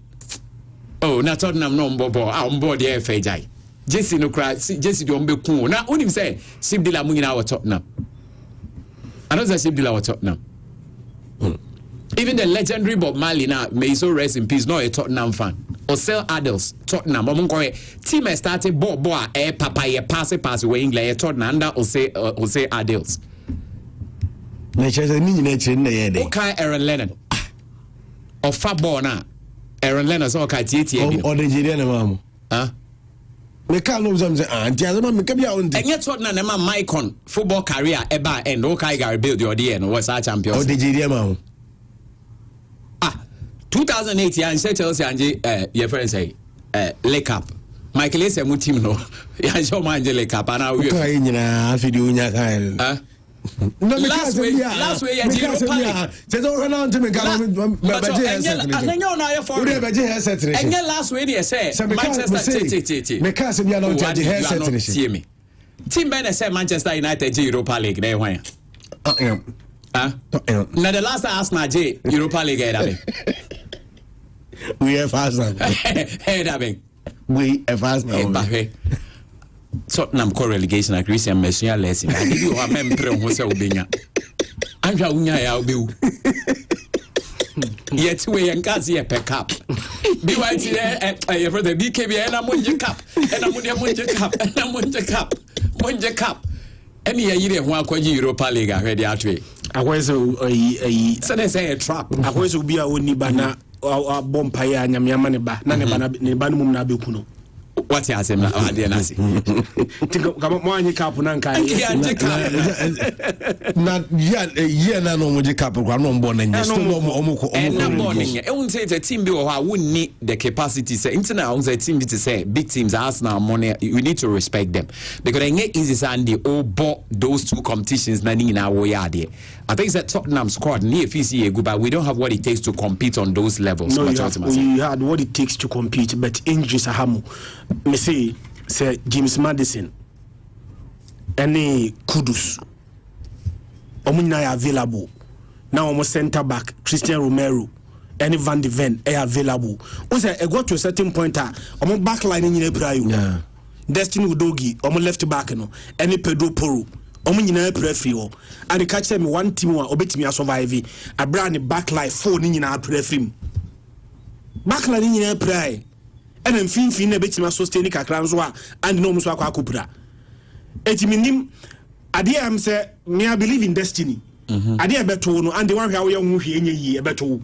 Oh, not Tottenham no bobo. On board the FA Jai. Jesse no cry. Jesse don't be cool. Now, when him say Sib de la Mungina or Tottenham. I don't say Sib de la or Tottenham. Even the legendary Bob Marley now may so rest in peace. Not a Tottenham fan. Or sell adults Tottenham. Team started boy papa pass away England Tottenham under or say adults. Okay, Aaron Lennon. Or fat ball now. Aaron Lennon so okay TT. Or the Nigerian mom. Huh? Me can't know something. And yet what na Maicon football career eba and okay Gary build your day and was our champion. Or the Nigerian mom. 2008 and say Chelsea and your friend say Lake Up. Michael is a team no. Ya show man Lake Up and now we last way Europa League. They don't run on to me. And last way they say Manchester City. Team Ben said Manchester United Europa League. They went. Now the last Arsenal Europa League. We have Arsenal. We have Arsenal. Tottenham core relegation at Christian Messiah lesson. I give you a member who say Ubinya. I'm Jaunya Albu. Yet we and Gazi a pack up. Be white here for the BKB and I'm on your cup. And I'm on your cup. And I'm on your cup. On your cup. Any year one quite Europa League I heard the outway. I was a so they say a trap. I was to be a Unibana or Bompire and Yamaniba, Nanibana Nabukuno. What you say, my dear Nancy? Come on, you cap on Anka. Not yet, no more cap of one born and I'm borning. I won't say the team bill. I wouldn't need the capacity. Say, internet on the team to say big teams Arsenal money. We need to respect them because I get easy Sunday all bought those two competitions. Nani in our way out there. I think that Tottenham squad near FCA good, but we don't have what it takes to compete on those levels. No, you had what it takes to compete, but injuries are hamu. Me say James Madison, any Kudus, Omunaya available. Now almost centre back Christian Romero, any Van de Ven available. Also, I got to a certain point. I'm back line in Prayo. Destiny Udogi, I'm left back no. Any Pedro Poro. Omunyina prefio and the catch them one team wa obetimi survive a brand back line 4 ni nyina prefim back line nyina pray and mfimfin na betimi sustain kakra nso a and no mso akwa akopura etiminim ade am say me I believe in destiny ade ebeto no and the one hwa wo hu hwe enye yi ebeto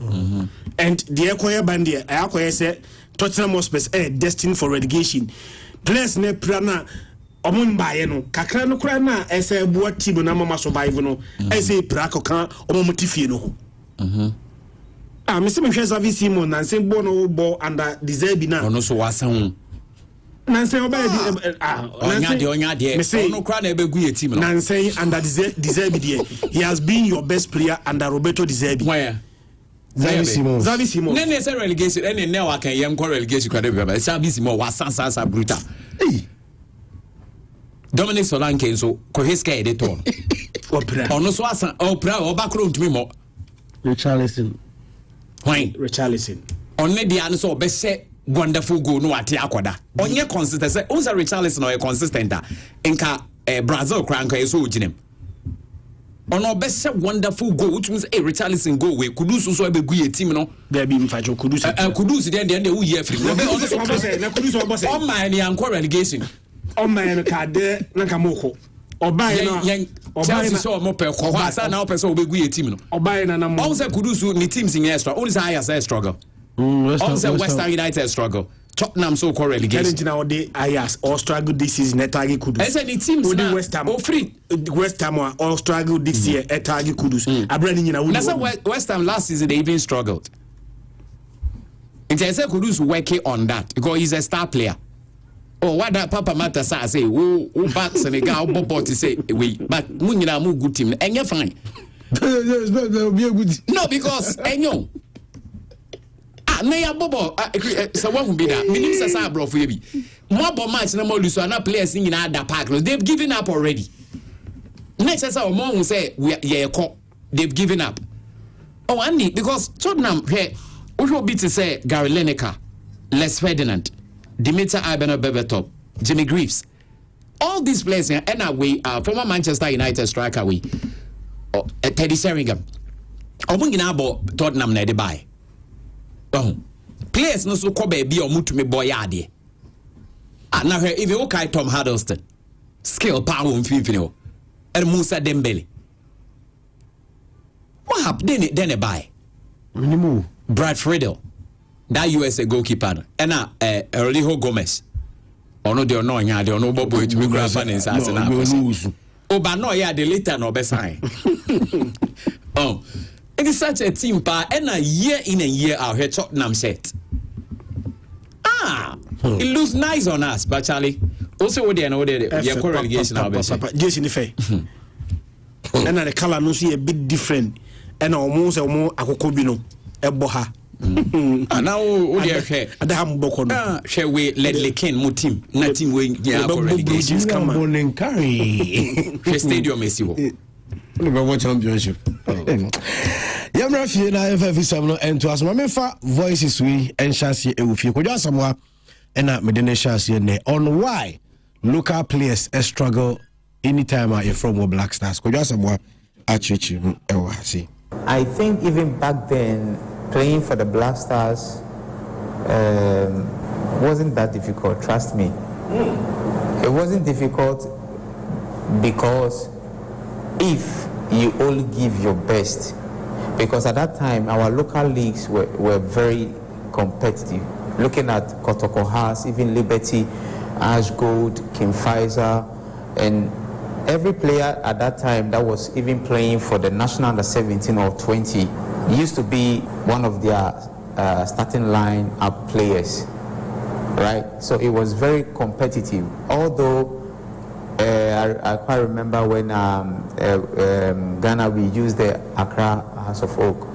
and the ekoye bande ayakoye say Tottenham Hotspur destined for relegation players ne prana omun baye no kakra no kura na ese bua team na mama survive no ese prako kan omomutifie no me se me hwe service mo na se bo no bo under deserve na ono so wasan na se oba onya de ono kura na ebegu ye team no na se under deserve there he has been your best player under Roberto De Zerbi where Xavi Simons. Xavi Simons. Then they say relegation, and now I can young relegation. Xavi Simons was Sansa brutal. Dominic Solanke so Kohiska editor. Ono so asa opera obakro ntumi mo. Richarlison. Why? Richarlison. Onne dia no so obese wonderful goal no ate akoda. Onye consistent say unsa Richarlison or consistent nka Brazil kranka yeso oginem. Ono obese wonderful goal which means Richarlison goal we Kudus so ebegu ye team no. There be mfacho Kudus. Kudus then we year free. Ono so na Kudus obose. On my ni anko relegation. On my card na kamoko. Obaye na Chelsea so mo pe ko asa na opese obegu ye team no. Obaye na mo. On say Kudus ni teams in extra. Only say I struggle. On say West Ham United struggle. Tottenham so called relegation. Now they Ayas or struggle this season at Target Kudus. I said the teams now West Ham or free. West Ham or struggle this year at Target Kudus. I bring in a That's why West Ham last season they even struggled. And I said Kudus working on that because he's a star player. Oh, what that Papa Mata say? Oh, back Senegal, Bobo to say we, but Munina mu good team and you're fine. No, because enyo. Na ya bobo so what will be that minim sasa bro for you more bo match na mo lose na players in that park they've given up already next say more will say we they've given up oh Andy because Tottenham here we will be to say Gary Lineker, Les Ferdinand, Dimitar Berbatov, Jimmy Greaves, all these players and away former Manchester United striker we Teddy Sheringham omungina bo Tottenham na dey buy. Players no so kobe bi omutumi boy ade. Na here if you kai Tom Hiddleston, skill power mfimfini ho. And Musa Dembele. What happened then buy? Minimum. Brad Friedel, that USA goalkeeper. And Elijo Gomez. Ono de ono nya de ono bobo etumi kura fa ne nsa ase na akosi. Oba no ya de later no be sign. Oh. It is such a team pa and a year in a year out here Tottenham set. It looks nice on us, but Charlie also what they know there relegation Jason Ife. And the color no see a bit different and almost a more akokobino eboha. Now what they share Adam Boko share we Relegation mo team na team we relegation come on carry stadium Messi World Championship. Yamra fie na FF7 no ento asoma mefa voices we enhase ewufie kodwa asamwa ena medene hase ne on why local players struggle anytime you're from Black Stars kodwa asamwa achichi ewa hase. I think even back then playing for the Black Stars wasn't that difficult, trust me. It wasn't difficult because if you only give your best, because at that time our local leagues were very competitive. Looking at Kotoko Hearts, even Liberty, Ash Gold, King Pfizer, and every player at that time that was even playing for the national under 17 or 20 used to be one of their starting line up players, right? So it was very competitive. Although I quite remember when Ghana, we used the Accra House of Oak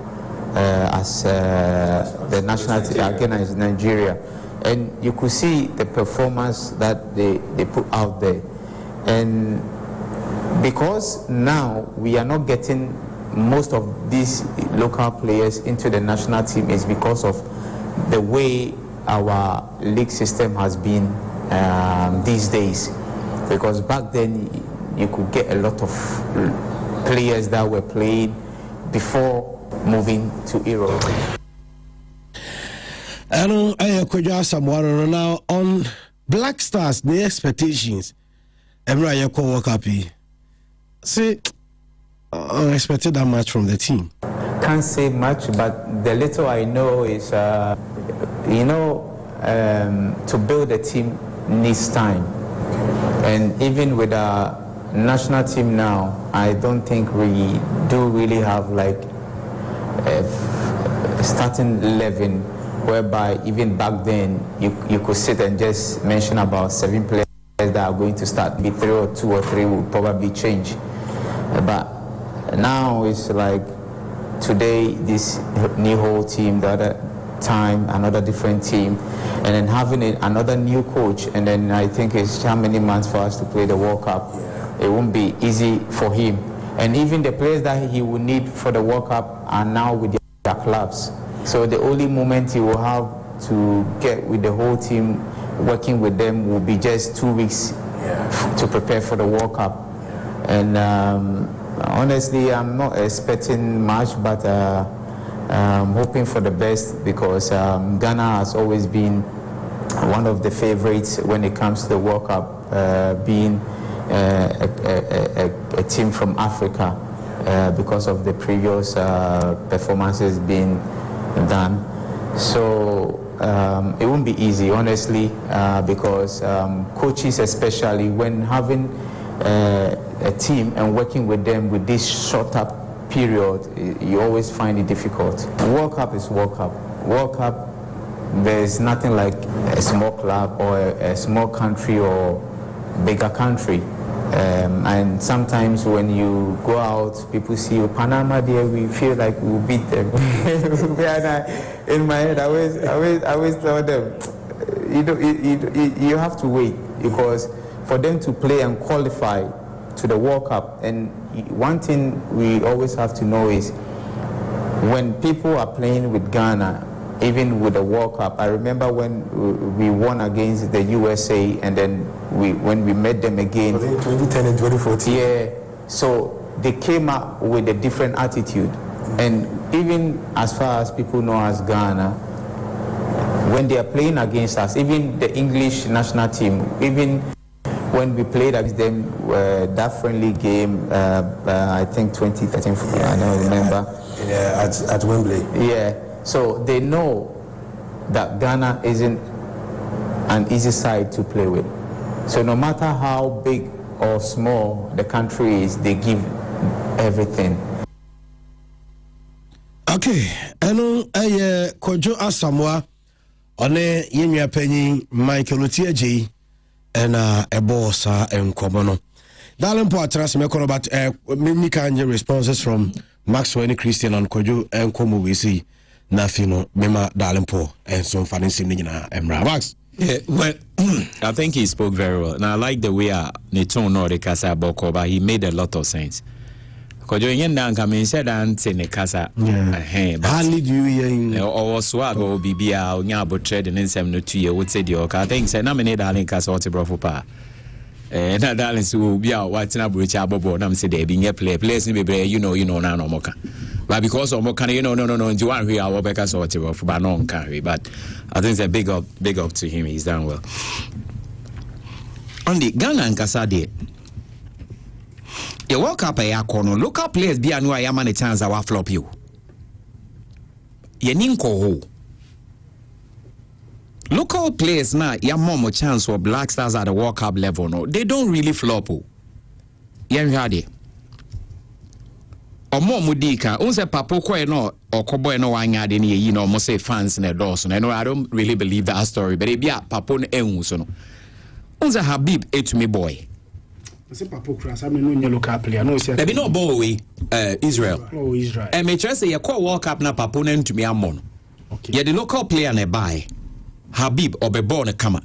as the national team against Nigeria, and you could see the performance that they put out there. And because now we are not getting most of these local players into the national team is because of the way our league system has been these days. Because back then you could get a lot of players that were played before moving to Europe. I know I could just someone now on Black Stars, the expectations. Every year call work happy. See, I expected that much from the team. Can't say much, but the little I know is, to build a team needs time. And even with our national team now, I don't think we do really have like a starting 11, whereby even back then you could sit and just mention about 7 players that are going to start. Maybe 3 or 2 or 3 will probably change. But now it's like today this new whole team, the other time another different team, and then having another new coach, and then I think it's how many months for us to play the World Cup. It won't be easy for him, and even the players that he will need for the World Cup are now with their clubs. So the only moment he will have to get with the whole team, working with them, will be just 2 weeks to prepare for the World Cup. And honestly, I'm not expecting much, but I'm hoping for the best, because Ghana has always been one of the favorites when it comes to the World Cup, being a team from Africa, because of the previous performances being done. So it won't be easy, honestly, because coaches, especially when having a team and working with them with this shorter period, you always find it difficult. World Cup is World Cup. World Cup, there's nothing like a small club or a small country or bigger country. And sometimes when you go out, people see you, Panama there, we feel like we'll beat them. In my head, I always tell them, you have to wait, because for them to play and qualify to the World Cup, and one thing we always have to know is when people are playing with Ghana, even with the World Cup, I remember when we won against the USA, and then when we met them again. 2010 and 2014. Yeah, so they came up with a different attitude. And even as far as people know as Ghana, when they are playing against us, even the English national team, even when we played against them, that friendly game, I think 2013, I don't remember. Yeah, at Wembley. Yeah, so they know that Ghana isn't an easy side to play with. So no matter how big or small the country is, they give everything. Okay, eno Kojo Asamoah one yenwa panyin Michael Otiaji ena ebosa enkomo no. Darling po atrase me kono, but many kind responses from Maxwell Christian and Kojo enkomo we see nothing no mema darling po and so fani sim ni na emra Max. Yeah, well, I think he spoke very well. And I like the way Neton no the Kasa Boko, but he made a lot of sense. Because you said that in the Kasa, hardly do you or swag or BBA or Nyabo trade and then 72 would say the I think say nominate Darling Kasa or Brofupa. And that darling will be out what's up with Chabo, I'm saying they being a place in Bibre, you know, no moka. But because of Mokana, no, you want here our Becca sort of but no carry. But I think it's a big up to him. He's done well. On the Ghana and Kasadi, you walk up a yakono, local players be anu ayamane chance awa flop you. Yeninko ho. Local players na yamomo chance for Black Stars at the World Cup level no. They don't really flop. Yenhade. Omo mudika unse papo ko no okobo no wanyade ne yi no mo say fans na doors no I don't really believe that story, but e bia papo no ehun so no unse Habib etumi boy say papo kra sa me no nye local player no say be no ball we Israel and me try say ye call World Cup na papo na ntumi amon okay ye the local player na buy Habib obebo na kama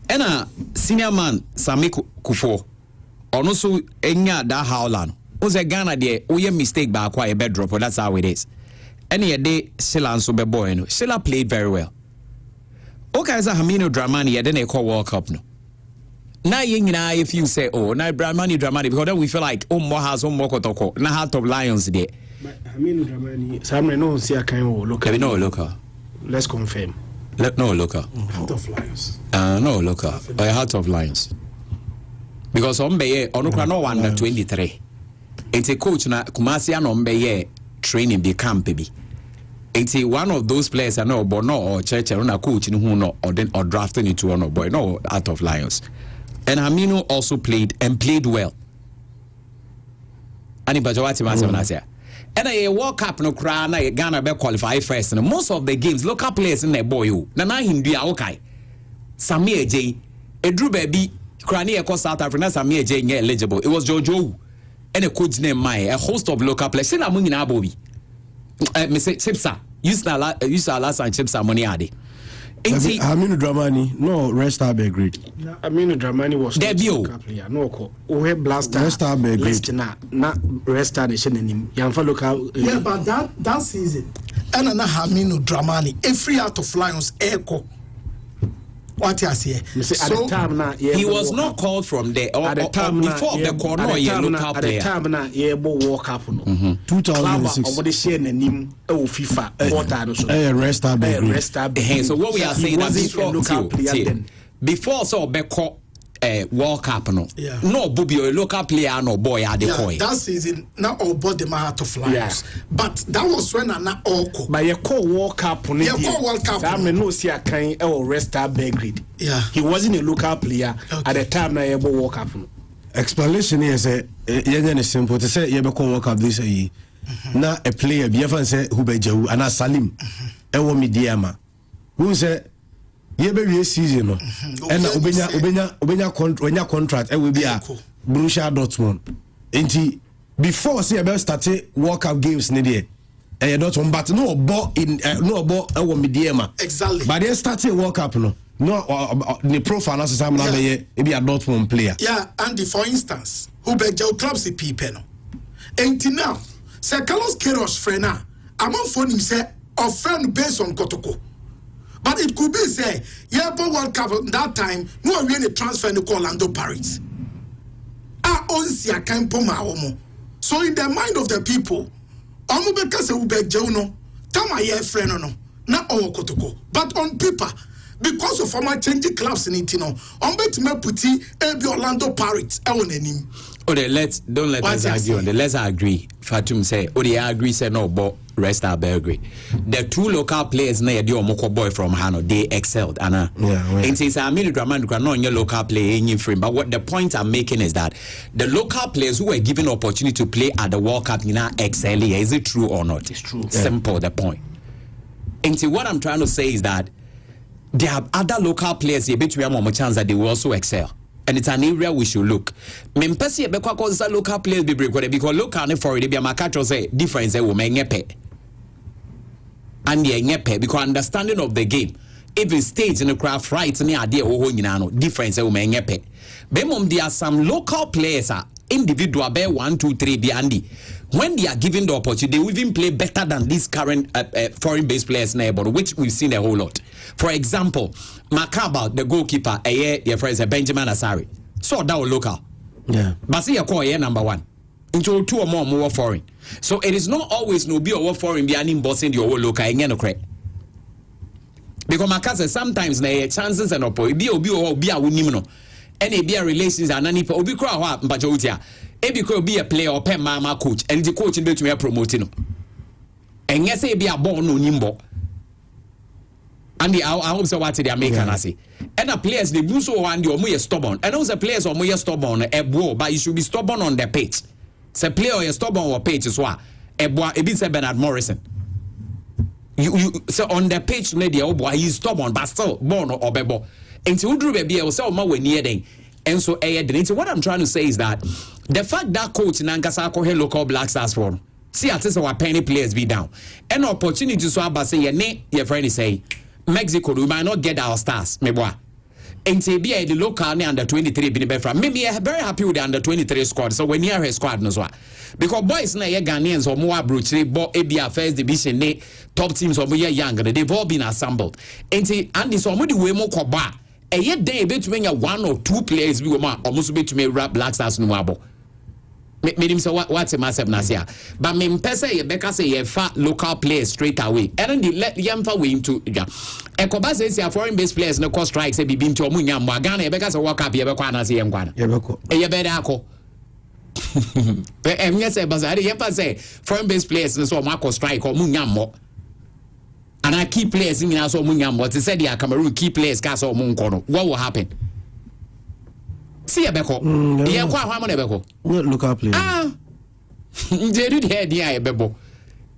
ena senior man Sami Kufo ono so enya da howland Oze Ghana de oye mistake ba akwa e bedrop, that's how it is. Any day Sheila and Sobe boy no. Sheila played very well. Okay, as a Hamino Dramani, I didn't call World Cup no. Now if you say now Dramani because then we feel like more has more kotoko. Now Heart of Lions there. But Hamino Dramani, some no see a kind of local. No local. Let's confirm. No local. Heart of Lions. No local. Heart of Lions. Because Ombeye onukra no under 23. It's a coach na Kumasi anombe training be camp be. It's one of those players I know but no or church or coach who no or drafting into one boy no out of Lions. And Hamino also played well. Ani bajawati masemanasia. And a World Cup no cry na Ghana be qualify first. And most of the games local players in the boy you. Na hindi okay. Samir J. Edru baby Krani eko South Africa Samir J eligible. It was Jojo. And a coach named Mai, a host of local players. Say na mungi na abobi. me say chipsa use our last and chipsa money ade. Aminu Dramani, no, rest our grade. Aminu Dramani was debut. No, we Blaster. Rest our grade. Not rest our nation. Yanfa local. Yeah, but that season, and Aminu Dramani, every out of Lions echo. What you say? So, at the time now, he was not called from there. At the time before the corner, local player. At the time now, he walk up. 2006. Over the share name FIFA. Rest our grade. So what we are saying that before so Beko World Cup no Bobby or local player no boy are the coin. That season not all bought the Heart of Lions, but that was when not all. But you call World Cup on World Cup. I mean no see a kind or rest our Belgrade. Yeah, he wasn't a local player at the time na able World Cup. Explanation here say yeah simple to say you Beko World Cup this year. Na a player be ever say who be Jehu and Salim. Ewo Midiama. Who say ye be season no and obenya contract will be a Borussia Dortmund enti before say about start World Cup games ne there Dortmund but no ball in no ball ewo Midiama exactly but they starting World Cup no the profile na say na be a Dortmund player and for instance who be Jehu clubs the people no enti now say Carlos Queiroz friend na among phone him say of friend based on Kotoko. But it could be say, yeah, but World Cup that time, no one really transfer to Orlando Pirates. So in the mind of the people, but on paper, because of former changing clubs in it, Orlando Pirates. Don't let us argue on the let's agree. Fatum say, agree say no, but rest our Belgrade. The two local players na yedi omoko boy from Hano, they excelled. Anna. And since I mean dramatic no your local player in frame. But what the point I'm making is that the local players who were given opportunity to play at the World Cup now excel. Is it true or not? It's true. Simple the point. And see what I'm trying to say is that there are other local players here between more chance that they will also excel. And it's an area we should look. Mempesi ebekwa konsa local players be break because local ne for it be makacho say difference e wo menyepe. And the nyepe because understanding of the game. Even stage in the craft right ne ade wo ho nyina no difference e wo menyepe. Bemom there are some local players are individual be 1 2 3 be Andy. When they are given the opportunity, they will even play better than these current foreign-based players neighbor, which we've seen a whole lot. For example, Makaba, the goalkeeper, your friend Benjamin Asari. So that was local. Yeah. But see, you call number one. Into 2 or more foreign. So it is not always no be or foreign be an bossing your local and correct. Because Makasa sometimes there chances and be a winimino. Any be a relations and any obi crowd, but Ebi could be a player or pen mama coach, and the coach in to me promoting. And yes, be a born no nimbo. And the I hope so what they are making us say. And the players they do so and you're more stubborn. And those players are more stubborn but you should be stubborn on the pitch. Say player or stubborn or pitch is what a bit say Bernard Morrison. You so on the pitch media he's stubborn but still born or bebo. And to do be able so more near them. And so what I'm trying to say is that the fact that coach Nankasa ko local Black Stars for see at our penny players be down. An opportunity so about say your friend is say Mexico we might not get our stars meboa. And say be the local under 23 be from maybe very happy with the under 23 squad so when near her squad no so because boys na Ghanaians or more brutally but ABA first division top teams or more younger they've all been assembled. And say and this somebody way more koba a yet day between 1 or 2 players we almost be to me rap Black Stars no abo. Made him say what's a massive nasia. But me pesa ye beka say ye fat local players straight away. And then let yam fa way into ja. Ekoba says ya foreign based players no cost strikes say bibi nti omu nyam Ghana ye beka say work up ye beka na say ye nkwana. Ye beko. Ye be da akọ. Em say bazari ye fa say foreign based players no so omu strike omu nyam mo. And I key players in so omu nyam but said ya Cameroon key players ka so omu nko no. What will happen? See a beko. Yeah, quite how many beko? Local player. They do the idea a bebo.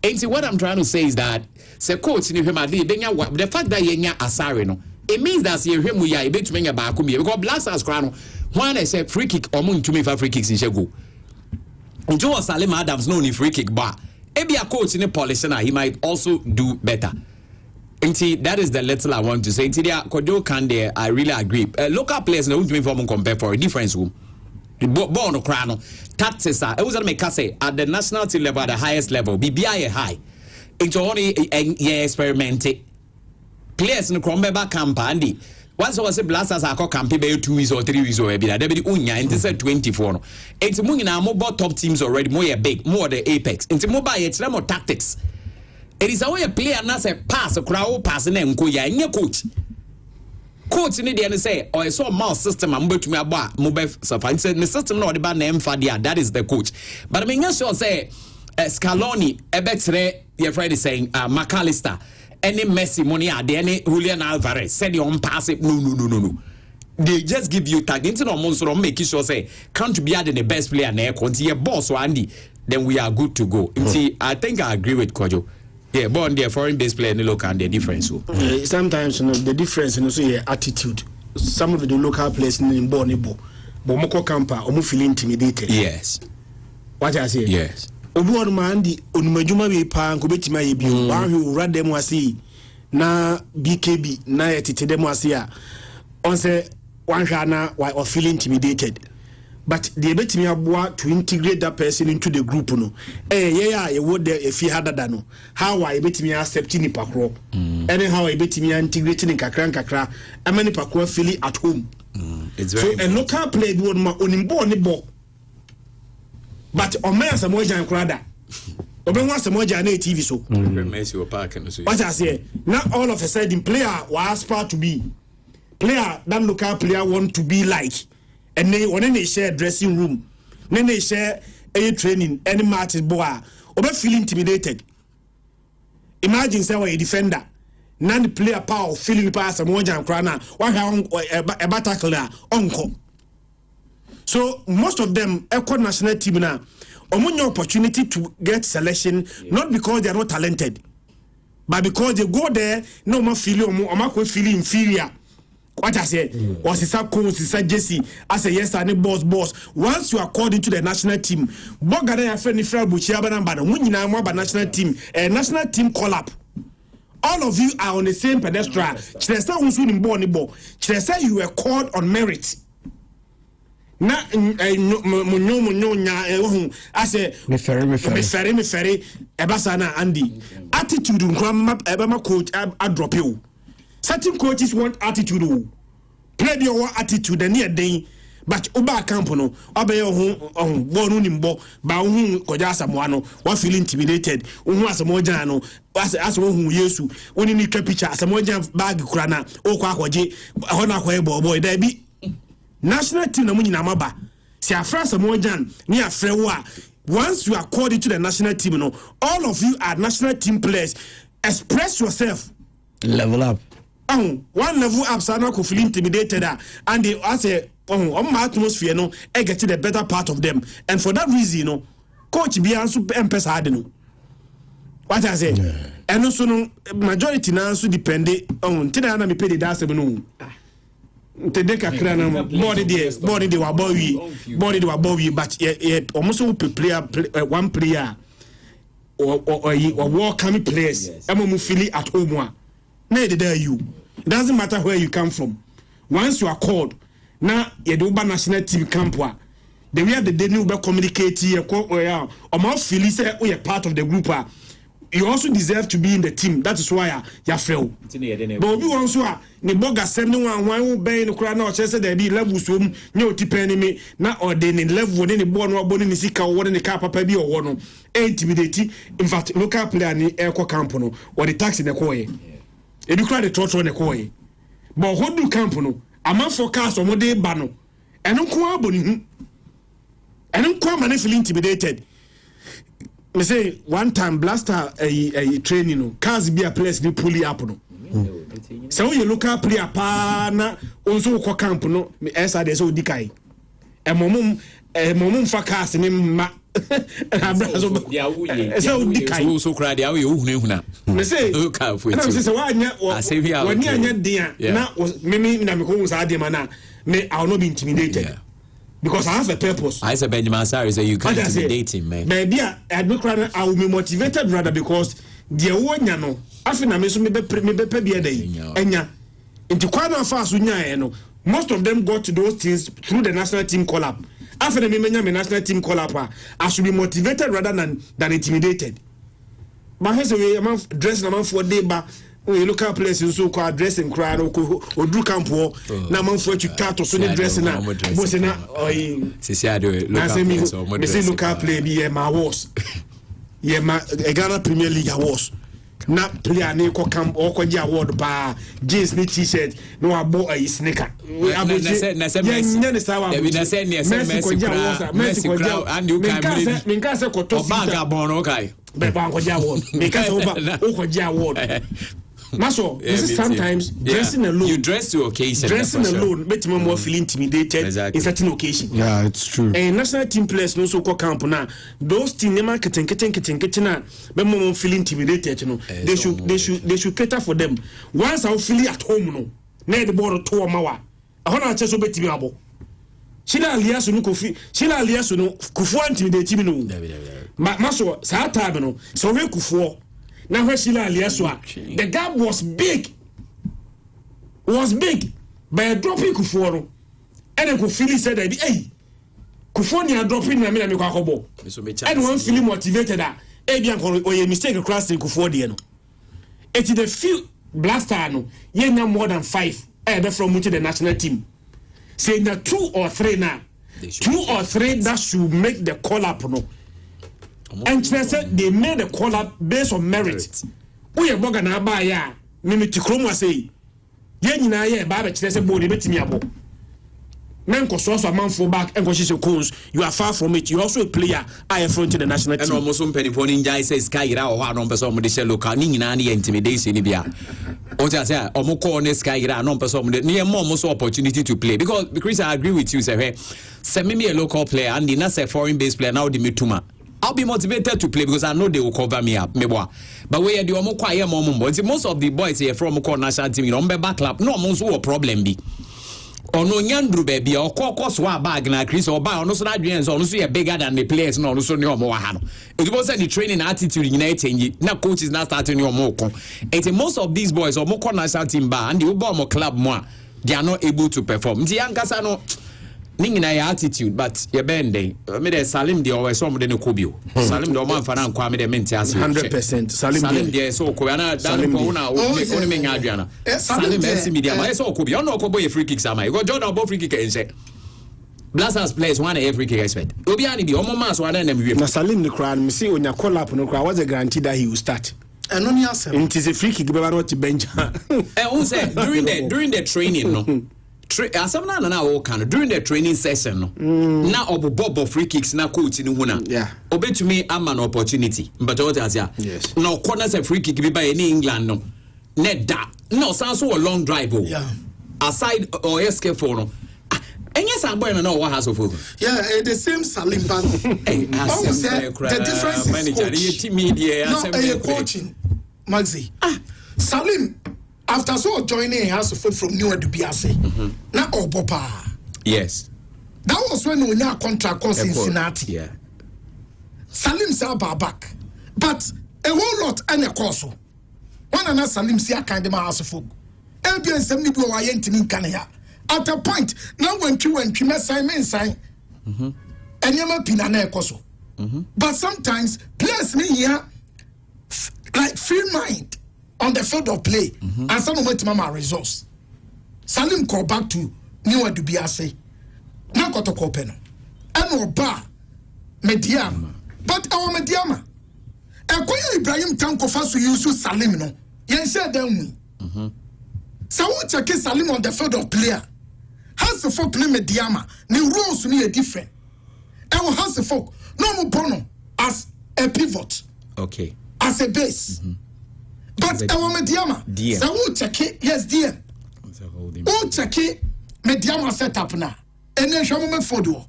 And see what I'm trying to say is that say coach in him the fact that you asari no, it means that you him we are able to make a back because Black Stars crown when I say free kick or moon to me for free kicks in Shego. Joe Salim Adams no ni free kick bar. Maybe a coach in a policy now, he might also do better. And see, that is the little I want to say. Kojo Kande, I really agree. Local players, no, we compare for a difference. Born Crano, tactics are, it was make us say at the national team level, at the highest level, BBI high. It's only experimenting. Players in the Cromwell camp, Andy. Once I was a blasters, I call campaign 2 weeks or 3 weeks or maybe that. They be unya and this 24. It's moving now more top teams already, more big, more the apex. It's more by it's more tactics. It is a way a player not a pass a crowd pass and then go ya in your coach. Coach in the end say, or I saw mouse system and to me about mobile suffice. The system not about name for that is the coach. But I mean, yes, you'll say Scaloni, Ebetre, your friend is saying, McAllister, any Messi money are there, any Julian Alvarez, said you on pass it. No. They just give you tag into no monster making sure say can't be adding the best player there, continue boss or Andy, then we are good to go. See, I think I agree with Kojo. Yeah, but on their foreign-based player, they look and the difference. Sometimes the difference in also attitude. Some of the local players in Borneo, Bomoko Kampa, almost feel intimidated. Yes. What I say? Yes. Obu Mandi, Unmajuma be pan, Kubetima Ibu, one who read them was na BKB, na etite them was here. On say one shana or feel intimidated. But the ability to integrate that person into the group, no. You would if he had that, no. How I bet me accepting the pakro. Anyhow, I bet me integrating in kakra. I many pakro feel at home. It's very so a local play would my own ball. But on my some more jam crada. Oben was some more jam TV so. What I say, not all of a sudden player was aspire to be. Player that local player want to be like. And when they share dressing room, then they share a training, any matches boy, or feel intimidated. Imagine say a defender, none player power feeling pass a more jam crana, one a battler uncle. So most of them equal national team now, no opportunity to get selection, not because they are not talented, but because they go there, no more feeling or more feeling inferior. What I say was it's a coach, it's a Jesse. I say yes, I need boss. Once you are called into the national team, Bogada ya friend Ifra Buchiabana Bada, when you know about national team, a national team call up. All of you are on the same pedestal. Chilesa unsu ni mbo ni bo. Chilesa you were called on merit. Na munyo nya I say me ferry ebasa na Andy. Attitude nkwa coach I drop you. Certain coaches want attitude. Play your attitude and near day. But Uba Campono, Obey on Bonunimbo, Baun Kojasa, one feel intimidated, was a mojano, as one who used to, when you need a picture, as a mojan bag crana, O Kwaji, Honahwebo, boy, there be national team Namaba. See a France mojan near Frewa. Once you are called into the national team, all of you are national team players. Express yourself. Level up. One level up, so not feel intimidated, and they say, on my atmosphere, no, I get to the better part of them, and for that reason, coach be answer emphasis hard, what I say, and also no majority now so depend on today. Me pay the dance, no. Today, body they were boy, but almost player one player or war coming players. I'm feel at home. There you. It doesn't matter where you come from. Once you are called, now you do national team camp. The way the new communicate or more feel say we are part of the group. You also deserve to be in the team. That is why you fail. But we also are the boga 71 one bay in the crowd now says that the level so no depending me now or then in level within the born or born in the sick or in the car papa be or one intimidating. In fact, local player in the air campono or the taxi in the coy. If you cry the torture on the coy, but what do campono? A man forecast on what they bano and don't come and don't come and feel intimidated. Me say one time blaster a training cars be a place they pull it up no. So you local player pa na also ko camp no me esa de so dikai. E momum fa cars ni ma. So dikai. So cry dia we ohunahuna. Me say local for it. Na me say wa anya anya dia na me ko sa de mana me I will not be intimidated. because I have a purpose. I said Benjamin Sarri say you can't intimidate him, man. Maybe I will be motivated rather because the one you know, after na me so me be pay day. Enya. Into kwana fast unya no. Most of them got to those things through the national team call-up. After the national team call-up, I should be motivated rather than intimidated. But here's the way I'm dressing a man for a day, but we look at places so called dressing crowd or do camp war. Now, man for you cut or so dressing now. What's in that? Look up play be my was. Yeah, my Ghana Premier League was. Na player ne ko camp or ko dia award ba jeans ni t-shirt no abo a sneaker na se Messi and you can believe me can say ko to banga bon okay be ba ko dia award me can say ko dia award maso this is sometimes dressing alone you dress to occasion dressing alone make me more feel intimidated in certain occasion. Yeah, it's true. And national team players no so ko camp na those team never keten na be more feel intimidated, you know. They should cater for them. Once I feel at home no na the ball to mawa ahona ache so betimi abo Shila Aliasu no kofi Shila Aliasu no kufu intimidate me no maso sa time no so we kufu now where Shila Aliaswa, the gap was big, by a dropping Kufuoro, and then Kufili said that hey, Kufuoni dropping na me kwakobo, and one feeling motivated that Ebian or a mistake across in Kufuodiano. It is the few blaster no, ye no more than 5 from which the national team saying that 2 or 3 now, 2 or 3 that should make the call up no. And they made a call up based on merit. We are boga na ba ya me tikromo say ye nyina ye ba be kire se body betimi abo men ko so man for back and go she cones you are far from it. You also a player I front to the national team and almost some penny for ninja says sky ra o ha no person mo de share local ni nyina na intimidation ni bia o just say omo call ne sky ra no person mo de ne more so opportunity to play because Chris I agree with you say me a local player and the not a foreign based player now the metuma I'll be motivated to play because I know they will cover me up. But where the omo quiet most of the boys here from national team, you know, back club, no most a problem be. Or no nyandru baby or course bag na Chris or bar no so that dreams or no bigger than the players no so no more. It was the training attitude united now coach is not starting your more. It's most of these boys or more national team bar and the Obama club more they are not able to perform. The Yankasano ningina ya attitude but ye bende me de Salim de always some de no kobio Salim de o man fa na nkwa me de mente ase 100% Salim de so ko na dan ko na o me nya aduana Salim Messi media ma so kobio no ko boy free kicks am I go Jordan bo free kick ense Blasters players one every kick expect obi ani bi o mo man so na na me na Salim ni kra me see onya call up no kra was a guarantee that he will start and only asem it is a free kick be not bench who said during the training no asabna na wo kan during the training session no na obobo free kicks na coach ni hu na obetumi ama na opportunity but what as ya no corner say free kick bi by in England no net da no sound so a long drive aside or escape for no enye sa boy na what has of the same Salim ban the difference is coaching Maxi Salim after so joining has from New Dubiase. Na Obopa. Yes. That was when we had contract in Cincinnati. Yeah. Salim Saba back. But a whole lot and a course. One another Salim Sia kind of house of folk. LBN 70 people are entering Canada. At a point, now when you sign, and Yama Pinana Koso. But sometimes players me here like free mind. On the field of play, and some went to Mama resource. Salim called back to New Dubiase. Now got to Copeno. And no bar Mediama. But our Mediama. And Koya Ibrahim Tanko Fasu use Salim no. Yen said them we. So what check Salim on the field of player. Has the folk play Mediama. New rules need a different. And has the folk no more bono as a pivot. Okay. As a base. But our Mediama, so who check it? Yes, dear. Who check it? Mediama set up now. And then show me for do.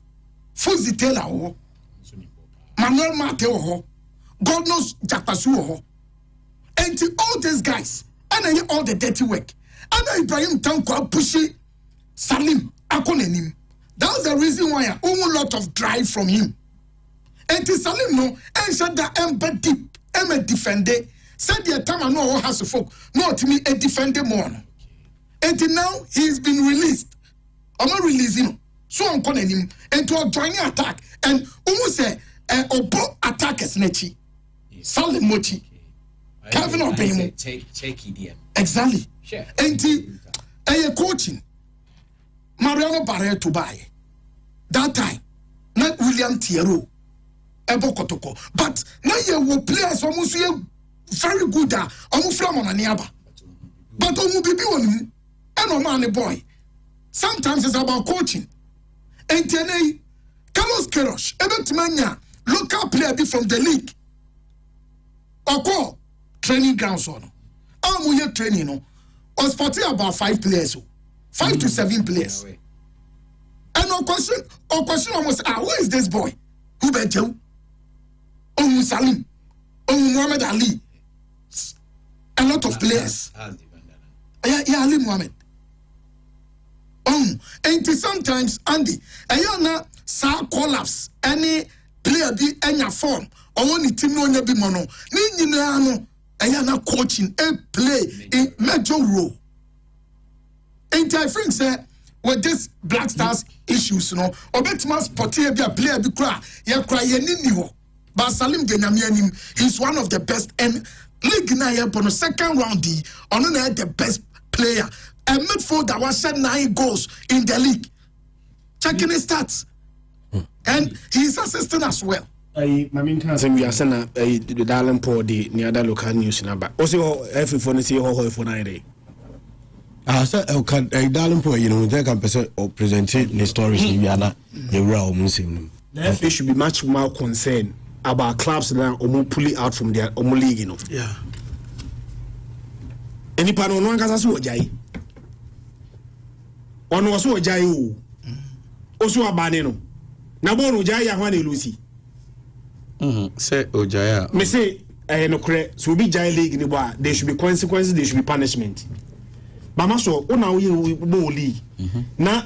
Fuzi Taylor, Manuel Mateo, God knows Jatasu, and to all these guys, and then all the dirty work. And Ibrahim Tanko pushy Salim Akonenim. That's the reason why a lot of drive from him. And to Salim no, and said that I'm deep, I'm a defender. Said the time I know has to folk, not to me a defender more. And now he's been released. I'm not releasing him. So I'm calling him into a joining attack. And almost say obo attack is nechi. Salim Mochi. Kevin Obeymo. Take it. Exactly. Sure. And coaching. Mariano Barre to buy. That time, not William Thiero. Ebo Kotoko. But now you will players almost very good almost from on Aniaba. But almost be on and on man boy. Sometimes it's about coaching. And then Carlos Queiroz, Ebetimania, local player be from the league. Or call training grounds on. I'm training no. Or sporting about 5 players. 5 to 7 players. And no question almost who is this boy? Who bet you? Salim, Muhammad Ali. A lot of players. Yeah, Ali Muhammad. And sometimes Andy, ayana sa collapse any player be any form or only team no be mono. Ni no ayana coaching a play a major role. And I think say with this Black Stars issues, or betma sporty be a player be cry, ye ni but Salim Denamianim is one of the best and league na on the second round on the best player. A midfielder was set 9 goals in the league. Checking his stats. And he's assistant as well. My main time we are sending the Darling Paul the near the local news number. Also, every phone is here for 9 days. I said, Darling Paul, they can present the stories in Vienna, the real Muslim. They should be much more concerned about clubs now pulling out from their league, Yeah. Any part of one Casa Jai. One was so Jai. Also a banano. Nabon Ojaya one Lucy. Say Ojaya. Me say, no credit, so be Jai League in the bar. There should be consequences, there should be punishment. Bamaso, oh now we league. Now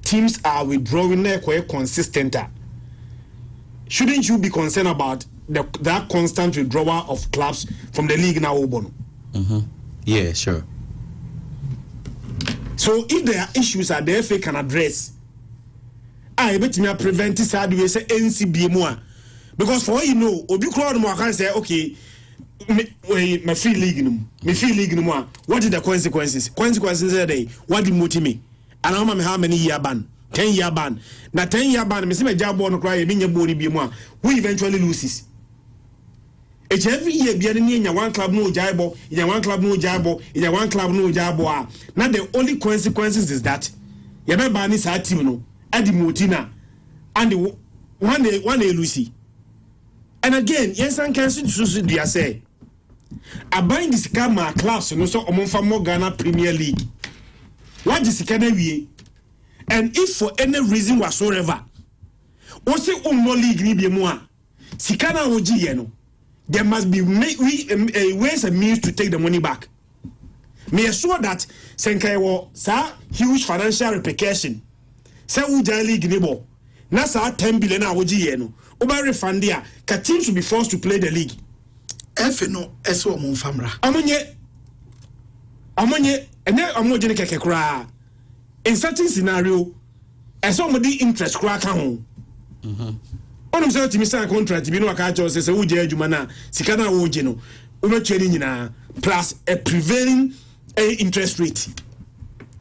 teams are withdrawing their quite consistent. Shouldn't you be concerned about that constant withdrawal of clubs from the league now, Obono? Yeah, sure. So if there are issues that the FA can address, I bet me prevent this hard way say NCBA more. Because for all you know, Obi crowd more can say, okay, my free league no more. What are the consequences? Consequences are they? What do motivate me? And how many year ban? 10-year ban. Now 10-year ban, me see my job on cry, me boni be more. Who eventually loses? It's every year be in one club no jabo, in one club no jabo, in one club no jabo. Now the only consequences is that you be ban is our team no, at the Motina, and the one day Lucy. And again, yes, I can see they say. I bind this camera class, no so among more Ghana Premier League. What is the and if for any reason whatsoever, also league ni be more, Sikana Oji yeno. There must be ways and means to take the money back. Me assure that Senkai sa huge financial repercussion. Say Uja League nebo. Na sa 10 billion Oji yeno. Oba refund there. Ka teams should be forced to play the league. Efe no eso mo famra. Amonye ene amojene keke kura. In certain scenario, somebody interest crack on. On him say to me sign contract, you know, I can't just say, Uja Jumana, Sikana Ojeno, Uma training plus a prevailing interest rate.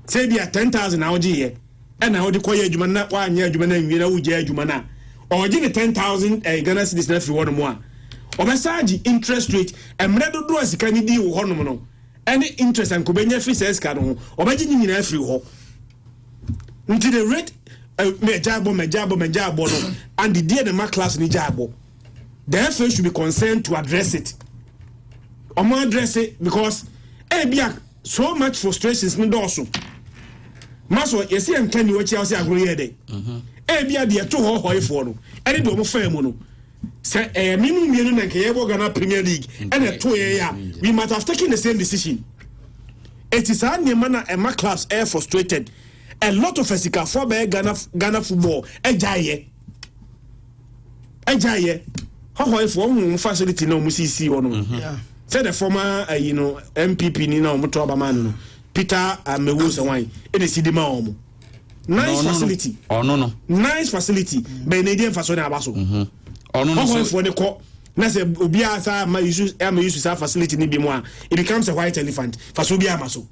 Say, be at 10,000 AUD, and now the Koya Jumana, 1 year Jumana, you know, Uja Jumana, or give it 10,000 Ghana citizens for 1 more. Or massage interest rate, and Mredo do as can do Honomono. Any interest and Kubenya Fishes Cano, or Majin in every hole. Until the rate me jabo and the dear the mark class ni jabo. The FA should be concerned to address it. Or more address it because so much frustrations no also. Maso yesi am can you watch house agree there. They too ho for no. Any do mo fair mo no. Say minimum mienu na nke yebo Ghana Premier League and a 2 year we might have taken the same decision. It is our man and my clubs are frustrated. a lot of Esika for Ghana football. Ejaye. How if one facility no musisi ono. Yeah. Say the former MPP ni na omoto abamano Peter Mewusa wine. It is the omo. Nice facility. Oh no. Nice facility. Benedian fashion abaso. Oh no. How if one ko na say obi asa ma use facility ni bi mo a it becomes a white elephant. Faso bi amaso.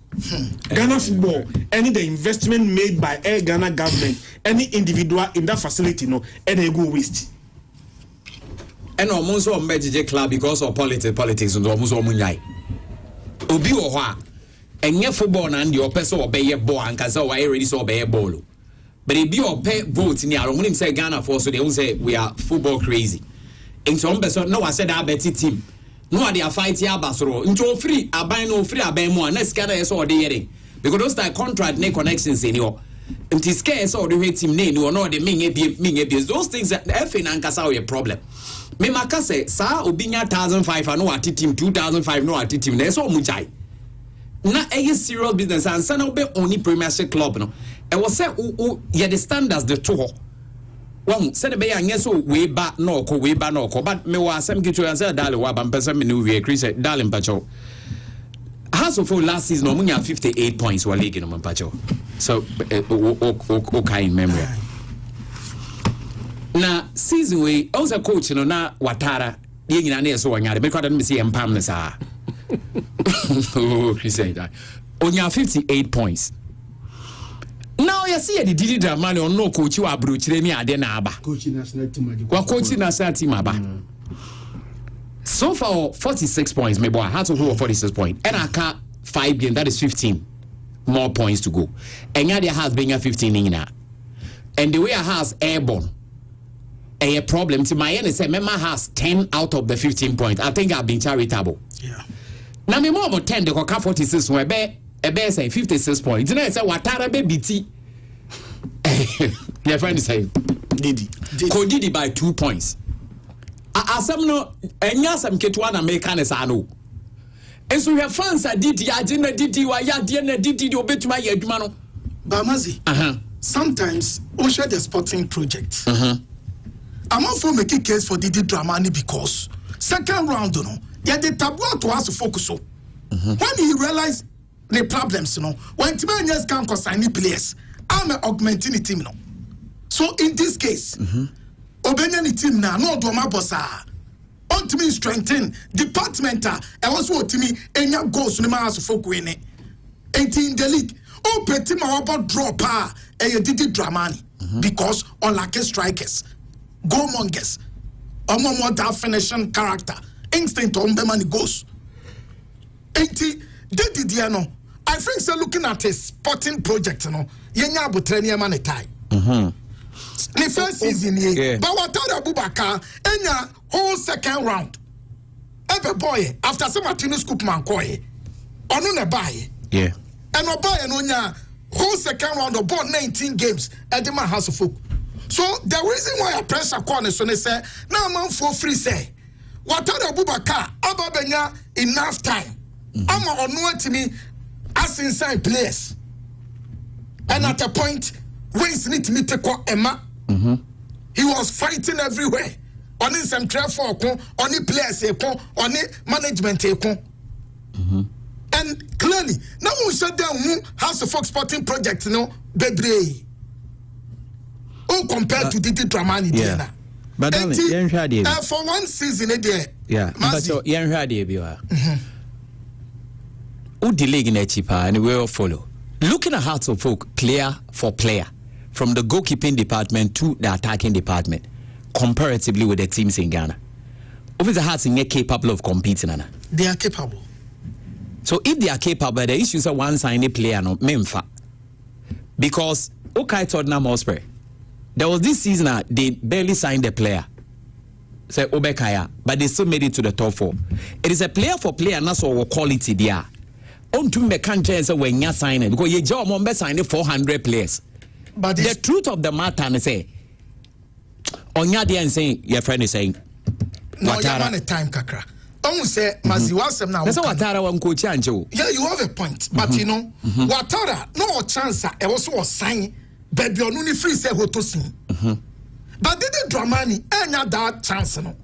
Ghana football any the investment made by Ghana government any individual in that facility no and go waste. And almost all major club because of politics and almost all munyai. Obi oha, and your football and your person obey a ball and Kaza already saw obey a ball. But if you pay votes in your own say Ghana for so they will say we are football crazy. In some person, no, I said I bet team. No, they are fighting Abasro. Into free, I buy no free, I buy more, and let's get a sort of hearing. Because those that contract, no connections in your. And this case or the team name, you know, the ming abuse. Those things that F in Ankasa a problem. Me makase sa obinya 1,500 ano ati team 2,500 no ati team na so mujai na a serious business and sana obe only premiership club no e was say ye the standards the to one said the be anya so we ba no ko but me wa asem gitu and say darling wa ban person me no we Chris darling pacho House of last season omunya 58 points wa league no pacho so okay in memory. Na season we also coach no na Watara ye nyina na yeso wanyare because I don't see empam na sa oh he said that onya 58 points now you see the Didi Dramani on no coach wa abrochire ni ade na aba coach national team wa coach national team aba so far 46 points maybe I had to go 46 points and I can 5 games that is 15 more points to go and yeah there has been 15 in na and the way I has airborne a problem to my end say Mema has 10 out of the 15 points. I think I've been charitable. Yeah. Now me more about 10 the Coca 46 we be say 56 points. You know say Watara be BT. Your friend is saying Didi by 2 points. Asam no enya sam ketua na make an no. And so your fans are Didi agina Didi wa ya de na Didi obetuma ya adwuma no. Bamazi. Sometimes we share the sporting project. I'm not for making case for Didi Dramani because second round, you know, yeah, the taboo to us to focus on. When he realized the problems, you know, when Timanias can't consign players, I'm augmenting the team, you know. So in this case, Obenyani team now, no Doma Bossa. On to me strengthen departmental, and also to me, and your goals no matter for focus in 18 the league. Oh, petty my about drop a Didi Dramani because unlucky strikers. Goalmongers, more that finishing character, instinct on them and it goes. 80, Didiano. I think so. Looking at a sporting project, you know, Yenya Butrenia man a tie. The first season, but what other Bubaka, Enya whole second round. Every boy after some Martinez Coopman Koye, on buy, yeah, and a buy and on ya whole second round of ball 19 games at the man house of folk. So the reason why I press a corner so they say now man for free say what other Bubaka Ababenya enough time. I'm on no to me as inside players. And at a point when need me to call Emma, he was fighting everywhere. On his some traffic on the players on the management and clearly now we shut down House of Fox Sporting Project, you know, baby. Oh, compared to Didi Dramani, yeah. But for one season, yeah. But you're ready, who the league in a cheaper and we will follow. Looking at Hearts of Folk, player for player, from the goalkeeping department to the attacking department, comparatively with the teams in Ghana, obviously Hearts are capable of competing. Anna. They are capable. So if they are capable, the issues are one signing player no memfa because okay, Tottenham Hotspur. There was this season they barely signed a player. Say Obekaya, but they still made it to the top 4. It is a player for player, and that's all quality there. On to me can't say when you sign it because you job on signing 400 players. But the truth of the matter is say on your day and saying your friend is saying no, you want a time kakra. say Mazi wasem now. That's what Watara wan coach anjo. Yeah, you have a point, but you know, Watara no chance e was sign baby on ni free say hotosin. But did the Dramani enya that chance no.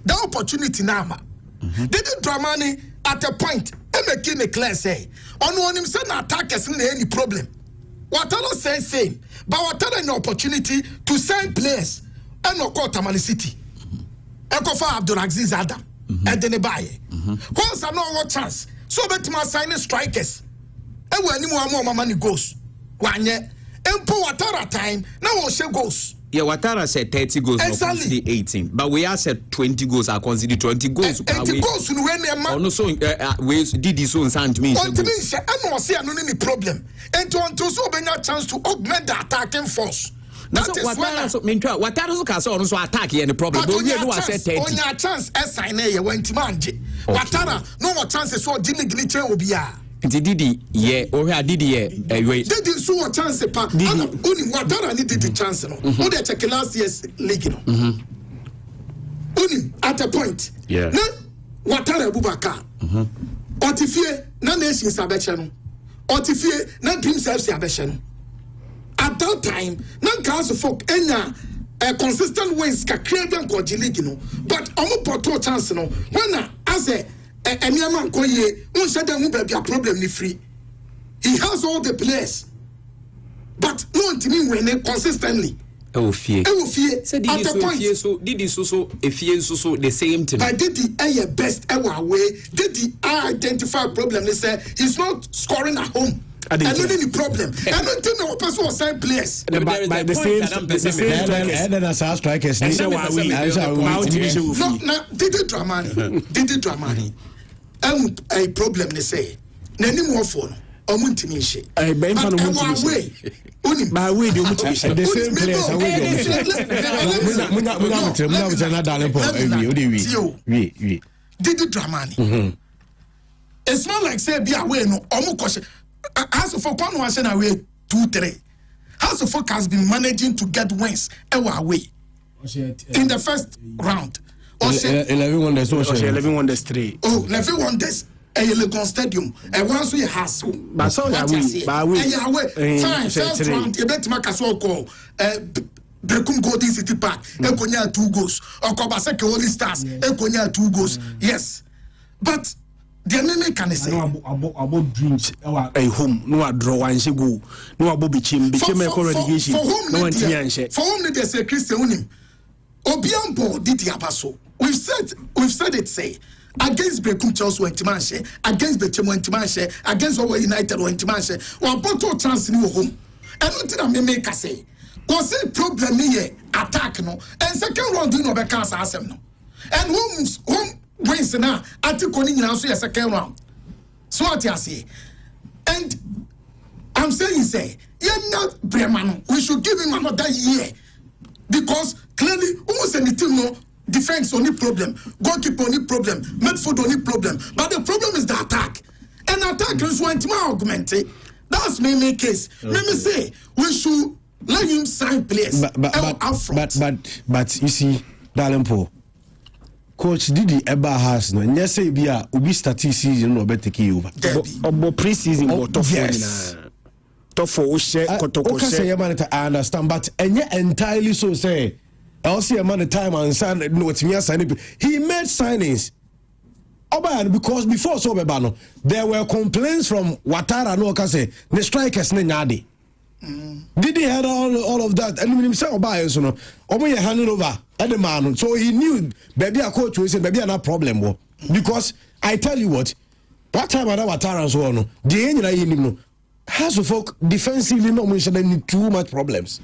That opportunity now ma. Did the Dramani at a point e make it clear say on him say na attackers in any problem. Watara say same, but Watara an opportunity to sign players and no call Tamale City. Ekofa Abdulaziz Adam. And then buy. Once I know what chance. So bet my signing strikers. And when you more money goes. One year. And for Watara time, now we'll share goals. Yeah, Watara said 30 goals, exactly. 18. But we are said 20 goals are considered 20 goals. 80 goals when they man. No, so we did this on Saint me. What means I don't see any problem. And to so be a chance to augment the attacking force. That is Watara so can so attack any problem. But only a chance as sign here when Timanje. Watara no more chances so Gini will be a. Didi yeah or Didi yeah Didi so a chance pa. Only Watara needed the chance no. Who they check last year's league no. Only at a point. Yeah. Na Watara Bubaka. Otifie na nation sabeche no. Otifie na dream self sabeche no. At that time, non council folk enya consistent wins ka create and league no. But omo poto chance no. When as a man koye, one said that be a problem ni free. He has all the players, but no team win consistently. Oh fear. Said at the point. So did this so if he so the same thing. I did the best ever way. Did the identify problem? They say he's not scoring at home. And not any problem. I don't think no person was sign players. The same. And then as our strikers. No, did it Dramani. A problem they say. Nani more for Omuntimishe. By way, the same players. Did it Dramani. It's not like say be away no Omu House of Folk was away 2-3. House of Folk has been managing to get wins away in the first round. 11 wonders. 11 wonders 3. Oh, 11 wonders. A Legon Stadium. And once we has but so away. Fine, first round. You bet Makaso call. Brekum Golden City Park. Ekonya 2 goals. Okobaseke Holy Stars. Ekonya 2 goals. Yes, but. The enemy can say about dreams a home no draw one go no about bichim relegation no one for whom they say Christian unim Obiambo did the abaso. We've said it say against Brekum Chelsea went Timanche, against Bechem went Timanche, against Owe United went Timanche, or bottle chance in your home. And what did I make say? Was it problem here attack no and second round do no be cancer asem no and home wins now at the second round. So what you say? And I'm saying you're not Breman. We should give him another year. Because clearly almost anything no defense only problem, goalkeeper only problem, midfield only problem. But the problem is the attack. And attack is one to augment. That's my case. Okay. Let me say we should let him sign players. But you see, darling Paul. Coach Didi Eba has no. And say be a ubi starting season no better take over. Obo pre-season go tough I understand, but entirely so say. I'll see a man at time and sign no what me sign. He made signings. Because before so bebano, there were complaints from Watara no can say the strikers ne nyade. Didi had all of that and himself by so no. Omo handing over. Man, so he knew baby a coach was baby no problem because I tell you what time I Watara so no the end na him no House of Folk defensively no mention too much problems.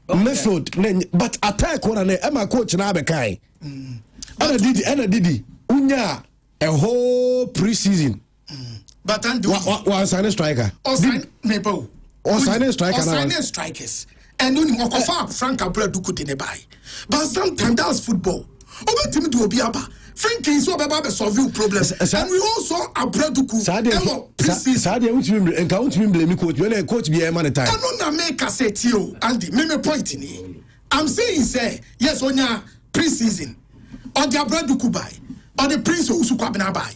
Method but attack one and my coach na be kai. Ana didi unya a whole pre-season. But and one sign striker. Or sign Maple. Or sign striker. Or sign strikers. And only Frank Abraduku didn't buy. But sometimes that's football. Over to me to Obiaba. Frank is so about the solving problems. And we also Abraduku. Sadia, which and count me blame coach when a coach be a man at time. I don't make a say to you, Andy. Me point in here. I'm saying, say, yes, on your pre-season. Or the Abraduku buy. or the Prince of Usukwabina by.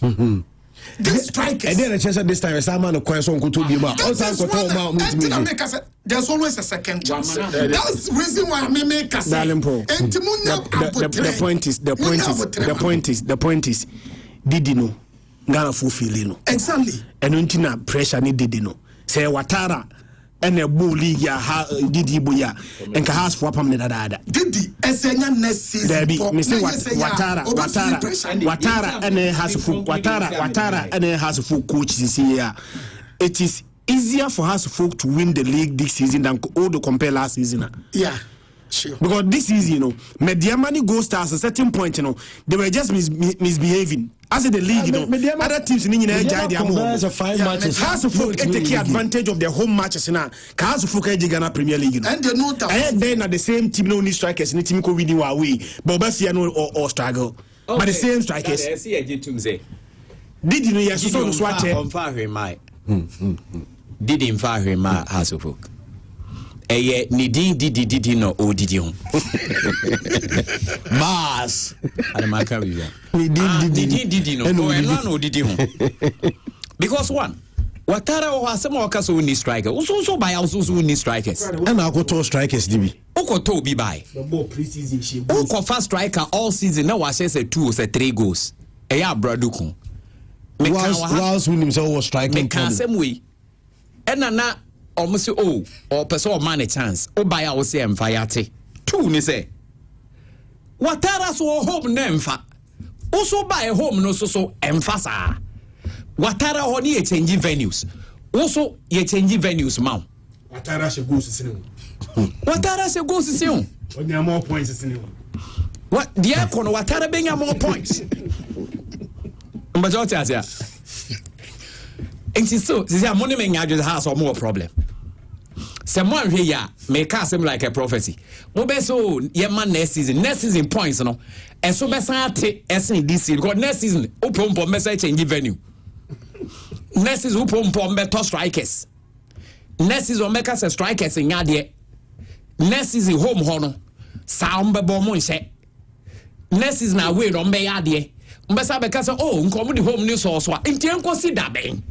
This strikers. And then I chance this time, some man of question could be about. There's always a second chance. That's the reason why I make a say. The point is, Didino, Ghana fulfilling. Exactly. And untina pressure ni Didino. Say Watara. And a bully ya Didi Buya and Kahas for Pam Dada. Didi, Essenya Nessi, Watara and a has a full Watara and a has a full coach this year. It is easier for us folk to win the league this season than all the compare last season. Yeah. Sure. Because this season, Mediamani Gold Stars at a certain point, they were just misbehaving. As in the league, other teams in the 5 matches. Has to folk take advantage of their home matches now. Has to folk Ghana Premier League. And they know that. And then at the same team, no strikers, and the team could win away. But Bassiano or struggle. But the same strikers. Did you know you're so swatch? Did in fire him has a folk. Did no or did you? Mars. And my career. Did no did you? Because one, Watara has some more cast win striker. Also by also win strikers. And I'll go to strikers, DB. Oko to be by. Oko first striker all season. Now I say 2 or 3 goals. Eya Braduku. Whilst winning himself was striking. Same way. And na almost or person or man a chance. O buy our say and fire. 2 ni say. Watara so home nemfa. Also buy a home no so emphasa. Watara honey a changing venues. Also ye changing venues ma. Watara she goes to see. Watara she goes to see. Only more points is in. What the aircon Watara being more points. But what is it? And so, this is money making just has or more problem. Someone here make us seem like a prophecy. Mobe so man next season points, no. And so best in this season because next season open for message change venue. Next season open for better strikers. Next season make us a strikers in yard. Next season home hono. Sound be bomb say. Next season away on be yard. Mbesa be kasa nkomo di home ni so enti enkosi da ben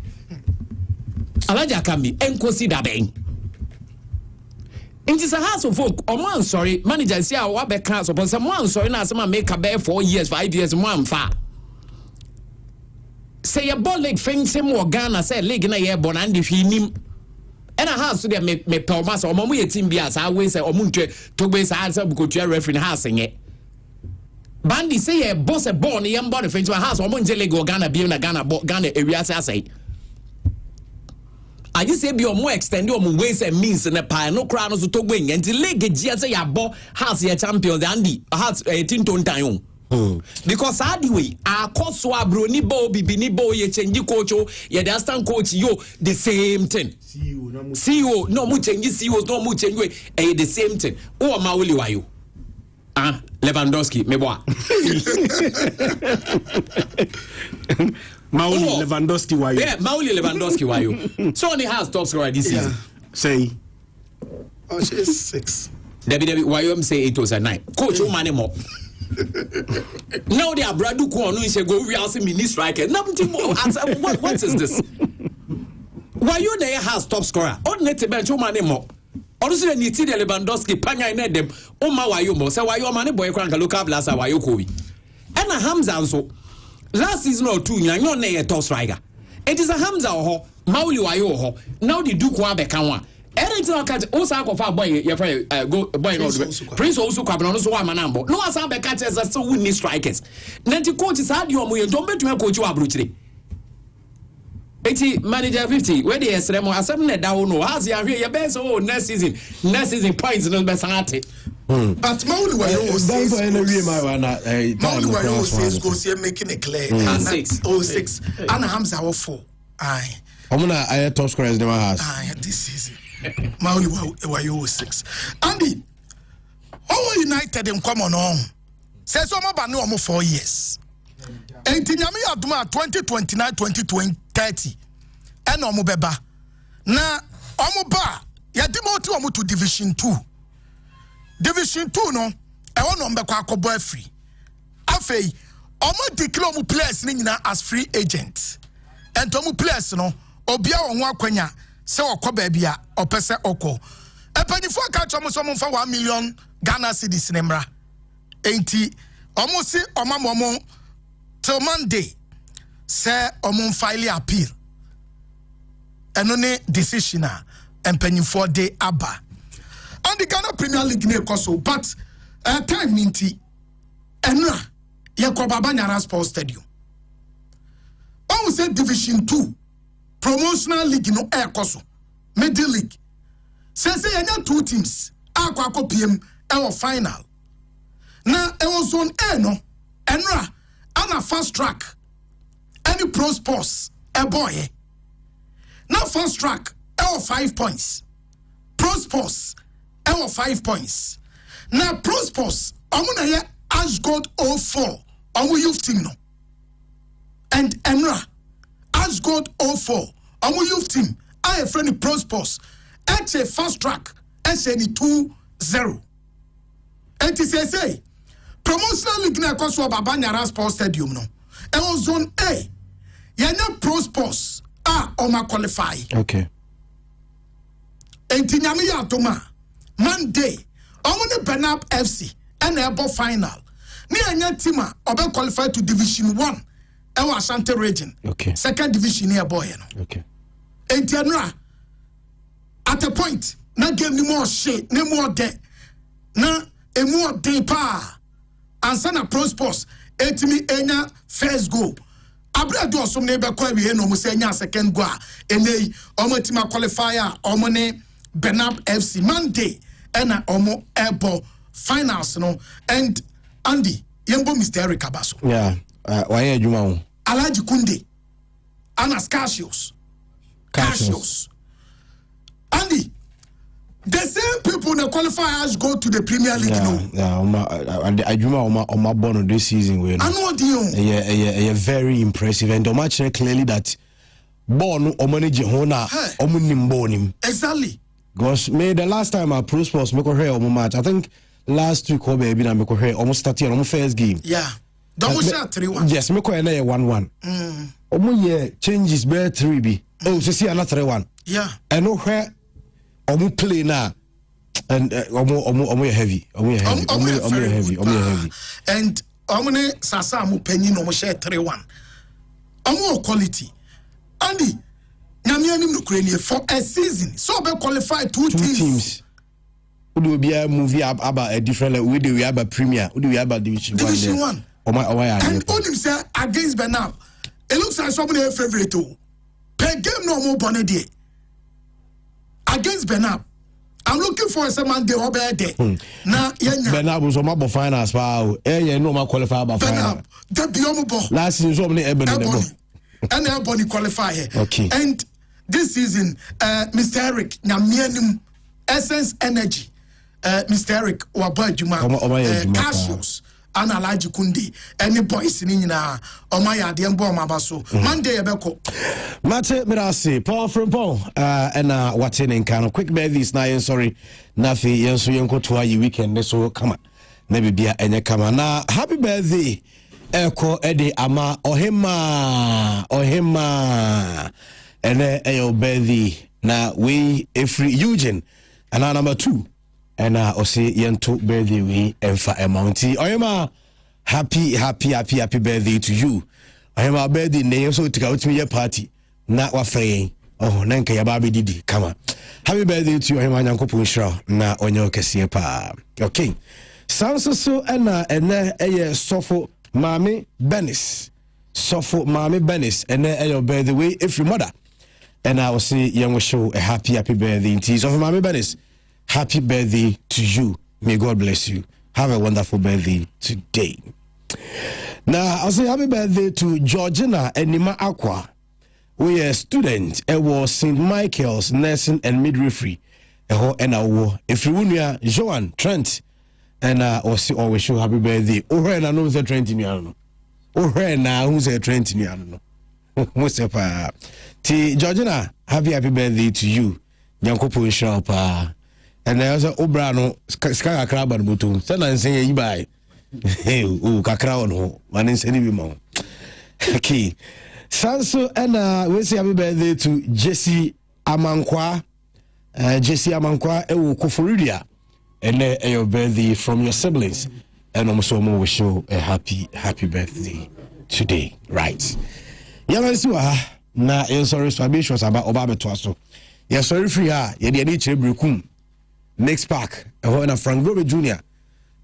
alaja kambi enkosi da ben enti sa house of folk o man sorry manager say wa be kan so but some man sorry na asema make be 4 years 5 years mo amfa say your ball league fin sem Ghana say league na ye bon and hwi nim ena house so dey me pe o ma so o mo ye team bia sa we say o mo ntwe to be sa answer buko tua referee house nye Bandi say a boss a born a young body friends my house or Monjele go Ghana be in a Ghana area say. I just say be more extended on ways and means in a pie no crown to talk wing and the leg say ya bo house ya champion the Andy has 18 ton time. Because way our coach swabro ni bo bibi bo ye change coach ye the assistant coach yo the same thing. CEO no mu change CEOs no mu change the same thing. Oh ma wuli wayo. Lewandowski, me boy. Mauli Lewandowski, why you? Yeah, Mauli Lewandowski, why you? So only has top scorer this season. Say. Oh, she's 6. Debbie, why you say 8 or 9? Coach, you money more. Now they are Bradu Kwonu is a go real mini striker. Nothing more. What is this? Why you there has top scorer? On net bench, you money more. Honestly, you see the Lewandowski, Panya in them. Oh, my, why you more? So, why your money boy crank a look up last hour, you could. And a Hamza so last season or 2, you're not a top striker. It is a Hamza or Mauli Wayo. Now the Duke Wabekanwa. Anything I catch, also of our boy, your friend, go boy, Prince also come on, also one number. No, as I catches are so winning strikers. Nanti coaches had your way, don't bet to coach you abruptly. 80 manager 50 where they say mo asem down no has ya here best next season points no be sanate but Mauli Wayo says go see making it clear 6 and Hamza 4 aye omuna I top scorers never has this season Mauli Wayo 6 Andy how United in common on says so ba no 4 years enti nyame aduma 2029 2030 and omo beba na omo ba ya dimoti omo to division 2 no e wono mbekwa akobo afri afei omo declare omo players ni nyina as free agents and omo players no obia wo ho akwanya se okọ ba bia opese okọ epanifo aka chomo so mo fa 1 million Ghana cedis nemra enti omo si omo till Monday say omo file appeal eno ne decision a empanifo de aba on the Ghana Premier League ne koso but time minti enra Yakob Abanyara Sports Stadium. I say Division 2 promotional league no air koso middle league. Say yanya 2 teams akwa PM our final. Now it was on air no enra ana fast track any pro sports a boy. Now fast track our 5 points. Pro sports our 5 points. Now pro sports amuna ye Ashgold 04 Omo youth team no. And Enra Ashgold 04 Omo youth team I friend pro sports at a fast track SN 2-0. And say promotional league na koso Abanyara Sports Stadium no. E was zone A. Yanya pro sports oma qualify. Okay. And tinyami ya toma Monday omo ne Benab FC and ebo final. Ni anya team obe qualify to Division 1 e wa Ashanti region. Okay. Second division here boy no. Okay. Entianra at a point na game ni more shit, ni more de. Na e more de pa. Ansa na pro sports etimi enya first goal. Abra do osom na be kwa wi no mo se enya second goal. Enei omo team qualifier omo ne Benab FC Monday ena omo ebo finals no and Andy yembo Mr. Eric Abaso. Yeah. Why adwuma ho? Alaji Kunde. Anas Cassius. Andy, the same people that qualify as go to the Premier League no. Yeah, adwuma oma born this season we. I know the Yeah, very impressive and the match clearly that born omanage ho na omunim bonim. Exactly. Because me the last time I pro sports make her omo match. I think last week baby na make her almost started on first game. Yeah. Double shot 3-1. Yes, make her 1-1. Omo ye changes be 3B. Oh, so see another 3-1. Yeah. And no where omo play na and omo heavy. Omo heavy. And omo ne sasa mo panyin omo share 3-1. Omo quality. Andy Nyamianim no krenie for a season. So be qualify two teams. Who do be a movie about a different level? We do we have a premier. We do we have a Division 1. And Odim say against Benab. It looks like somebody a favorite too. Per game no more bonnet against Benab. I'm looking for someone they will be there. Now, Benab was on my finals. Wow, no more qualify by Benab. The beyond last season, so many Ebony and everybody qualify here. Okay. And this season, Mr. Eric, Nyamianim Essence Energy, Mr. Eric Wabajuma, Cassius, and Alaji Kundi, any boys in Nina, or my idea, Mabaso, Monday, Abeko. Mate Mirasi, Paul from Paul, and what's in kind of quick babies. Now, sorry, nothing, yes, so you go to a weekend, so come on, maybe be a come on. Now, happy birthday. Eko Eddie Ama Ohima and Eyo Bethy na we free Eugene and number 2 and Osi Yento Bethy we Emfa Emonti Ohima happy birthday to you. Ohima birthday ne so tika with me party na wa free oh nanka ya baby didi kama happy birthday to you Ohima Nyankopon hira na onyo kese pa. Okay sanso na ene eye sofo Mami Benis, Sofo Mami Benis, and then your birthday way if your mother. And I will say, young show a happy birthday in teas of Mami Benis. Happy birthday to you. May God bless you. Have a wonderful birthday today. Now I'll say happy birthday to Georgina and Nima Aqua. We are student. It was St. Michael's Nursing and Midwifery. And if you want Joan Trent. And always show happy birthday. I know who's a Trent in Yano. Who's a Trent in Yano. What's up? Georgina, happy birthday to you. Nyankopon shop. And there's a Obrano Sky Crab and Butum. Send and say you buy. kakra on ho man send bi ma okay sanso and we say happy birthday to Jesse Amankwa ewo Koforidia and your birthday from your siblings and also more wish you a happy birthday today, right? Na sorry swabish about obabeto so ya sorry free ha ye de ni chebrekum next park na Frank Grobe Jr.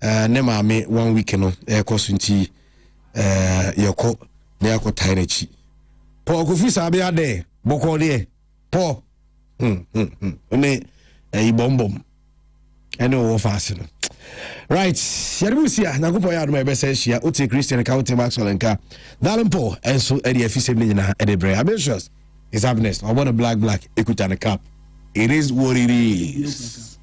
Ne maame 1 week no cost nti yeko na yakota na chi Paul Kofi sabe ade boko de Paul ne bombom ene wo fast no right yarusia na gopo ya do my best share o te Christian ka o te Maxwell nka Darren Paul enso e de afise me nyina e de bre ambitious is happiness I want a black ekuta the cup it is what it is